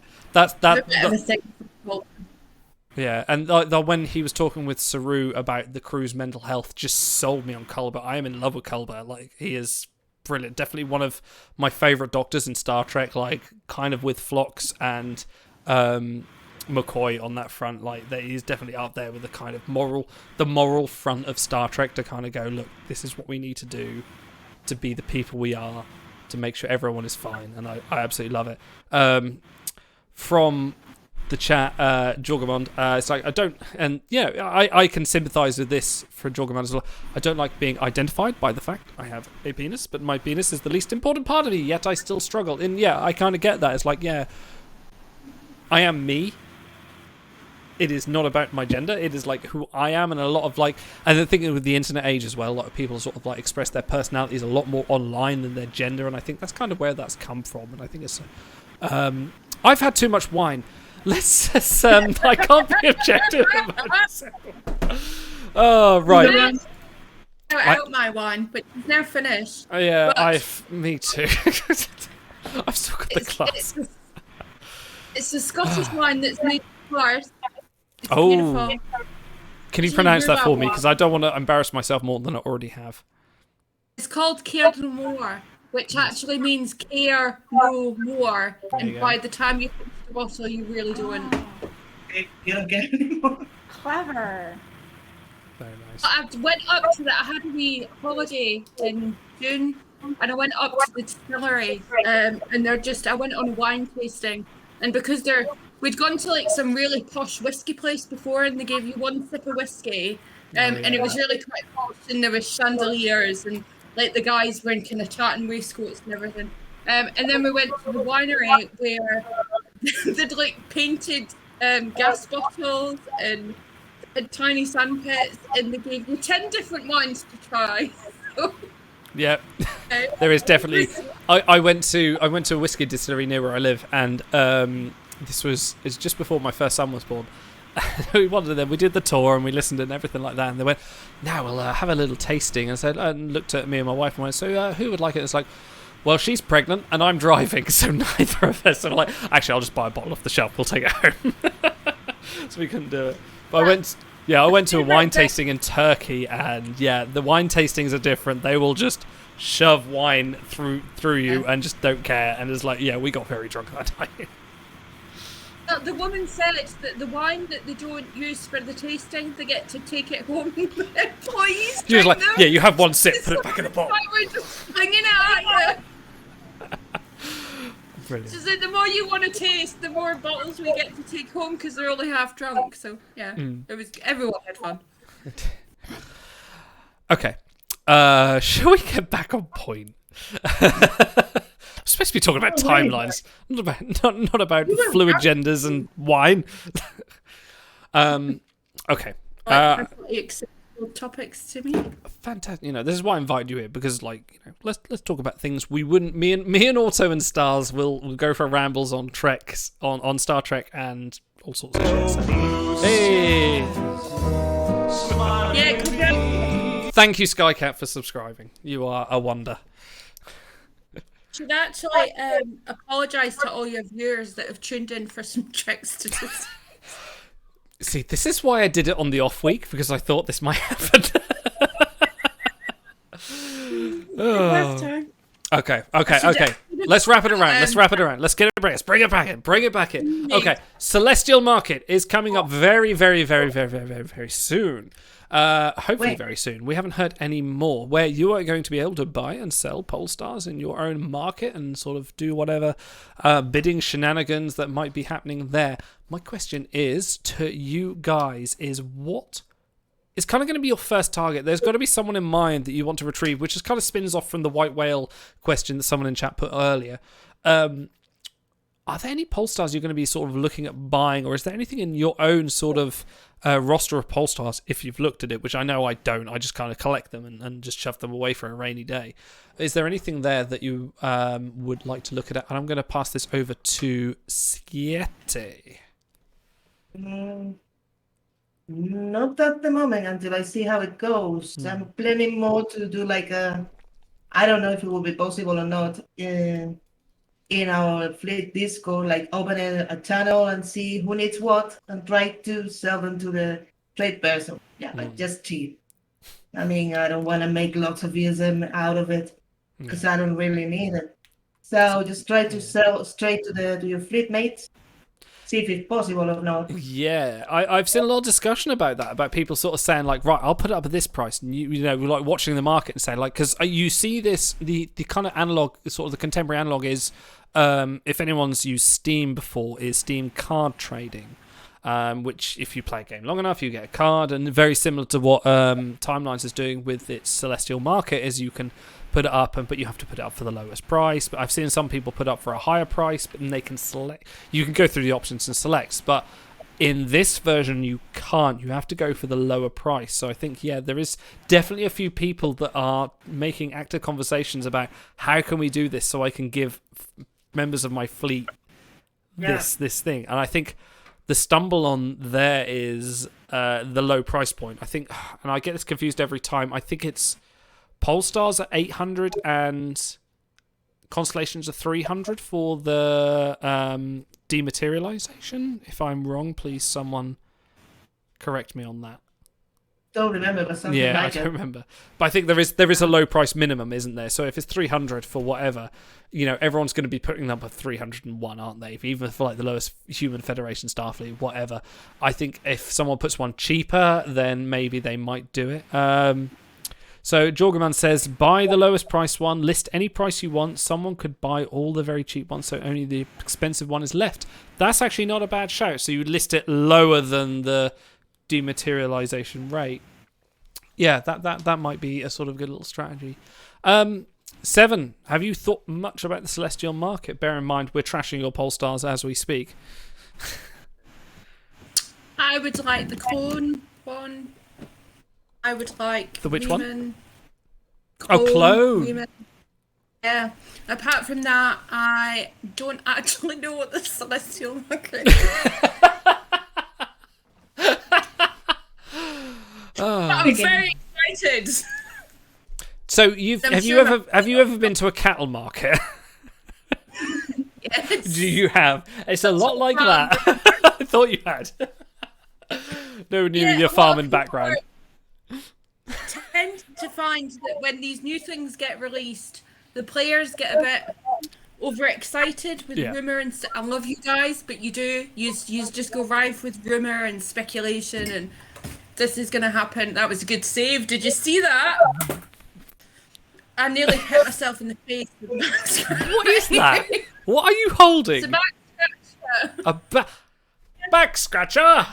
J: yeah, and when he was talking with Saru about the crew's mental health, just sold me on Culber. I am in love with Culber. Like, he is brilliant. Definitely one of my favourite doctors in Star Trek, like, kind of with Phlox and McCoy on that front. Like, he's definitely up there with the kind of moral front of Star Trek, to kind of go, look, this is what we need to do to be the people we are, to make sure everyone is fine. And I absolutely love it. From the chat, Jorgamond, it's like, I don't, and I can sympathise with this for Jorgamond as well. I don't like being identified by the fact I have a penis, but my penis is the least important part of me, yet I still struggle. And I kind of get that. It's like, I am me. It is not about my gender. It is like who I am, and a lot of like, and I think with the internet age as well, a lot of people sort of like express their personalities a lot more online than their gender, and I think that's kind of where that's come from. And I think it's, I've had too much wine. Let's just, I can't be objective about this. Oh, right.
I: Out my wine, but it's now finished.
J: Oh, yeah,
I: but
J: me too. I've still got the glass.
I: It's the Scottish wine that's made first. It's
J: oh.
I: Beautiful.
J: Can you pronounce that for me? Because I don't want to embarrass myself more than I already have.
I: It's called Care No More, which actually means care no more. And by the time you finish the bottle, you really don't.
L: You don't get it anymore.
K: Clever.
J: Very nice.
I: I went up to that. I had a wee holiday in June, and I went up to the distillery, and I went on a wine tasting, and because we'd gone to like some really posh whiskey place before, and they gave you one sip of whiskey, and it was really quite posh, and there was chandeliers, and like the guys were in kind of chatting waistcoats and everything. And then we went to the winery where they'd like painted gas bottles and tiny sandpits, and they gave you 10 different wines to try.
J: Yeah, there is definitely. I went to a whiskey distillery near where I live, and it's just before my first son was born. We wanted them. We did the tour and we listened and everything like that. And they went, "Now we'll have a little tasting." And looked at me and my wife and went, "So who would like it?" It's like, well, she's pregnant and I'm driving, so neither of us are like. Actually, I'll just buy a bottle off the shelf. We'll take it home. So we couldn't do it. But I went to a wine tasting in Turkey, and the wine tastings are different. They will just shove wine through you and just don't care. And it's like, we got very drunk that night.
I: The woman said that the wine that they don't use for the tasting, they get to take it home. Employees.
J: She was like, yeah, you have one sip, put it back in the bottle.
I: We're just flinging it at you.
J: Brilliant.
I: She said the more you want to taste, the more bottles we get to take home because they're only half drunk. So yeah, it was everyone had fun.
J: Okay, shall we get back on point? We're supposed to be talking about timelines, not about fluid genders and wine. Okay.
I: Acceptable topics to me.
J: Fantastic. You know, this is why I invited you here because, like, you know, let's talk about things we wouldn't. Me and Auto and Stars will go for rambles on treks on Star Trek and all sorts of shit. So. Hey.
I: Yeah.
J: Thank you, Skycat, for subscribing. You are a wonder.
I: Should actually apologise to all your viewers that have tuned in for some tricks to do.
J: See, this is why I did it on the off week, because I thought this might happen. Okay. Let's wrap it around. Let's get it back. Let's bring it back in. Okay, Celestial Market is coming up very, very, very, very, very, very, very soon. Hopefully very soon. We haven't heard any more, where you are going to be able to buy and sell Polestars in your own market and sort of do whatever bidding shenanigans that might be happening there. My question is to you guys is what is kind of going to be your first target? There's got to be someone in mind that you want to retrieve, which is kind of spins off from the white whale question that someone in chat put earlier. Are there any Polestars you're going to be sort of looking at buying, or is there anything in your own sort of roster of Polestars, if you've looked at it, which I know I don't, I just kind of collect them and just shove them away for a rainy day. Is there anything there that you would like to look at? And I'm going to pass this over to Siete.
L: Not at the moment until I see how it goes. I'm planning more to do like I don't know if it will be possible or not, in our fleet Discord, like open a channel and see who needs what and try to sell them to the trade person. Yeah, like just cheap. I mean, I don't want to make lots of ESM out of it because I don't really need it. So just try to sell straight to your fleet mates. See if it's possible or not.
J: Yeah, I've seen a lot of discussion about that, about people sort of saying like, right, I'll put it up at this price, and you know, like watching the market and saying like, because you see this, the kind of analog, sort of the contemporary analog is, if anyone's used Steam before, is Steam card trading, which if you play a game long enough, you get a card, and very similar to what Timelines is doing with its Celestial Market, is you can put it up, but you have to put it up for the lowest price. But I've seen some people put up for a higher price, but then they can select. You can go through the options and select, but in this version you can't. You have to go for the lower price. So I think, yeah, there is definitely a few people that are making active conversations about how can we do this so I can give members of my fleet this thing. And I think the stumble on there is the low price point. I think, and I get this confused every time, I think it's Polestars are 800 and Constellations are 300 for the dematerialization. If I'm wrong, please someone correct me on that.
L: Don't remember, but something
J: yeah,
L: like
J: I don't remember. But I think there is a low price minimum, isn't there? So if it's 300 for whatever, you know, everyone's going to be putting up at 301, aren't they? Even for like the lowest Human Federation Starfleet, whatever. I think if someone puts one cheaper, then maybe they might do it. So Jorgaman says, buy the lowest price one, list any price you want. Someone could buy all the very cheap ones, so only the expensive one is left. That's actually not a bad shout. So you would list it lower than the dematerialization rate. Yeah, that might be a sort of good little strategy. 7, have you thought much about the Celestial Market? Bear in mind, we're trashing your Polestars as we speak.
I: I would like the clone one. I would like
J: the which
I: Lehman,
J: one? Clone.
I: Lehman. Yeah. Apart from that, I don't actually know what the Celestial Market is. I'm very excited.
J: So have you ever been to a cattle market?
I: Yes.
J: Do you have? It's a lot like that. I thought you had. No new your farming background.
I: Tend to find that when these new things get released, the players get a bit overexcited with rumor and I love you guys, but you just go rife with rumor and speculation and this is gonna happen. That was a good save. Did you see that? I nearly hit myself in the face with
J: What is that? What are you holding?
I: It's a back scratcher.
J: Back scratcher.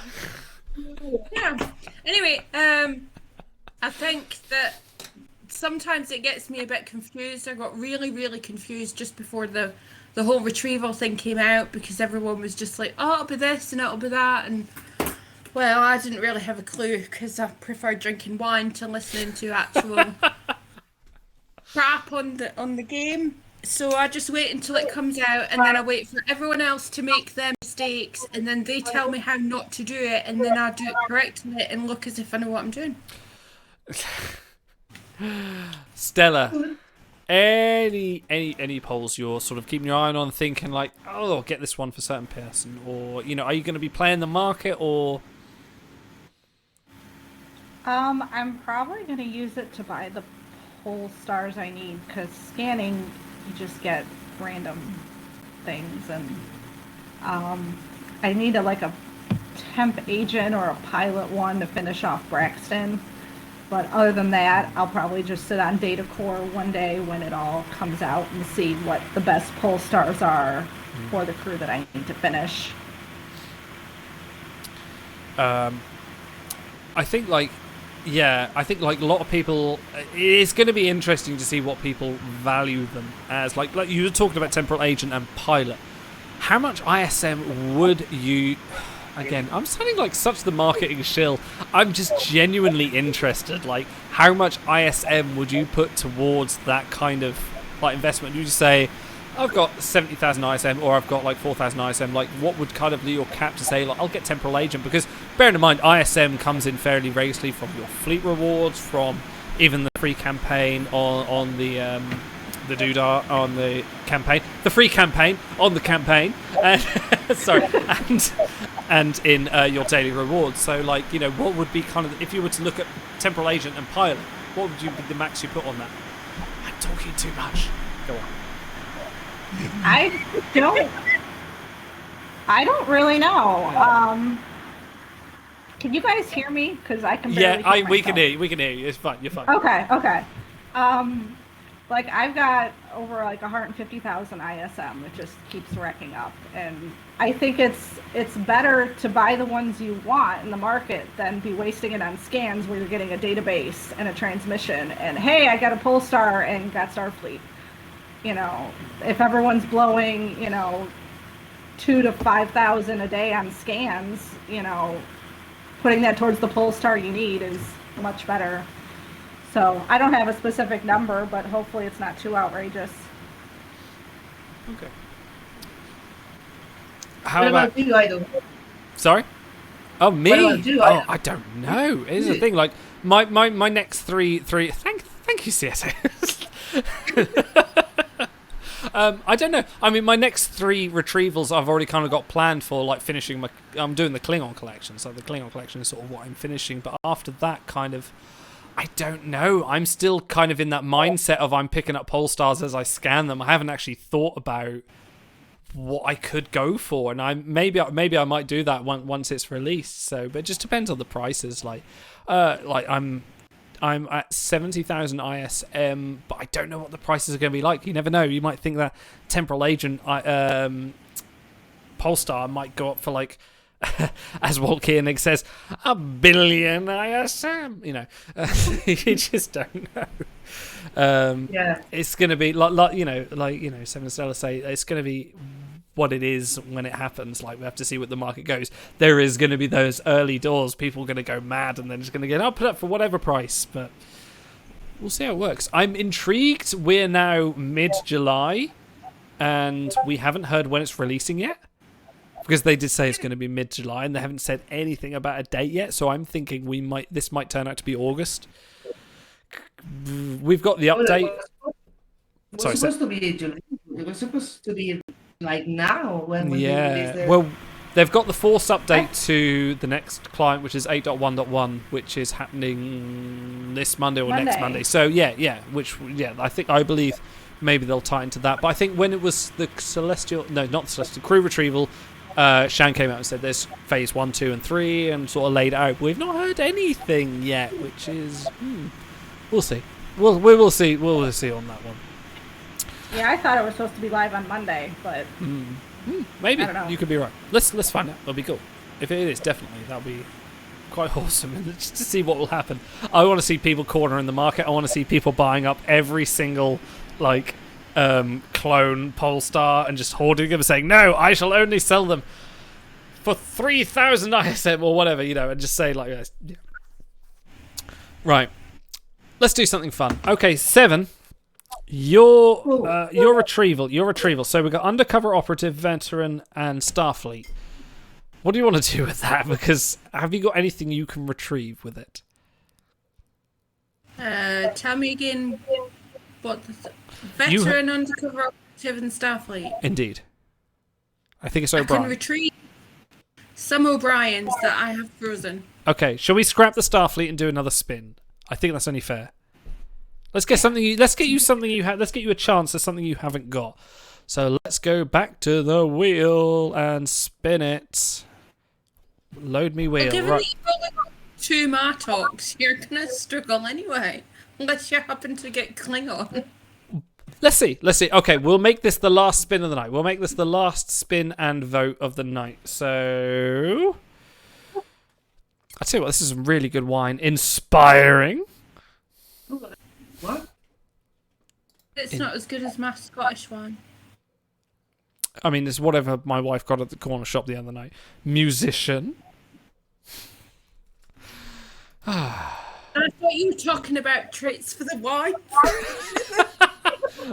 I: Yeah. Anyway, I think that sometimes it gets me a bit confused. I got really, really confused just before the whole retrieval thing came out because everyone was just like, oh, it'll be this and it'll be that. And, well, I didn't really have a clue because I prefer drinking wine to listening to actual crap on the game. So I just wait until it comes out and then I wait for everyone else to make their mistakes and then they tell me how not to do it and then I do it correctly and look as if I know what I'm doing.
J: Stella, any polls you're sort of keeping your eye on, thinking like, oh, I'll get this one for a certain person, or are you going to be playing the market, or?
K: I'm probably going to use it to buy the pole stars I need because scanning, you just get random things, and I need a temp agent or a pilot one to finish off Braxton. But other than that, I'll probably just sit on data core one day when it all comes out and see what the best pole stars are for the crew that I need to finish.
J: I think a lot of people, it's going to be interesting to see what people value them as. Like you were talking about temporal agent and pilot. How much ISM would you? Again, I'm sounding like such the marketing shill. I'm just genuinely interested. Like, how much ISM would you put towards that kind of investment? You just say, I've got 70,000 ISM, or I've got 4,000 ISM. Like, what would kind of be your cap to say? I'll get temporal agent, because bearing in mind, ISM comes in fairly regularly from your fleet rewards, from even the free campaign on the doodah on the campaign, the free campaign on the campaign, and sorry, and in your daily rewards. So, what would be kind of, if you were to look at temporal agent and pilot, what would be the max you put on that? I'm talking too much. Go on.
K: I don't really know. Can you guys hear me? Because I can barely hear
J: we can hear you. We can hear you. It's fine. You're fine.
K: Okay. I've got over 150,000 ISM. It just keeps racking up, and I think it's better to buy the ones you want in the market than be wasting it on scans where you're getting a database and a transmission. And hey, I got a Polestar and got Starfleet. If everyone's blowing 2,000 to 5,000 a day on scans, putting that towards the Polestar you need is much better. So I don't have a specific number, but hopefully it's not too outrageous.
J: Okay.
L: What about you, Idol?
J: Sorry? Oh, me?
L: What about you, Idol?
J: I don't know. Here's the thing. My next three. Thank you, Siete. I don't know. I mean, my next 3 retrievals I've already kind of got planned for, finishing I'm doing the Klingon collection, so the Klingon collection is sort of what I'm finishing. But after that, kind of, I don't know. I'm still kind of in that mindset of I'm picking up Polestars as I scan them. I haven't actually thought about what I could go for, and maybe I might do that once it's released. So, but it just depends on the prices. I'm at 70,000 ISM, but I don't know what the prices are going to be like. You never know. You might think that temporal agent Polestar might go up for as Walt Koenig says, 1 billion ISM. You just don't know. It's going to be Seven Stella say, it's going to be what it is when it happens. We have to see what the market goes. There is going to be those early doors. People are going to go mad, and then it's going to get, I'll put up for whatever price. But we'll see how it works. I'm intrigued. We're now mid-July, and we haven't heard when it's releasing yet, because they did say it's going to be mid-July, and they haven't said anything about a date yet. So I'm thinking this might turn out to be August. We've got the update.
L: It was supposed to be July. It was supposed to be now when they release the...
J: Well, they've got the force update to the next client, which is 8.1.1, which is happening this Monday or next Monday. So I believe maybe they'll tie into that. But I think when it was the crew retrieval, Shan came out and said there's phase 1, 2, and 3, and sort of laid it out. We've not heard anything yet, which is we'll see. We will see. We'll see on that one.
K: Yeah, I thought it was supposed to be live on Monday, but
J: maybe
K: I don't know.
J: you could be right. Let's find out. That'll be cool. If it is, definitely that'll be quite awesome, and just to see what will happen. I want to see people cornering the market. I want to see people buying up every single clone Polestar and just hoarding them, saying, "No, I shall only sell them for 3,000 ISM or whatever," and just say like, yeah. Right. Let's do something fun. Okay, 7. Your retrieval. So we've got undercover operative, veteran, and Starfleet. What do you want to do with that? Because have you got anything you can retrieve with it?
I: Tell me again what the veteran, undercover operative, and Starfleet.
J: Indeed. I think it's
I: I
J: O'Brien.
I: can retrieve some O'Briens that I have frozen.
J: Okay, shall we scrap the Starfleet and do another spin? I think that's only fair. Let's get something. Let's get you something you have. Let's get you a chance at something you haven't got. So let's go back to the wheel and spin it. Load me wheel.
I: Well, given
J: right.
I: that you've only got 2 Martoks, you're gonna struggle anyway, unless you happen to get Klingon.
J: Let's see. Okay, we'll make this the last spin of the night. We'll make this the last spin and vote of the night. So, I'll tell you what. This is some really good wine. Inspiring.
L: What?
I: It's not as good as my Scottish one.
J: I mean, it's whatever my wife got at the corner shop the other night. Musician.
I: I thought you were talking about treats for the wine.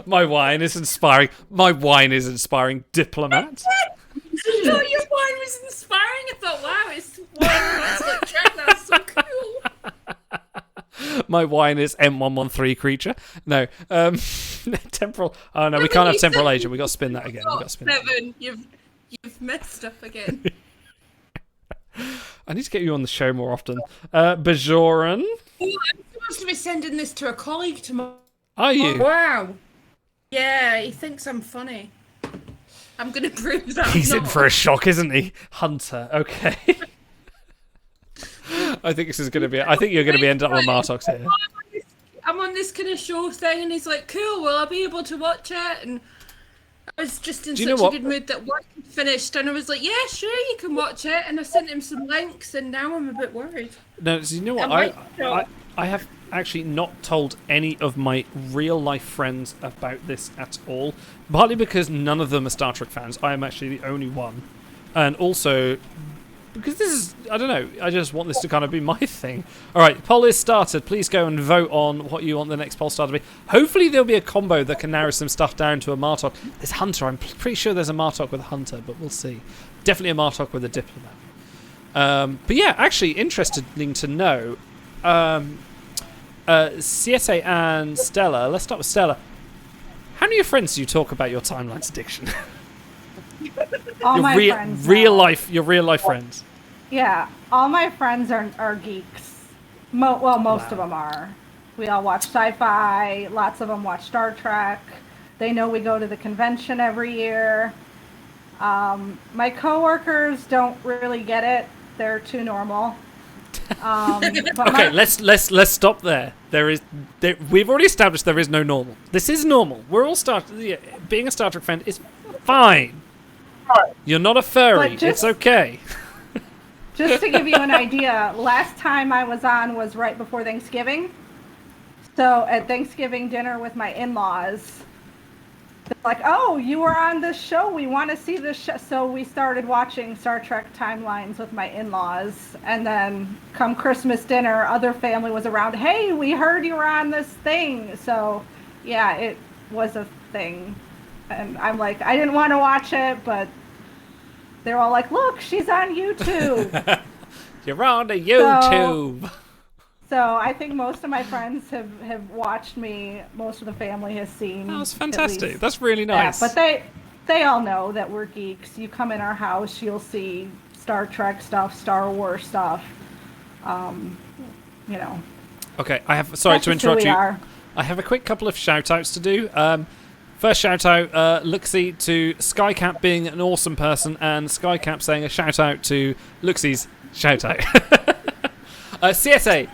J: My wine is inspiring. Diplomat.
I: I thought your wine was inspiring. I thought, wow, it's wine that's like track. That's so cool.
J: My wine is M113 creature. No, temporal. Oh no, we can't have temporal agent. We got to spin that again.
I: Seven. You've messed up again.
J: I need to get you on the show more often. Bajoran.
I: Oh, I'm supposed to be sending this to a colleague tomorrow.
J: Are you?
I: Oh, wow. Yeah, he thinks I'm funny. I'm gonna prove that.
J: He's in for a shock, isn't he? Hunter. Okay. I think this is going to be. I think you're going to be ending up with Martox here.
I: I'm on this kind of show thing, and he's like, "Cool, will I be able to watch it?" And I was just in such a good mood that work had finished, and I was like, "Yeah, sure, you can watch it." And I sent him some links, and now I'm a bit worried.
J: No, so you know what? I have actually not told any of my real life friends about this at all. Partly because none of them are Star Trek fans. I am actually the only one, and also because this is, I don't know, I just want this to kind of be my thing. Alright, poll is started. Please go and vote on what you want the next poll star to be. Hopefully there'll be a combo that can narrow some stuff down to a Martok. There's Hunter. I'm pretty sure there's a Martok with a Hunter, but we'll see. Definitely a Martok with a Diplomat. But yeah, actually interesting to know. Siete and Stella. Let's start with Stella. How many of your friends do you talk about your timelines addiction?
K: All
J: your
K: my friends.
J: Your real life friends.
K: Yeah, all my friends are geeks. Most of them are. We all watch sci-fi. Lots of them watch Star Trek. They know we go to the convention every year. My coworkers don't really get it. They're too normal.
J: Okay, let's stop there. We've already established there is no normal. This is normal. We're all being a Star Trek fan is fine. You're not a furry. It's okay.
K: Just to give you an idea, last time I was on was right before Thanksgiving. So at Thanksgiving dinner with my in-laws, they're like, "Oh, you were on this show. We want to see this show." So we started watching Star Trek Timelines with my in-laws. And then come Christmas dinner, other family was around. "Hey, we heard you were on this thing." So yeah, it was a thing. And I'm like, I didn't want to watch it, but they're all like, "Look, she's on YouTube."
J: You're on the YouTube.
K: So I think most of my friends have watched me. Most of the family has seen.
J: Oh, that's fantastic. That's really nice.
K: Yeah, but they all know that we're geeks. You come in our house, you'll see Star Trek stuff, Star Wars stuff.
J: Okay, I have. Sorry to interrupt
K: you.
J: I have a quick couple of shout outs to do. First shout out, Luxie to Skycap being an awesome person, and Skycap saying a shout out to Luxie's shout out. Siete,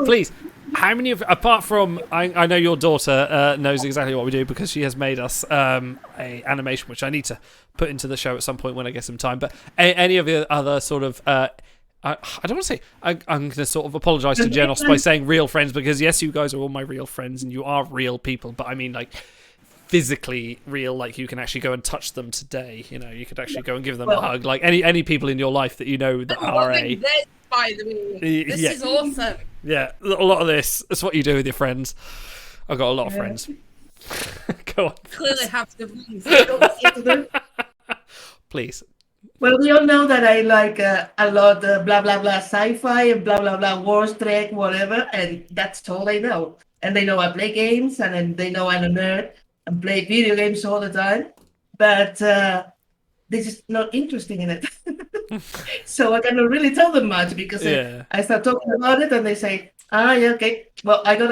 J: please. How many of, apart from, I know your daughter knows exactly what we do because she has made us a animation which I need to put into the show at some point when I get some time. But any of the other sort of, I don't want to say, I'm going to sort of apologise to Genos by saying real friends, because yes, you guys are all my real friends and you are real people, but I mean like physically real, like you can actually go and touch them today. You know, you could actually go and give them a hug. Like any people in your life that you know that are a...
I: By the way, this is awesome.
J: Yeah, a lot of this. That's what you do with your friends. I've got a lot of friends. Go on.
I: Clearly have the
J: Please.
L: Well, we all know that I like a lot blah blah blah sci-fi and blah blah blah Wars Trek, whatever, and that's all they know. And they know I play games, and then they know I'm a nerd and play video games all the time. But this is not interesting in it. So I cannot really tell them much because I start talking about it and they say, yeah, okay. Well, I got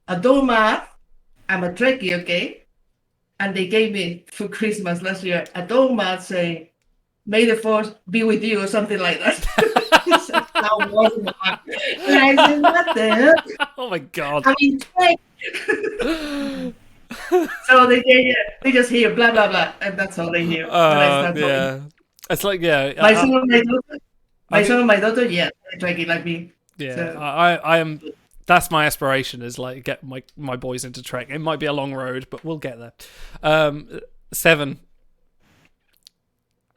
L: a doormat. I'm a Trekkie, okay? And they gave me for Christmas last year a doormat saying, "May the Force be with you," or something like that. And I said, what the hell?
J: Oh my God.
L: I mean, so they just hear blah blah blah, and that's all they hear.
J: Yeah, it's like
L: My son and my daughter, yeah, they try it like me.
J: Yeah,
L: so.
J: I am. That's my aspiration, is like get my boys into Trek. It might be a long road, but we'll get there. 7.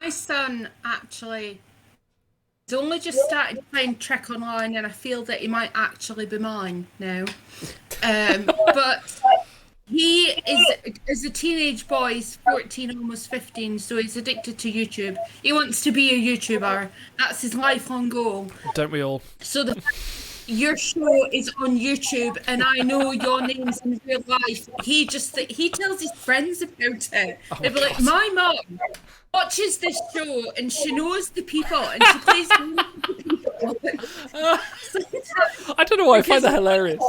I: My son actually has only just started playing Trek Online, and I feel that he might actually be mine now. But he is a teenage boy. He's 14, almost 15, so he's addicted to YouTube. He wants to be a YouTuber. That's his lifelong goal.
J: Don't we all?
I: So your show is on YouTube, and I know your name's in real life. He tells his friends about it. They'll be like, "My mom watches this show, and she knows the people, and she plays games with the people."
J: I don't know why I find that hilarious.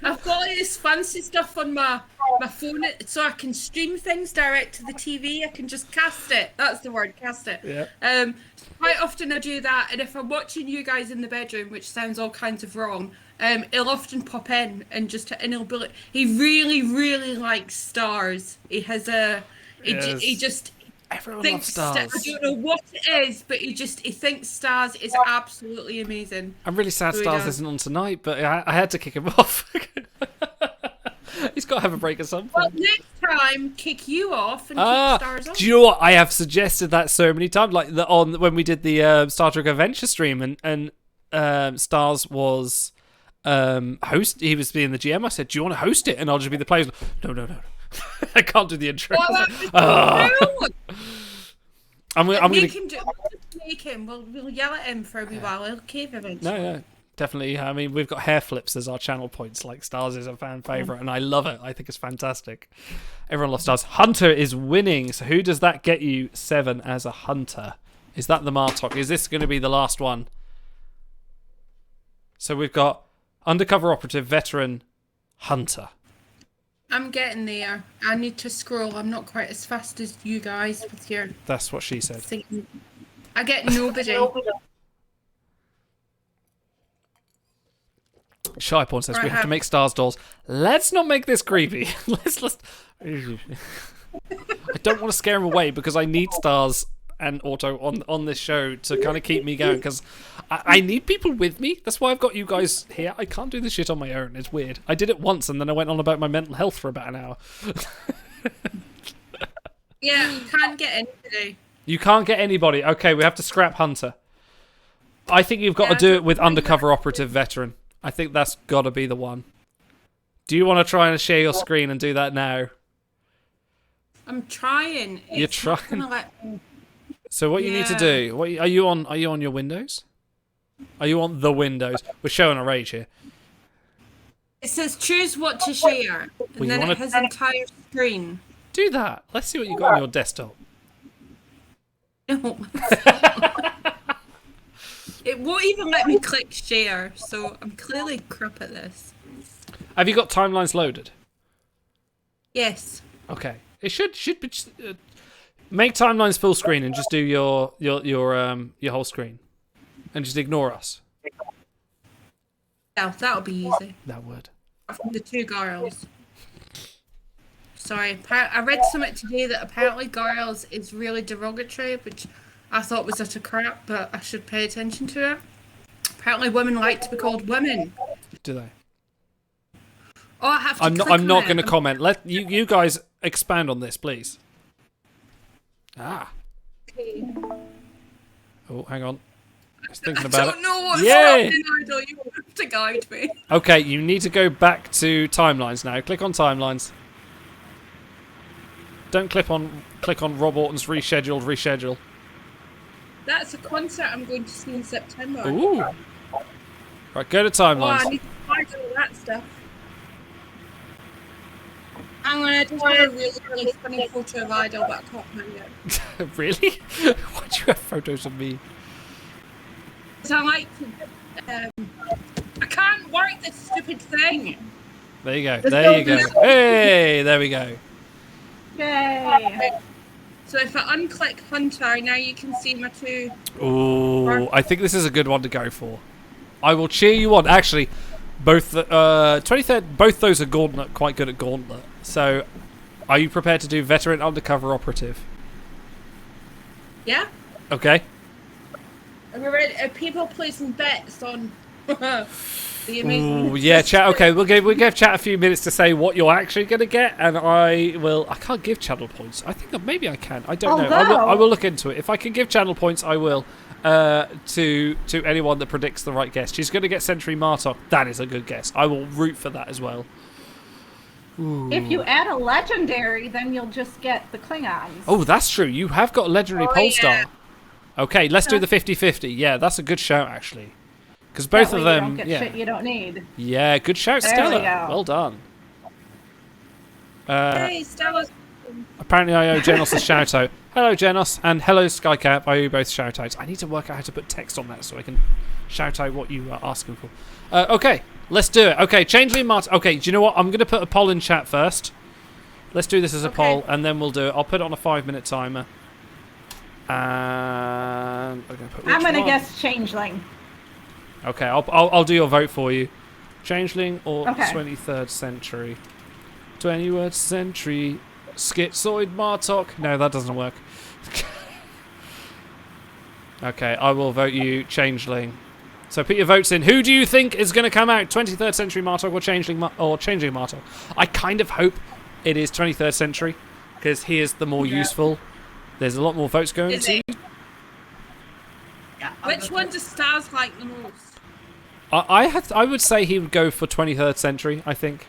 I: I've got this fancy stuff on my phone, so I can stream things direct to the TV. I can just cast it. That's the word, cast it.
J: Yeah.
I: Quite often I do that, and if I'm watching you guys in the bedroom, which sounds all kinds of wrong, he'll often pop in and he'll be like, he really, really likes stars. He has he just
J: everyone
I: thinks
J: loves stars.
I: I don't know what it is, but he thinks Stars is absolutely amazing.
J: I'm really sad Stars isn't on tonight, but I had to kick him off. He's got to have a break or something.
I: Well, next time, kick you off and keep Stars on.
J: Do you know what? I have suggested that so many times, like when we did the Star Trek Adventure stream, and Stars was host. He was being the GM. I said, "Do you want to host it?" And I'll just be the player. No. I can't do the intro. I'm gonna
I: make him. We'll yell at him for a wee while. He'll cave eventually.
J: No, definitely. I mean, we've got hair flips as our channel points. Like Stars is a fan favorite, and I love it. I think it's fantastic. Everyone loves Stars. Hunter is winning. So who does that get you 7 as a hunter? Is that the Martok? Is this going to be the last one? So we've got undercover operative, veteran, hunter.
I: I'm getting there. I need to scroll. I'm not quite as fast as you guys with your...
J: That's what she said.
I: I get nobody.
J: Shy Porn says we have to make Stars dolls. Let's not make this creepy. let's. I don't want to scare him away because I need Stars and Auto on this show to kind of keep me going, because I need people with me. That's why I've got you guys here. I can't do this shit on my own. It's weird. I did it once and then I went on about my mental health for about an hour.
I: Yeah, can't get anybody.
J: You can't get anybody. Okay, we have to scrap Hunter. I think you've got to do it with undercover operative veteran. I think that's got to be the one. Do you want to try and share your screen and do that now?
I: I'm trying.
J: You're trying. So what you need to do? Are you on your Windows? Are you on the Windows? We're showing our age here.
I: It says choose what to share, and then it has entire screen.
J: Do that. Let's see what you got on your desktop.
I: No. It won't even let me click share, so I'm clearly crap at this.
J: Have you got timelines loaded?
I: Yes.
J: Okay. It should be. Make timelines full screen and just do your whole screen, and just ignore us.
I: Yeah, that'll be easy.
J: That would.
I: From the two girls. Sorry, I read something today that apparently girls is really derogatory, which I thought was utter crap, but I should pay attention to it. Apparently, women like to be called women.
J: Do they?
I: Oh, I have to.
J: I'm not going to comment. Let you guys expand on this, please. Ah.
I: Okay.
J: Oh, hang on. I was thinking about it.
I: I don't know what's
J: Yay!
I: happening, Idol. You have to guide me.
J: Okay, you need to go back to timelines now. Click on timelines. Don't click on Rob Orton's reschedule.
I: That's a concert I'm going to see in September.
J: Ooh. Right, go to timelines.
I: Oh, I need to find all that stuff. I'm going to have a really funny photo of Idol, but I can't find it.
J: Really? Why do you have photos of me?
I: Because I like to... I can't work this stupid thing.
J: There you go. There you go. Hey, there we go.
I: Yay. So if I unclick Hunter, now you can see my two...
J: Ooh, I think this is a good one to go for. I will cheer you on. Actually, both the 23rd, both those are Gauntlet, quite good at Gauntlet. So, are you prepared to do Veteran Undercover Operative?
I: Yeah?
J: Okay.
I: Are we ready? Are people placing bets on the amazing...
J: Ooh, yeah, chat. Okay, we'll give chat a few minutes to say what you're actually going to get, and I can't give channel points. I think that maybe I can. I don't know. I will look into it. If I can give channel points, I will. To anyone that predicts the right guess. She's going to get Sentry Martok. That is a good guess. I will root for that as well. Ooh.
K: If you add a legendary, then you'll just get the Klingons.
J: Oh, that's true. You have got a legendary Polestar. Okay, let's do the 50-50. Yeah, that's a good shout, actually. Because both of them...
K: You don't get shit you don't need.
J: Yeah, good shout,
K: There
J: Stella.
K: we go.
J: Well done.
I: Hey, Stella's...
J: Apparently I owe Genos a shout-out. Hello, Genos, and hello, Skycap. I owe you both shout-outs. I need to work out how to put text on that so I can shout out what you are asking for. Okay, let's do it. Okay, Changeling Mart. Okay, do you know what? I'm going to put a poll in chat first. Let's do this as a poll, and then we'll do it. I'll put it on a 5-minute timer. And I'm
K: going to guess Changeling.
J: Okay, I'll do your vote for you. Changeling or
K: Okay.
J: 23rd century? 23rd century schizoid Martok? No, that doesn't work. Okay, I will vote you Changeling. So put your votes in. Who do you think is going to come out? 23rd century Martok or Changeling Martok? I kind of hope it is 23rd century because he is the more useful. There's a lot more votes going to.
I: Which one does Stars like the most?
J: I would say he would go for 23rd century, I think.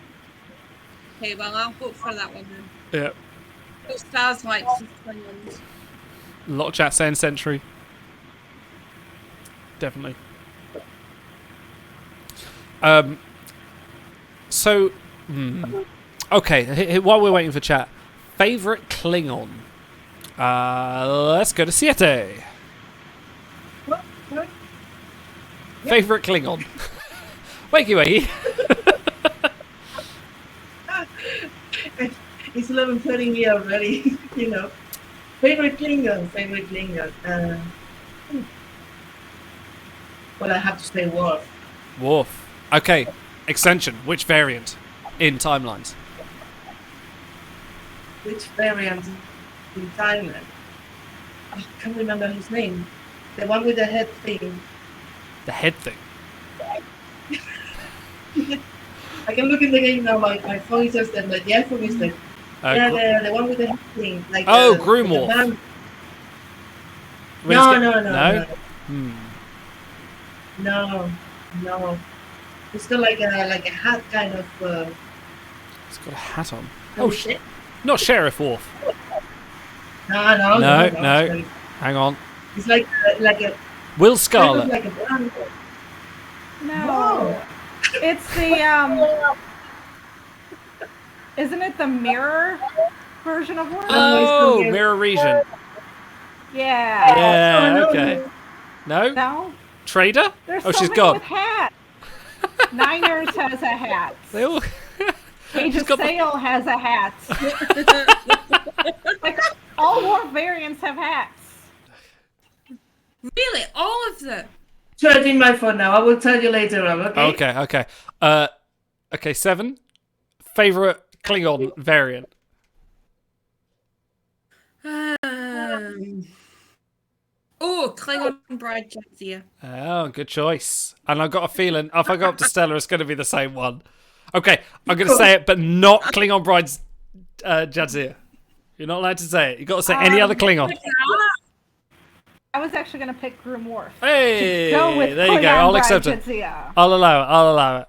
I: Okay, well, I'll vote for that one then.
J: Yeah.
I: What Stars likes his Klingons.
J: A lot of chat saying century. Definitely. Okay, while we're waiting for chat, favorite Klingon. Let's go to Siete.
L: What?
J: Favorite Klingon. Wakey.
L: It's 11:30 here already, you know. Favorite Klingon. Well, I have to say Worf.
J: Worf. Okay, extension. Which variant in timelines?
L: Which variant in timeline? I can't remember his name. The one with the head thing.
J: The head thing?
L: I can look in the game now. My phone says that, but yeah, for mistake. The one with the head thing. Like
J: Grumor.
L: No.
J: Hmm.
L: No. It's got like a hat kind of.
J: It's got a hat on. Oh shit! Not Sheriff Worf.
L: No.
J: Hang on.
L: It's like a.
J: Will Scarlet.
L: Like a blonde.
K: No. It's the Isn't it the mirror version of Worf?
J: Oh, Mirror Region.
K: Yeah.
J: Yeah. Okay. No.
K: No.
J: Trader?
K: There's
J: she's
K: many
J: gone.
K: with hats. Niners has a hat.
J: They all.
K: Agent Sale has a hat. Like, all war variants have hats.
I: Really? All of them?
L: Charging my phone now. I will tell you later on, okay?
J: Okay. Okay, 7. Favorite Klingon variant?
I: Klingon Bride Jadzia.
J: Oh, good choice. And I've got a feeling if I go up to Stella, it's going to be the same one. Okay, I'm going to say it, but not Klingon Bride's Jadzia. You're not allowed to say it. You've got to say any other Klingon.
K: I was actually going to pick Groom Worf.
J: Hey,
K: go with
J: there you go. I'll accept it.
K: Jadzia.
J: I'll allow it.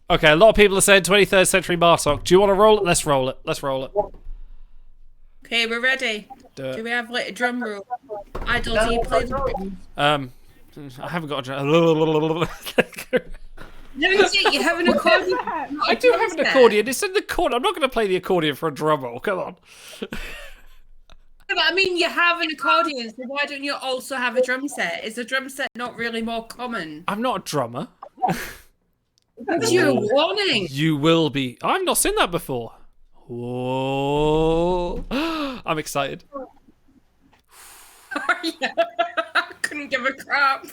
J: Okay, a lot of people are saying 23rd century Bartok. Do you want to roll it? Let's roll it.
I: Okay, we're ready. Do we have like a drum roll? Idol, do you play the drums?
J: I haven't got a drum.
I: No, you have an accordion.
J: I do have an accordion. It's in the corner. I'm not going to play the accordion for a drum roll. Come on.
I: But I mean, you have an accordion, so why don't you also have a drum set? Is a drum set not really more common?
J: I'm not a drummer.
I: That's your warning.
J: You will be. I've not seen that before. Whoa. I'm excited.
I: I couldn't give a crap.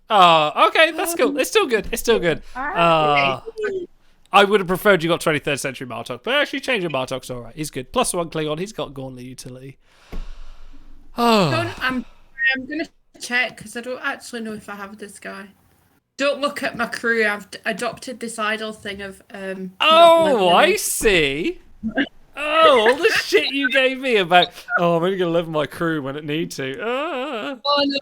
J: Oh, okay, that's cool. It's still good. I would have preferred you got 23rd century Martok, but actually changing Martok's alright. He's good. +1 Klingon, he's got Gauntlet utility. Oh.
I: I'm going to check, because I don't actually know if I have this guy. Don't look at my crew. I've adopted this idol thing of...
J: I see. All the shit you gave me about, I'm only going to live with my crew when it need to.
I: Oh, no,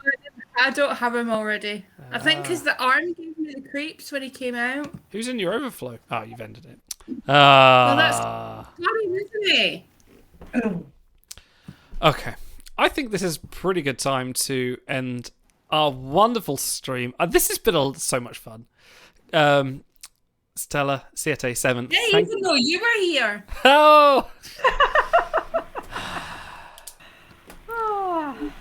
I: I don't have him already. I think because the arm gave me the creeps when he came out.
J: Who's in your overflow? Oh, you've ended it.
I: Well, that's funny, isn't he?
J: Okay. I think this is a pretty good time to end our wonderful stream. This has been so much fun. Stella, Siete 7.
I: Yeah, even though you were here.
J: Oh!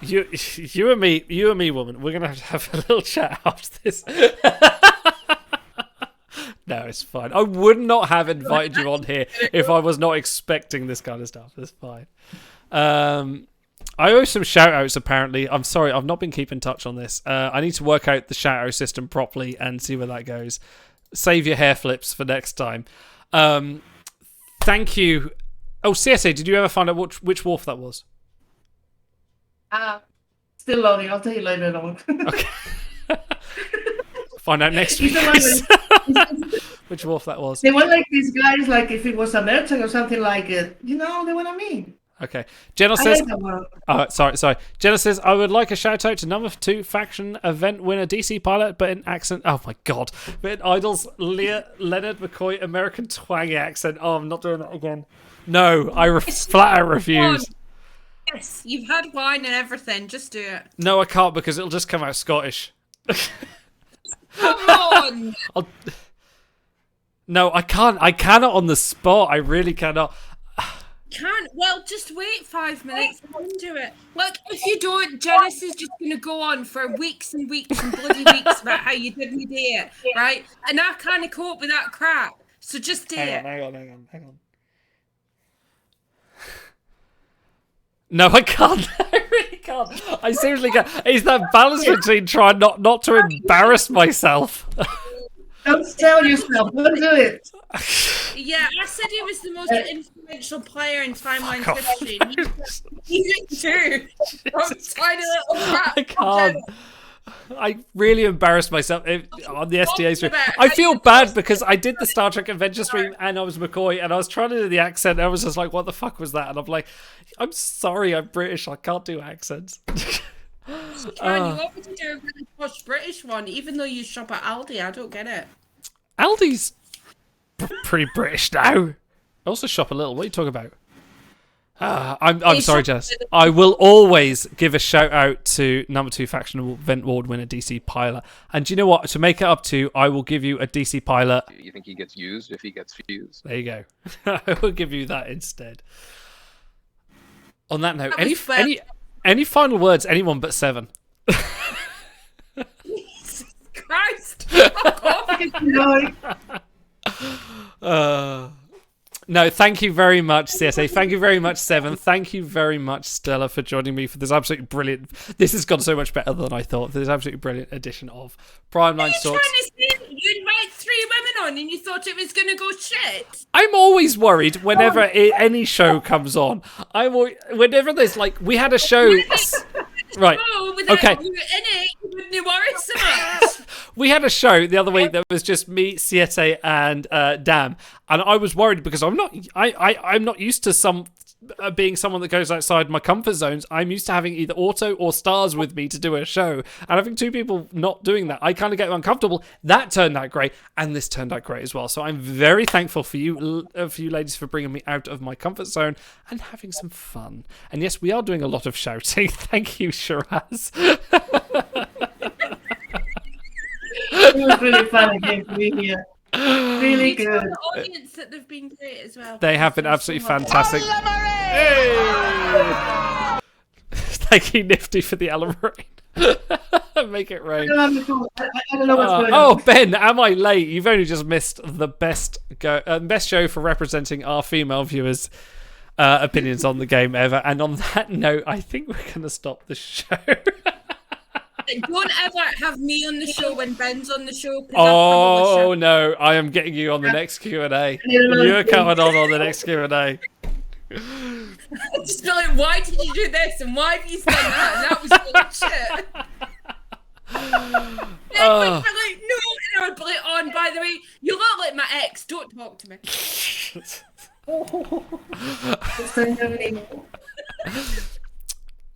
J: You and me, woman. We're gonna have a little chat after this. No, it's fine. I would not have invited you on here if I was not expecting this kind of stuff. It's fine. I owe some shout outs apparently. I'm sorry, I've not been keeping touch on this. I need to work out the shout out system properly and see where that goes. Save your hair flips for next time. Thank you. Oh, Siete, did you ever find out which wolf that was?
L: Still loading. I'll tell you later on.
J: Okay. Find out next week. Which wolf that was.
L: They were like these guys, like if it was a merchant or something like it. You know what I mean?
J: Okay. Jenna says, sorry. Jenna says, I would like a shout out to number 2 faction event winner DC pilot, but in accent. Oh my god. But in Idol's Leonard McCoy American twang accent. Oh, I'm not doing that again. No, I flat out refuse.
I: Yes, you've had wine and everything. Just do it.
J: No, I can't because it'll just come out Scottish.
I: Come on.
J: No, I can't. I cannot on the spot. I really cannot.
I: Well, just wait 5 minutes and then do it. Look, if you don't, Janice is just going to go on for weeks and weeks and bloody weeks about how you didn't do it, right? And I can't cope with that crap. So just do it.
J: Hang on. No, I can't. I really can't. I seriously can't. It's that balance between trying not to embarrass myself.
L: Don't tell yourself. Don't do it.
I: Yeah, I said he was the most influential player in Timeline's history. He did too. Tiny little crap.
J: I can't. I really embarrassed myself on the SDA stream. I feel bad because I did the Star Trek Adventure stream and I was McCoy and I was trying to do the accent and I was just like, what the fuck was that? And I'm like, I'm sorry, I'm British. I can't do accents.
I: You want me to do a really posh British one, even though you shop at Aldi? I don't get it.
J: Aldi's pretty British now. I also shop a little. What are you talking about? I'm sorry, Jess. I will always give a shout out to number 2 faction event award winner DC Pilot. And do you know what? To make it up to, I will give you a DC Pilot.
B: You think he gets used if he gets fused?
J: There you go. I will give you that instead. On that note, any final words? Anyone but 7.
I: Jesus Christ!
J: No, thank you very much, Siete. Thank you very much, Seven. Thank you very much, Stella, for joining me for this absolutely brilliant. This has gone so much better than I thought. This absolutely brilliant edition of Primelines Talks.
I: Trying to say you invite 3 women on and you thought it was going to go shit.
J: I'm always worried whenever any show comes on. Whenever there's like, we had a show. Right. Okay. We had a show the other week that was just me, Siete, and Dam, and I was worried because I'm not used to being someone that goes outside my comfort zones. I'm used to having either Auto or Stars with me to do a show, and having 2 people not doing that, I kind of get uncomfortable. That turned out great, and this turned out great as well. So I'm very thankful for you ladies for bringing me out of my comfort zone and having some fun. And yes, we are doing a lot of shouting. Thank you, Shiraz.
L: It was really fun again to be here. Really good.
I: The audience that they've been great as well.
J: They have been absolutely fantastic. Hey! Thank you, Nifty, for the Alamarine. Make it rain.
L: I don't know what's going on.
J: Oh, Ben, am I late? You've only just missed the best show for representing our female viewers' opinions on the game ever. And on that note, I think we're going to stop the show.
I: Don't ever have me on the show when Ben's on the show.
J: Oh no, I am getting you on the next Q&A. You're coming on the next Q&A.
I: Just be like, why did you do this and why have you done that? And that was bullshit. Like, no, and I would be like, on, by the way, you look like my ex. Don't talk to me.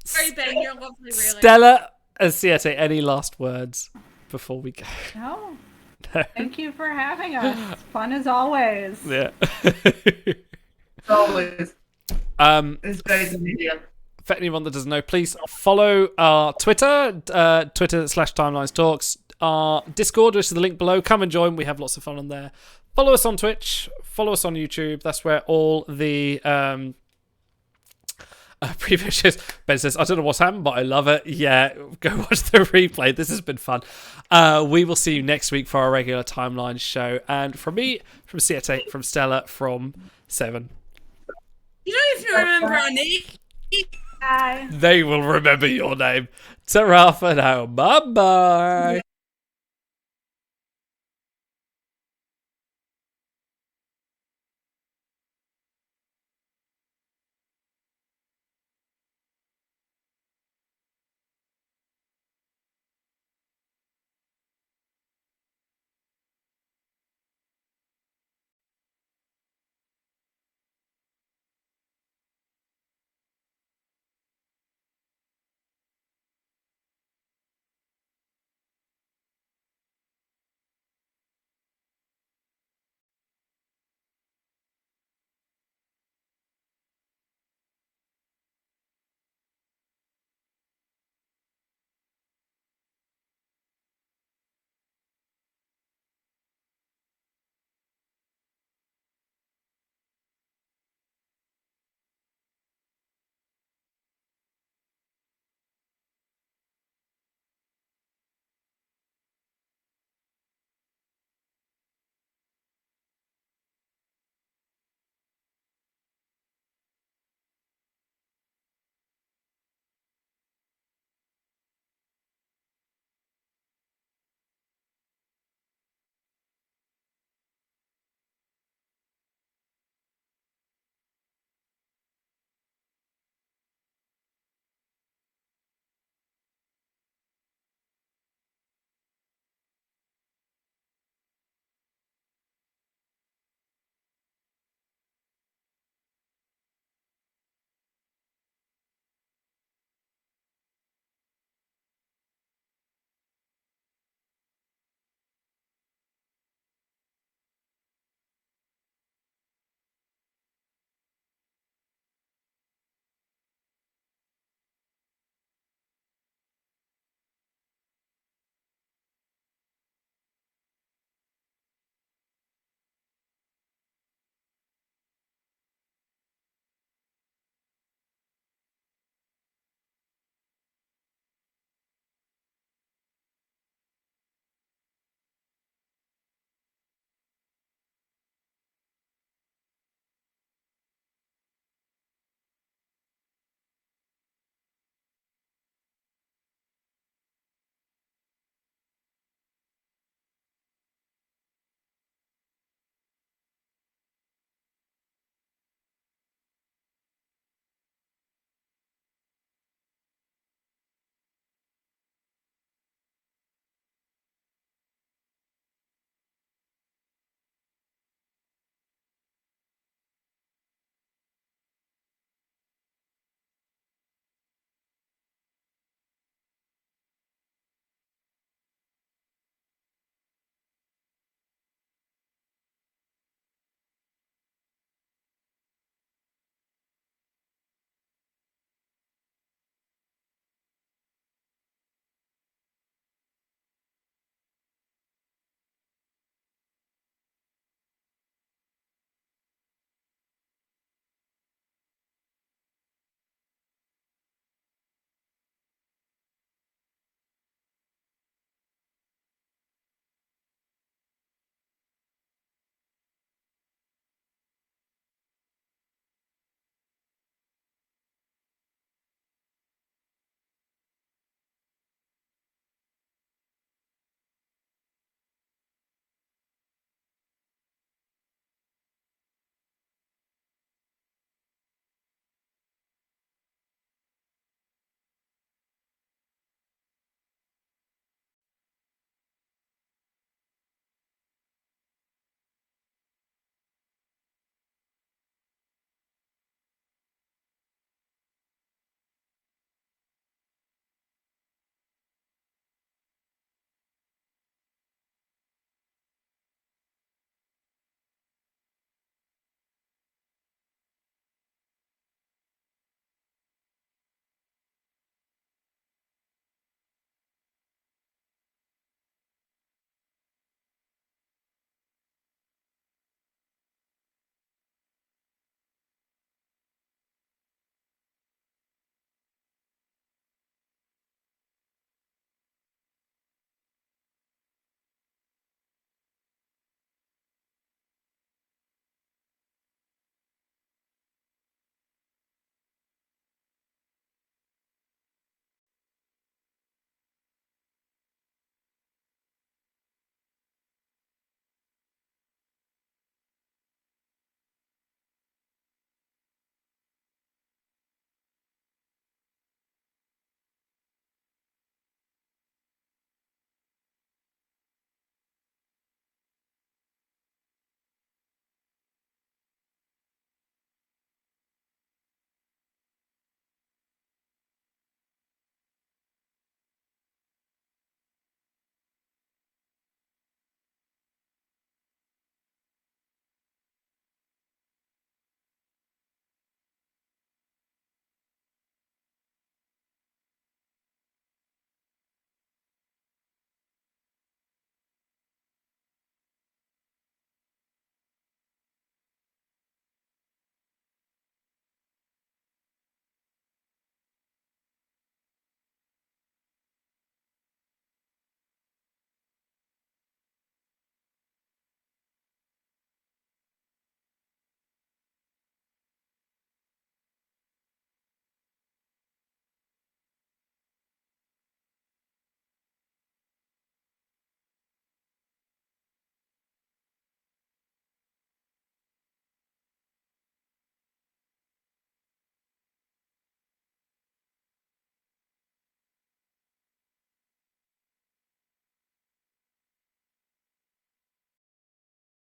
I: Sorry, Ben, you're lovely, really.
J: Stella and Siete, any last words before we go?
K: No. Thank you for having us. Fun as always.
J: Yeah.
L: Always. It's great to be here.
J: For anyone that doesn't know, please follow our Twitter, Twitter/Timelines Talks, our Discord, which is the link below. Come and join. We have lots of fun on there. Follow us on Twitch. Follow us on YouTube. That's where all the previous shows. Ben says, I don't know what's happened, but I love it. Yeah, go watch the replay. This has been fun. We will see you next week for our regular Timelines show. And from me, from Siete, from Stella, from Seven.
I: You don't even remember our name.
K: Bye.
J: They will remember your name. Ta-ra for now. Bye-bye.